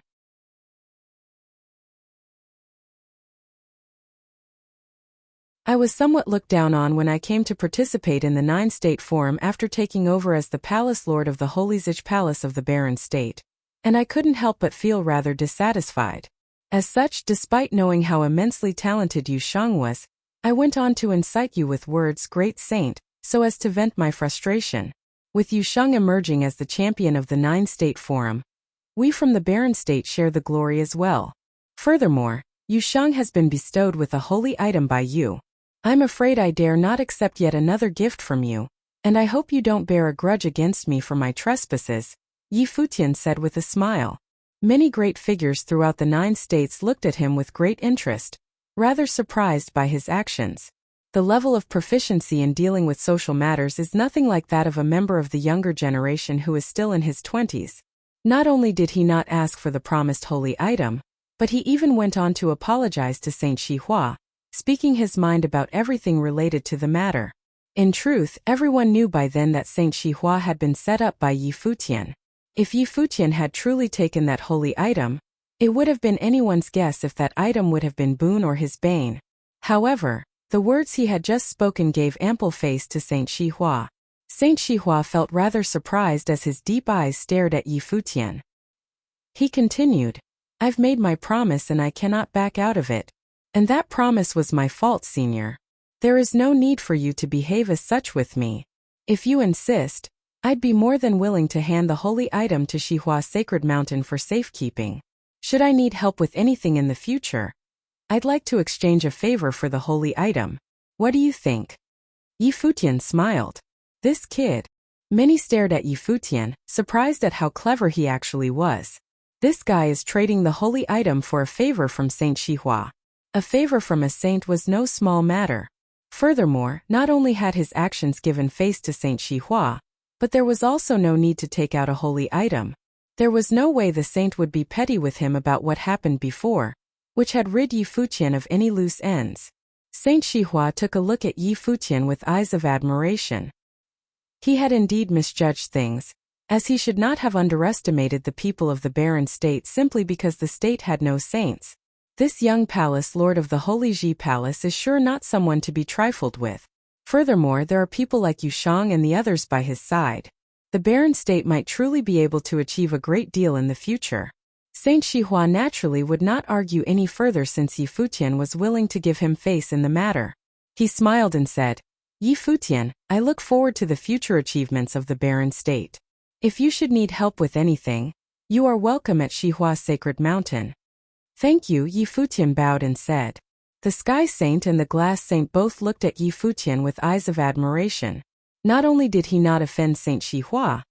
I was somewhat looked down on when I came to participate in the 9-state forum after taking over as the Palace Lord of the Holy Zich Palace of the Barren State, and I couldn't help but feel rather dissatisfied. As such, despite knowing how immensely talented Yu Shang was, I went on to incite you with words, Great Saint, so as to vent my frustration. With Yu Shang emerging as the champion of the 9-state forum, we from the Barren State share the glory as well. Furthermore, Yu Shang has been bestowed with a holy item by you. I'm afraid I dare not accept yet another gift from you, and I hope you don't bear a grudge against me for my trespasses, Yi Futian said with a smile. Many great figures throughout the 9 states looked at him with great interest, rather surprised by his actions. The level of proficiency in dealing with social matters is nothing like that of a member of the younger generation who is still in his 20s. Not only did he not ask for the promised holy item, but he even went on to apologize to Saint Xihua, speaking his mind about everything related to the matter. In truth, everyone knew by then that Saint Xihua had been set up by Yi Futian. If Yi Futian had truly taken that holy item, it would have been anyone's guess if that item would have been boon or his bane. However, the words he had just spoken gave ample face to Saint Xihua. Saint Xihua felt rather surprised as his deep eyes stared at Yi Futian. He continued, I've made my promise and I cannot back out of it. And that promise was my fault, senior. There is no need for you to behave as such with me. If you insist, I'd be more than willing to hand the holy item to Shihua's sacred mountain for safekeeping. Should I need help with anything in the future, I'd like to exchange a favor for the holy item. What do you think? Yi Futian smiled. This kid. Many stared at Yi Futian, surprised at how clever he actually was. This guy is trading the holy item for a favor from Saint Shihua. A favor from a saint was no small matter. Furthermore, not only had his actions given face to Saint Shihua, but there was also no need to take out a holy item. There was no way the saint would be petty with him about what happened before, which had rid Yi Futian of any loose ends. Saint Shihua took a look at Yi Futian with eyes of admiration. He had indeed misjudged things, as he should not have underestimated the people of the barren state simply because the state had no saints. This young palace lord of the Holy Ji Palace is sure not someone to be trifled with. Furthermore, there are people like Yushang and the others by his side. The barren state might truly be able to achieve a great deal in the future. Saint Shihua naturally would not argue any further since Yi Futian was willing to give him face in the matter. He smiled and said, Yi Futian, I look forward to the future achievements of the barren state. If you should need help with anything, you are welcome at Shihua's sacred mountain. Thank you, Yi Futian bowed and said. The Sky Saint and the Glass Saint both looked at Yi Futian with eyes of admiration. Not only did he not offend Saint Shihua,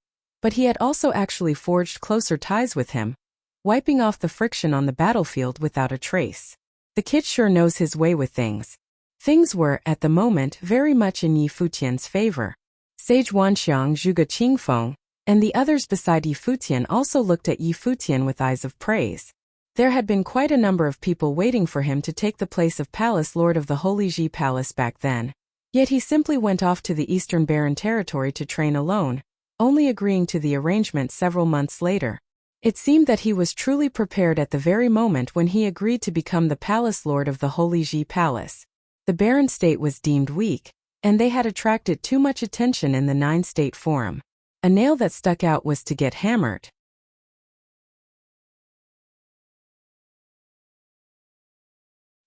but he had also actually forged closer ties with him, wiping off the friction on the battlefield without a trace. The kid sure knows his way with things. Things were, at the moment, very much in Yi Futian's favor. Sage Wanxiang, Zhuge Qingfeng, and the others beside Yi Futian also looked at Yi Futian with eyes of praise. There had been quite a number of people waiting for him to take the place of Palace Lord of the Holy Ji Palace back then. Yet he simply went off to the Eastern Barren Territory to train alone, only agreeing to the arrangement several months later. It seemed that he was truly prepared at the very moment when he agreed to become the Palace Lord of the Holy Ji Palace. The barren state was deemed weak, and they had attracted too much attention in the 9-state forum. A nail that stuck out was to get hammered.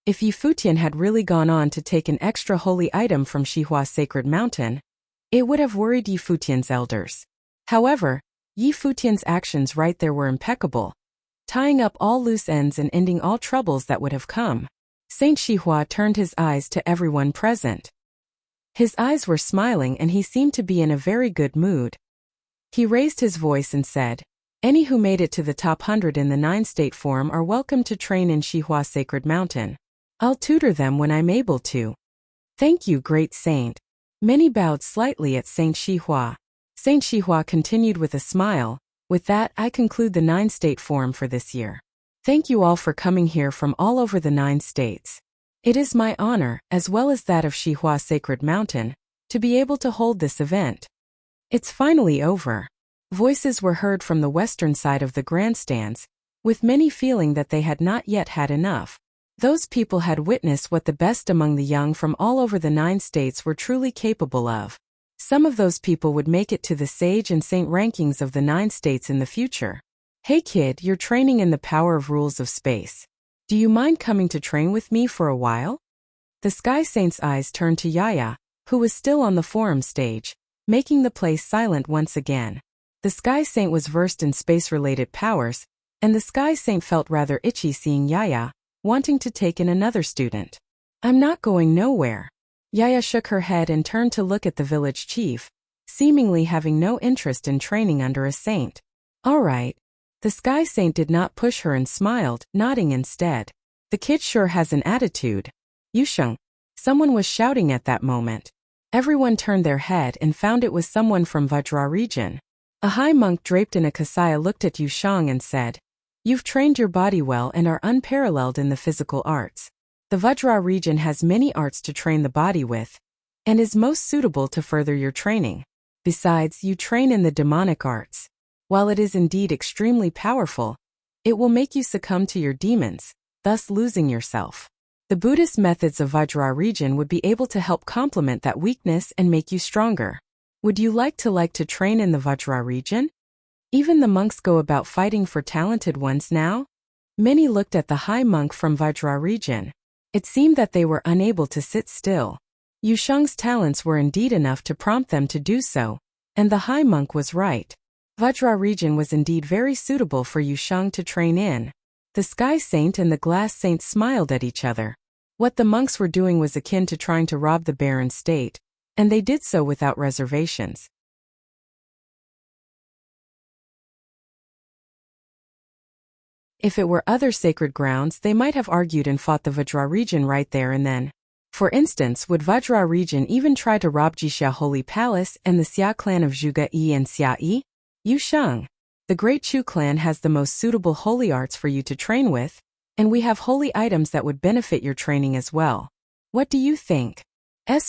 If Yi Futian had really gone on to take an extra holy item from Shihua's sacred mountain, it would have worried Yi Futian's elders. However, Yi Futian's actions right there were impeccable, tying up all loose ends and ending all troubles that would have come. Saint Shihua turned his eyes to everyone present. His eyes were smiling and he seemed to be in a very good mood. He raised his voice and said, Any who made it to the top 100 in the 9-state forum are welcome to train in Shihua's sacred mountain. I'll tutor them when I'm able to. Thank you, great saint. Many bowed slightly at Saint Shihua. Saint Shihua continued with a smile, With that, I conclude the 9-state forum for this year. Thank you all for coming here from all over the 9 states. It is my honor, as well as that of Shihua's sacred mountain, to be able to hold this event. It's finally over. Voices were heard from the western side of the grandstands, with many feeling that they had not yet had enough. Those people had witnessed what the best among the young from all over the 9 states were truly capable of. Some of those people would make it to the sage and saint rankings of the 9 states in the future. Hey kid, you're training in the power of rules of space. Do you mind coming to train with me for a while? The Sky Saint's eyes turned to Yaya, who was still on the forum stage, making the place silent once again. The Sky Saint was versed in space-related powers, and the Sky Saint felt rather itchy seeing Yaya, wanting to take in another student. I'm not going nowhere. Yaya shook her head and turned to look at the village chief, seemingly having no interest in training under a saint. All right. The Sky Saint did not push her and smiled, nodding instead. The kid sure has an attitude. Yusheng. Someone was shouting at that moment. Everyone turned their head and found it was someone from Vajra region. A high monk draped in a kasaya looked at Yusheng and said, You've trained your body well and are unparalleled in the physical arts. The Vajra region has many arts to train the body with, and is most suitable to further your training. Besides, you train in the demonic arts. While it is indeed extremely powerful, it will make you succumb to your demons, thus losing yourself. The Buddhist methods of Vajra region would be able to help complement that weakness and make you stronger. Would you like to train in the Vajra region? Even the monks go about fighting for talented ones now? Many looked at the high monk from Vajra region. It seemed that they were unable to sit still. Yusheng's talents were indeed enough to prompt them to do so, And the high monk was right. Vajra region was indeed very suitable for Yushang to train in. The Sky Saint and the Glass Saint smiled at each other. What the monks were doing was akin to trying to rob the barren state, and they did so without reservations. If it were other sacred grounds, they might have argued and fought the Vajra region right there and then. For instance, would Vajra region even try to rob Jixia Holy Palace and the Xia clan of Zhuge Yi and Xia Yi? Yushang. The Great Chu clan has the most suitable holy arts for you to train with, and we have holy items that would benefit your training as well. What do you think?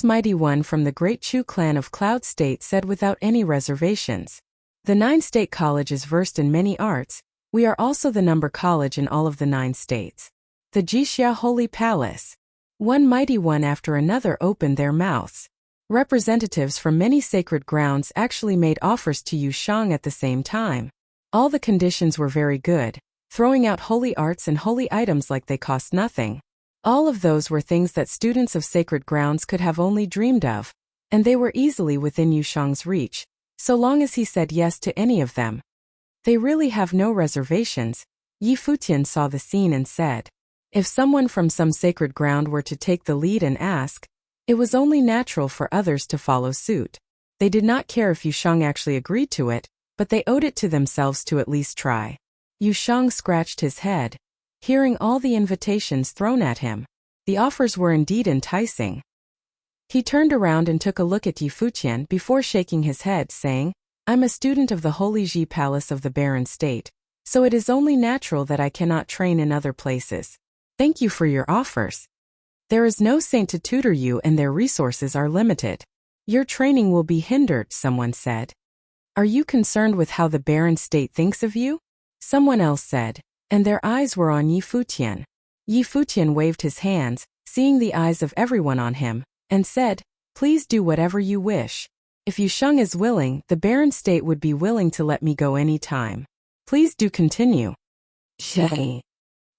Mighty One from the Great Chu clan of Cloud State said without any reservations. The 9-state college is versed in many arts. We are also the number college in all of the 9 states. The Jixia Holy Palace. One mighty one after another opened their mouths. Representatives from many sacred grounds actually made offers to Yushang at the same time. All the conditions were very good, throwing out holy arts and holy items like they cost nothing. All of those were things that students of sacred grounds could have only dreamed of, and they were easily within Yushang's reach, so long as he said yes to any of them. They really have no reservations. Yi Futian saw the scene and said, if someone from some sacred ground were to take the lead and ask, it was only natural for others to follow suit. They did not care if Yushang actually agreed to it, but they owed it to themselves to at least try. Yushang scratched his head, hearing all the invitations thrown at him. The offers were indeed enticing. He turned around and took a look at Yi Futian before shaking his head, saying, I'm a student of the Holy Ji Palace of the Barren State, so it is only natural that I cannot train in other places. Thank you for your offers. There is no saint to tutor you and their resources are limited. Your training will be hindered, someone said. Are you concerned with how the Barren State thinks of you? Someone else said, and their eyes were on Yi Futian. Yi Futian waved his hands, seeing the eyes of everyone on him, and said, please do whatever you wish. If Yushang is willing, the Barren State would be willing to let me go any time. Please do continue. Shay.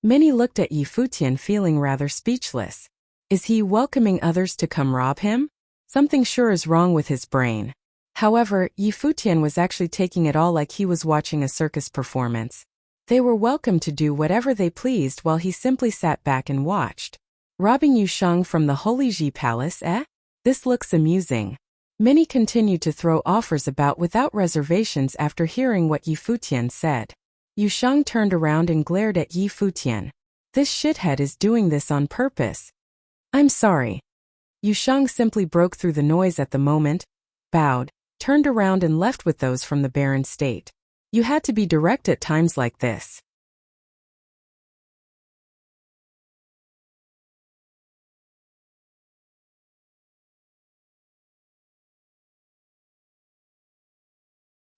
Many looked at Yi Futian feeling rather speechless. Is he welcoming others to come rob him? Something sure is wrong with his brain. However, Yi Futian was actually taking it all like he was watching a circus performance. They were welcome to do whatever they pleased while he simply sat back and watched. Robbing Yushang from the Holy Ji Palace, eh? This looks amusing. Many continued to throw offers about without reservations after hearing what Yi Futian said. Yushang turned around and glared at Yi Futian. This shithead is doing this on purpose. I'm sorry. Yushang simply broke through the noise at the moment, bowed, turned around and left with those from the Barren State. You had to be direct at times like this.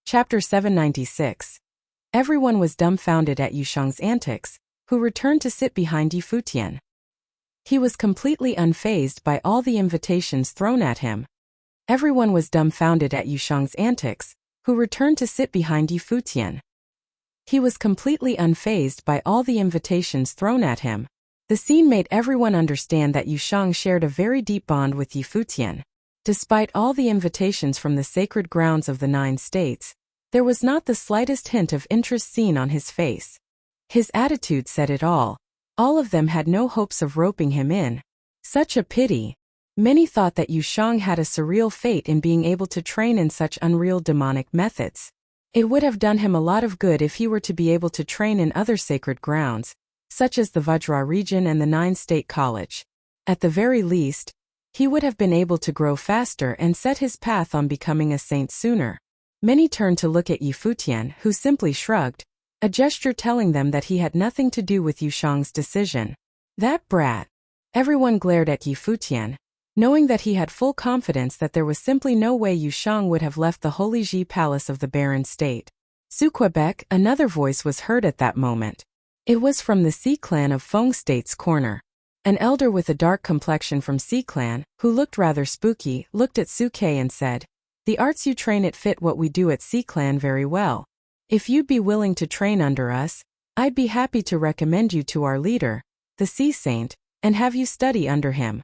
Chapter 796. Everyone was dumbfounded at Yushang's antics, who returned to sit behind Yi Futian. He was completely unfazed by all the invitations thrown at him. Everyone was dumbfounded at Yushang's antics, who returned to sit behind Yi Futian. He was completely unfazed by all the invitations thrown at him. The scene made everyone understand that Yushang shared a very deep bond with Yi Futian. Despite all the invitations from the sacred grounds of the 9 states, there was not the slightest hint of interest seen on his face. His attitude said it all. All of them had no hopes of roping him in. Such a pity. Many thought that Yushang had a surreal fate in being able to train in such unreal demonic methods. It would have done him a lot of good if he were to be able to train in other sacred grounds, such as the Vajra region and the 9-state college. At the very least, he would have been able to grow faster and set his path on becoming a saint sooner. Many turned to look at Yi Futian, who simply shrugged, a gesture telling them that he had nothing to do with Yushang's decision. That brat. Everyone glared at Yi Futian, knowing that he had full confidence that there was simply no way Yushang would have left the Holy Ji Palace of the Barren State. Su Quebec, another voice was heard at that moment. It was from the Xi clan of Feng State's corner. An elder with a dark complexion from Xi clan, who looked rather spooky, looked at Su Ke and said, the arts you train at fit what we do at Xi clan very well. If you'd be willing to train under us, I'd be happy to recommend you to our leader, the Xi Saint, and have you study under him.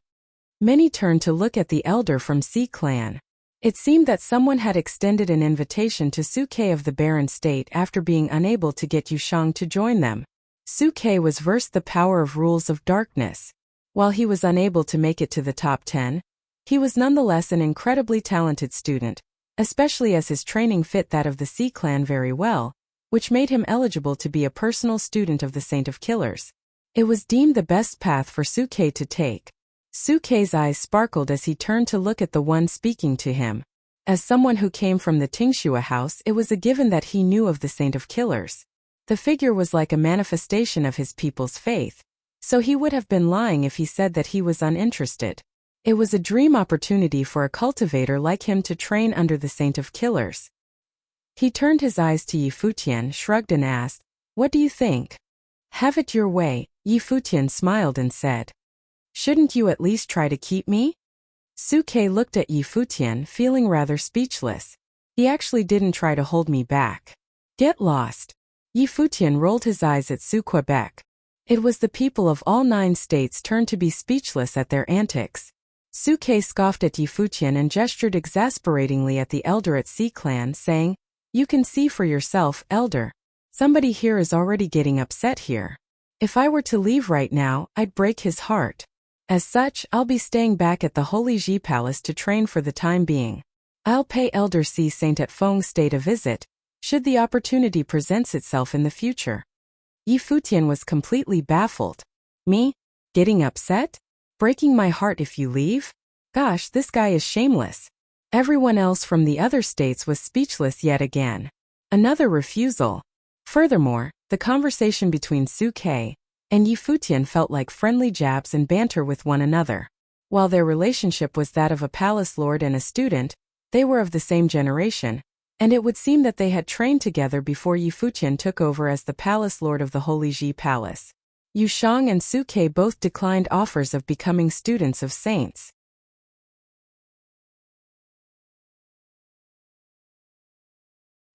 Many turned to look at the elder from Xi clan. It seemed that someone had extended an invitation to Suke of the Barren State after being unable to get Yushang to join them. Suke was versed the power of rules of darkness. While he was unable to make it to the top 10, he was nonetheless an incredibly talented student, especially as his training fit that of the Sea clan very well, which made him eligible to be a personal student of the Saint of Killers. It was deemed the best path for Suke to take. Suke's eyes sparkled as he turned to look at the one speaking to him. As someone who came from the Tingxua house, it was a given that he knew of the Saint of Killers. The figure was like a manifestation of his people's faith, so he would have been lying if he said that he was uninterested. It was a dream opportunity for a cultivator like him to train under the Saint of Killers. He turned his eyes to Yi Futian, shrugged and asked, "What do you think?" "Have it your way," Yi Futian smiled and said. "Shouldn't you at least try to keep me?" Suke looked at Yi Futian, feeling rather speechless. He actually didn't try to hold me back. Get lost. Yi Futian rolled his eyes at Su Quebec. It was the people of all 9 states turned to be speechless at their antics. Suke scoffed at Yi Futian and gestured exasperatingly at the elder at Sea Clan, saying, "You can see for yourself, elder. Somebody here is already getting upset here. If I were to leave right now, I'd break his heart. As such, I'll be staying back at the Holy Ji Palace to train for the time being. I'll pay Elder C. Saint at Feng State a visit, should the opportunity present itself in the future." Yi Futian was completely baffled. Me? Getting upset? Breaking my heart if you leave? Gosh, this guy is shameless. Everyone else from the other states was speechless yet again. Another refusal. Furthermore, the conversation between Suke and Yi Futian felt like friendly jabs and banter with one another. While their relationship was that of a palace lord and a student, they were of the same generation, and it would seem that they had trained together before Yi Futian took over as the palace lord of the Holy Ji Palace. Yushang and Suke both declined offers of becoming students of saints.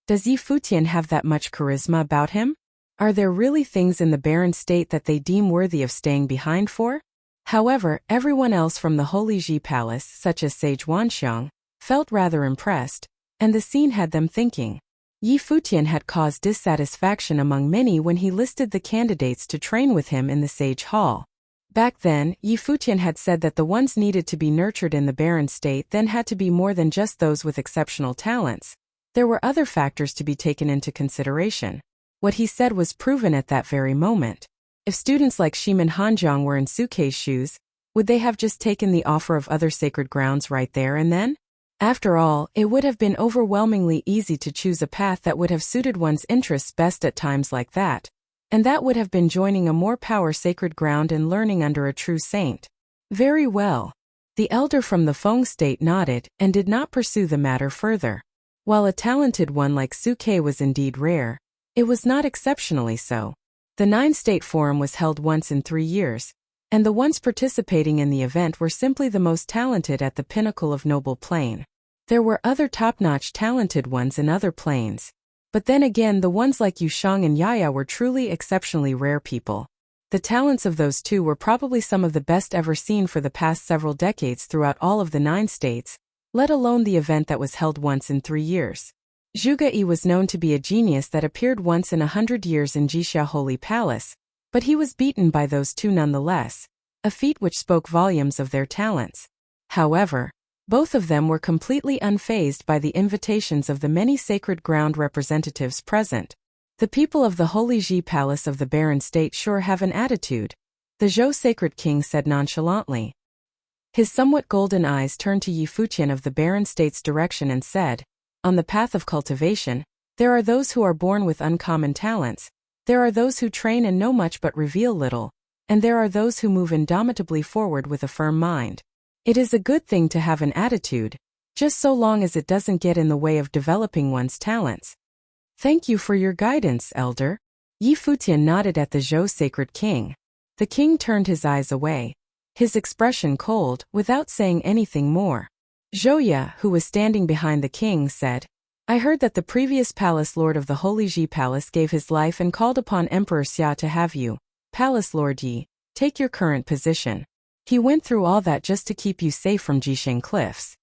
Does Yi Futian have that much charisma about him? Are there really things in the barren state that they deem worthy of staying behind for? However, everyone else from the Holy Ji Palace, such as Sage Wanxiang, felt rather impressed, and the scene had them thinking. Yi Futian had caused dissatisfaction among many when he listed the candidates to train with him in the Sage Hall. Back then, Yi Futian had said that the ones needed to be nurtured in the barren state then had to be more than just those with exceptional talents. There were other factors to be taken into consideration. What he said was proven at that very moment. If students like Shimin Hanjiang were in Suke's shoes, would they have just taken the offer of other sacred grounds right there and then? After all, it would have been overwhelmingly easy to choose a path that would have suited one's interests best at times like that, and that would have been joining a more power sacred ground and learning under a true saint. Very well. The elder from the Feng state nodded and did not pursue the matter further. While a talented one like Suke was indeed rare, it was not exceptionally so. The 9-state forum was held once in 3 years, and the ones participating in the event were simply the most talented at the pinnacle of noble plane. There were other top-notch talented ones in other planes, but then again the ones like Yushang and Yaya were truly exceptionally rare people. The talents of those two were probably some of the best ever seen for the past several decades throughout all of the 9 states, let alone the event that was held once in 3 years. Zhuge Yi was known to be a genius that appeared once in 100 years in Jixia Holy Palace, but he was beaten by those two nonetheless, a feat which spoke volumes of their talents. However, both of them were completely unfazed by the invitations of the many sacred ground representatives present. The people of the Holy Ji Palace of the Barren State sure have an attitude, the Zhou Sacred King said nonchalantly. His somewhat golden eyes turned to Yi Futian of the Barren State's direction and said, "On the path of cultivation, there are those who are born with uncommon talents, there are those who train and know much but reveal little, and there are those who move indomitably forward with a firm mind. It is a good thing to have an attitude, just so long as it doesn't get in the way of developing one's talents." "Thank you for your guidance, elder." Yi Futian nodded at the Zhou Sacred King. The king turned his eyes away, his expression cold, without saying anything more. Zhouya, who was standing behind the king, said, "I heard that the previous palace lord of the Holy Ji Palace gave his life and called upon Emperor Xia to have you, Palace Lord Yi, take your current position. He went through all that just to keep you safe from Jisheng Cliffs."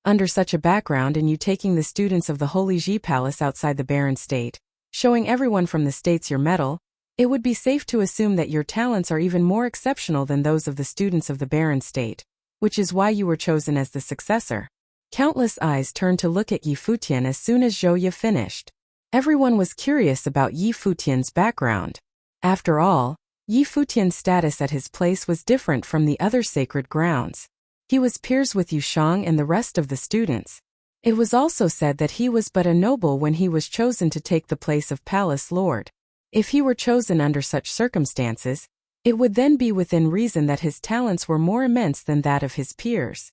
Under such a background and you taking the students of the Holy Ji Palace outside the barren state, showing everyone from the states your mettle, it would be safe to assume that your talents are even more exceptional than those of the students of the barren state, which is why you were chosen as the successor. Countless eyes turned to look at Yi Futian as soon as Zhou Ye finished. Everyone was curious about Yi Futian's background. After all, Yi Futian's status at his place was different from the other sacred grounds. He was peers with Yu Shang and the rest of the students. It was also said that he was but a noble when he was chosen to take the place of palace lord. If he were chosen under such circumstances, it would then be within reason that his talents were more immense than that of his peers.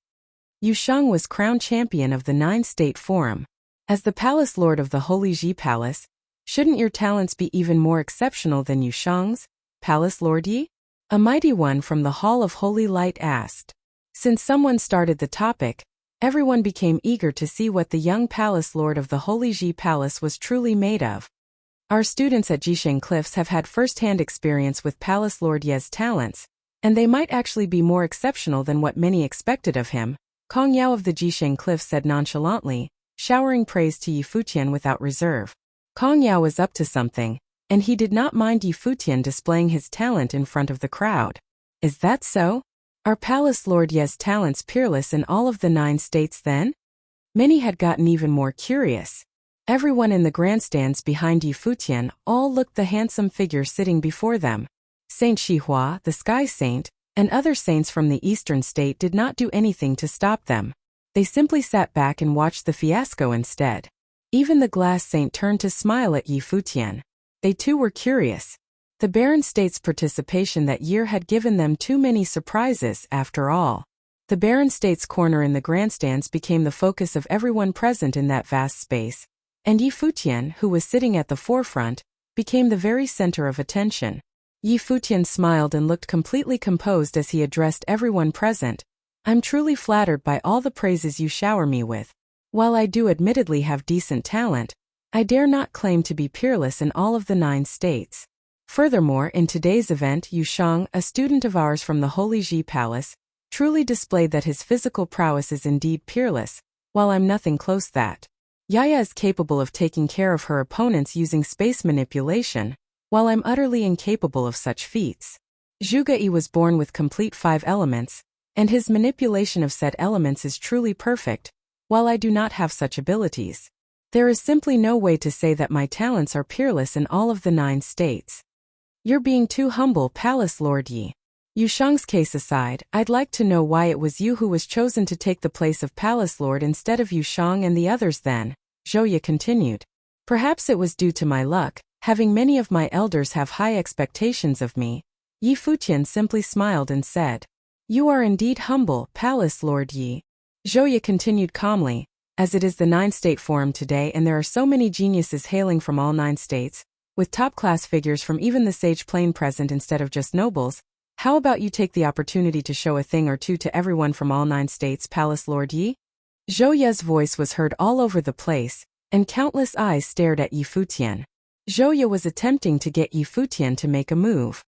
Yu Shang was crowned champion of the 9-state forum. As the palace lord of the Holy Ji Palace, shouldn't your talents be even more exceptional than Yu Shang's, Palace Lord Yi? A mighty one from the Hall of Holy Light asked. Since someone started the topic, everyone became eager to see what the young palace lord of the Holy Ji Palace was truly made of. Our students at Jisheng Cliffs have had first-hand experience with Palace Lord Ye's talents, and they might actually be more exceptional than what many expected of him, Kong Yao of the Jisheng Cliffs said nonchalantly, showering praise to Yi Futian without reserve. Kong Yao was up to something, and he did not mind Yi Futian displaying his talent in front of the crowd. Is that so? Are Palace Lord Ye's talents peerless in all of the 9 states then? Many had gotten even more curious. Everyone in the grandstands behind Yi Futian all looked the handsome figure sitting before them. Saint Shihua, the Sky Saint, and other saints from the eastern state did not do anything to stop them. They simply sat back and watched the fiasco instead. Even the Glass Saint turned to smile at Yi Futian. They too were curious. The barren state's participation that year had given them too many surprises after all. The barren state's corner in the grandstands became the focus of everyone present in that vast space, and Yi Futian, who was sitting at the forefront, became the very center of attention. Yi Futian smiled and looked completely composed as he addressed everyone present. I'm truly flattered by all the praises you shower me with. While I do admittedly have decent talent, I dare not claim to be peerless in all of the 9 states. Furthermore, in today's event, Yu Shang, a student of ours from the Holy Ji Palace, truly displayed that his physical prowess is indeed peerless, while I'm nothing close that. Yaya is capable of taking care of her opponents using space manipulation, while I'm utterly incapable of such feats. Zhuge Yi was born with complete 5 elements, and his manipulation of said elements is truly perfect, while I do not have such abilities. There is simply no way to say that my talents are peerless in all of the 9 states. You're being too humble, Palace Lord Yi. Yu Shang's case aside, I'd like to know why it was you who was chosen to take the place of Palace Lord instead of Yu Shang and the others then, Zhou Ye continued. Perhaps it was due to my luck, having many of my elders have high expectations of me. Yi Futian simply smiled and said. You are indeed humble, Palace Lord Yi. Zhou Ye continued calmly, as it is the 9-state forum today and there are so many geniuses hailing from all 9 states, with top-class figures from even the sage plane present instead of just nobles, how about you take the opportunity to show a thing or two to everyone from all 9 states, Palace Lord Yi? Zhou Ye's voice was heard all over the place, and countless eyes stared at Yi Futian. Zhou Ye was attempting to get Yi Futian to make a move.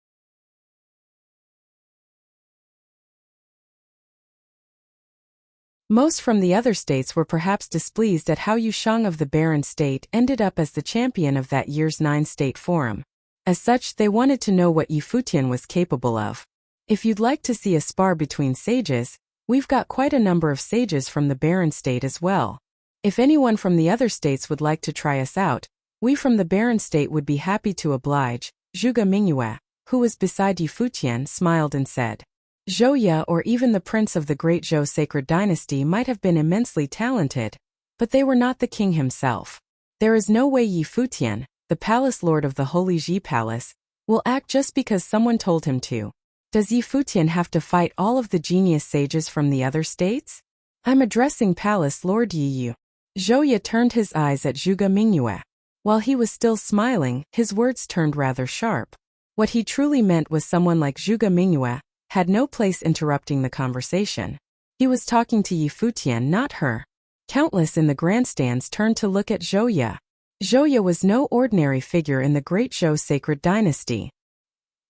Most from the other states were perhaps displeased at how Yu Shang of the barren state ended up as the champion of that year's 9-state forum. As such, they wanted to know what Yi Futian was capable of. If you'd like to see a spar between sages, we've got quite a number of sages from the barren state as well. If anyone from the other states would like to try us out, we from the barren state would be happy to oblige. Zhuge Mingyue, who was beside Yi Futian, smiled and said. Zhou Ye or even the prince of the great Zhou sacred dynasty might have been immensely talented, but they were not the king himself. There is no way Yi Futian, the palace lord of the Holy Ji Palace, will act just because someone told him to. Does Yi Futian have to fight all of the genius sages from the other states? I'm addressing Palace Lord Yi Yu. Zhou Ye turned his eyes at Zhuge Mingyue. While he was still smiling, his words turned rather sharp. What he truly meant was someone like Zhuge Mingyue had no place interrupting the conversation. He was talking to Yi Futian, not her. Countless in the grandstands turned to look at Zhou Ye. Zhou Ye was no ordinary figure in the great Zhou sacred dynasty.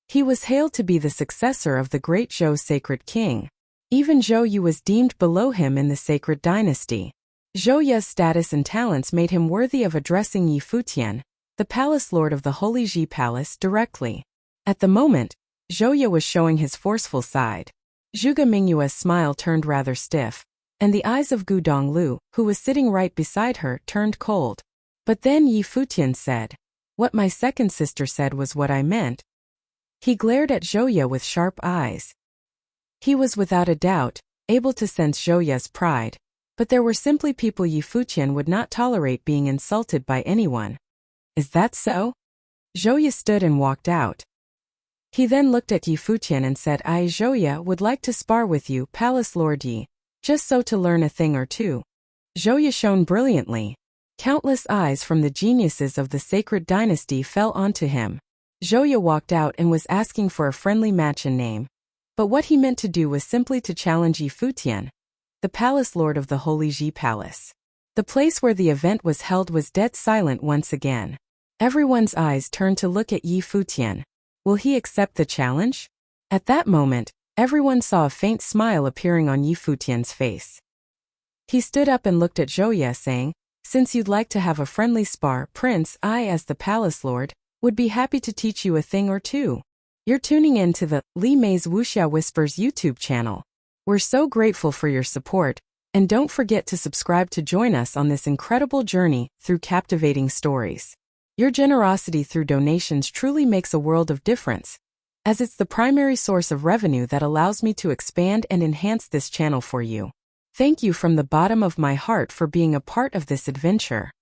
He was hailed to be the successor of the great Zhou sacred king. Even Zhou Yu was deemed below him in the sacred dynasty. Zhou Yu's status and talents made him worthy of addressing Yi Futian, the palace lord of the Holy Ji Palace, directly. At the moment, Zhou Yu was showing his forceful side. Zhuge Mingyue's smile turned rather stiff, and the eyes of Gu Donglu, who was sitting right beside her, turned cold. But then Yi Futian said, "What my second sister said was what I meant." He glared at Zhou Yu with sharp eyes. He was without a doubt able to sense Zhou Yu's pride, but there were simply people Yi Futian would not tolerate being insulted by anyone. "Is that so?" Zhou Yu stood and walked out. He then looked at Yi Futian and said, "I, Zhou Yu, would like to spar with you, Palace Lord Yi, just so to learn a thing or two." Zhou Yu shone brilliantly. Countless eyes from the geniuses of the sacred dynasty fell onto him. Zhou Yu walked out and was asking for a friendly match in name. But what he meant to do was simply to challenge Yi Futian, the palace lord of the Holy Ji Palace. The place where the event was held was dead silent once again. Everyone's eyes turned to look at Yi Futian. Will he accept the challenge? At that moment, everyone saw a faint smile appearing on Yi Futian's face. He stood up and looked at Zhou Yu, saying, "Since you'd like to have a friendly spar, Prince, I, as the palace lord, would be happy to teach you a thing or two." You're tuning in to the Li Mei's Wuxia Whispers YouTube channel. We're so grateful for your support, and don't forget to subscribe to join us on this incredible journey through captivating stories. Your generosity through donations truly makes a world of difference, as it's the primary source of revenue that allows me to expand and enhance this channel for you. Thank you from the bottom of my heart for being a part of this adventure.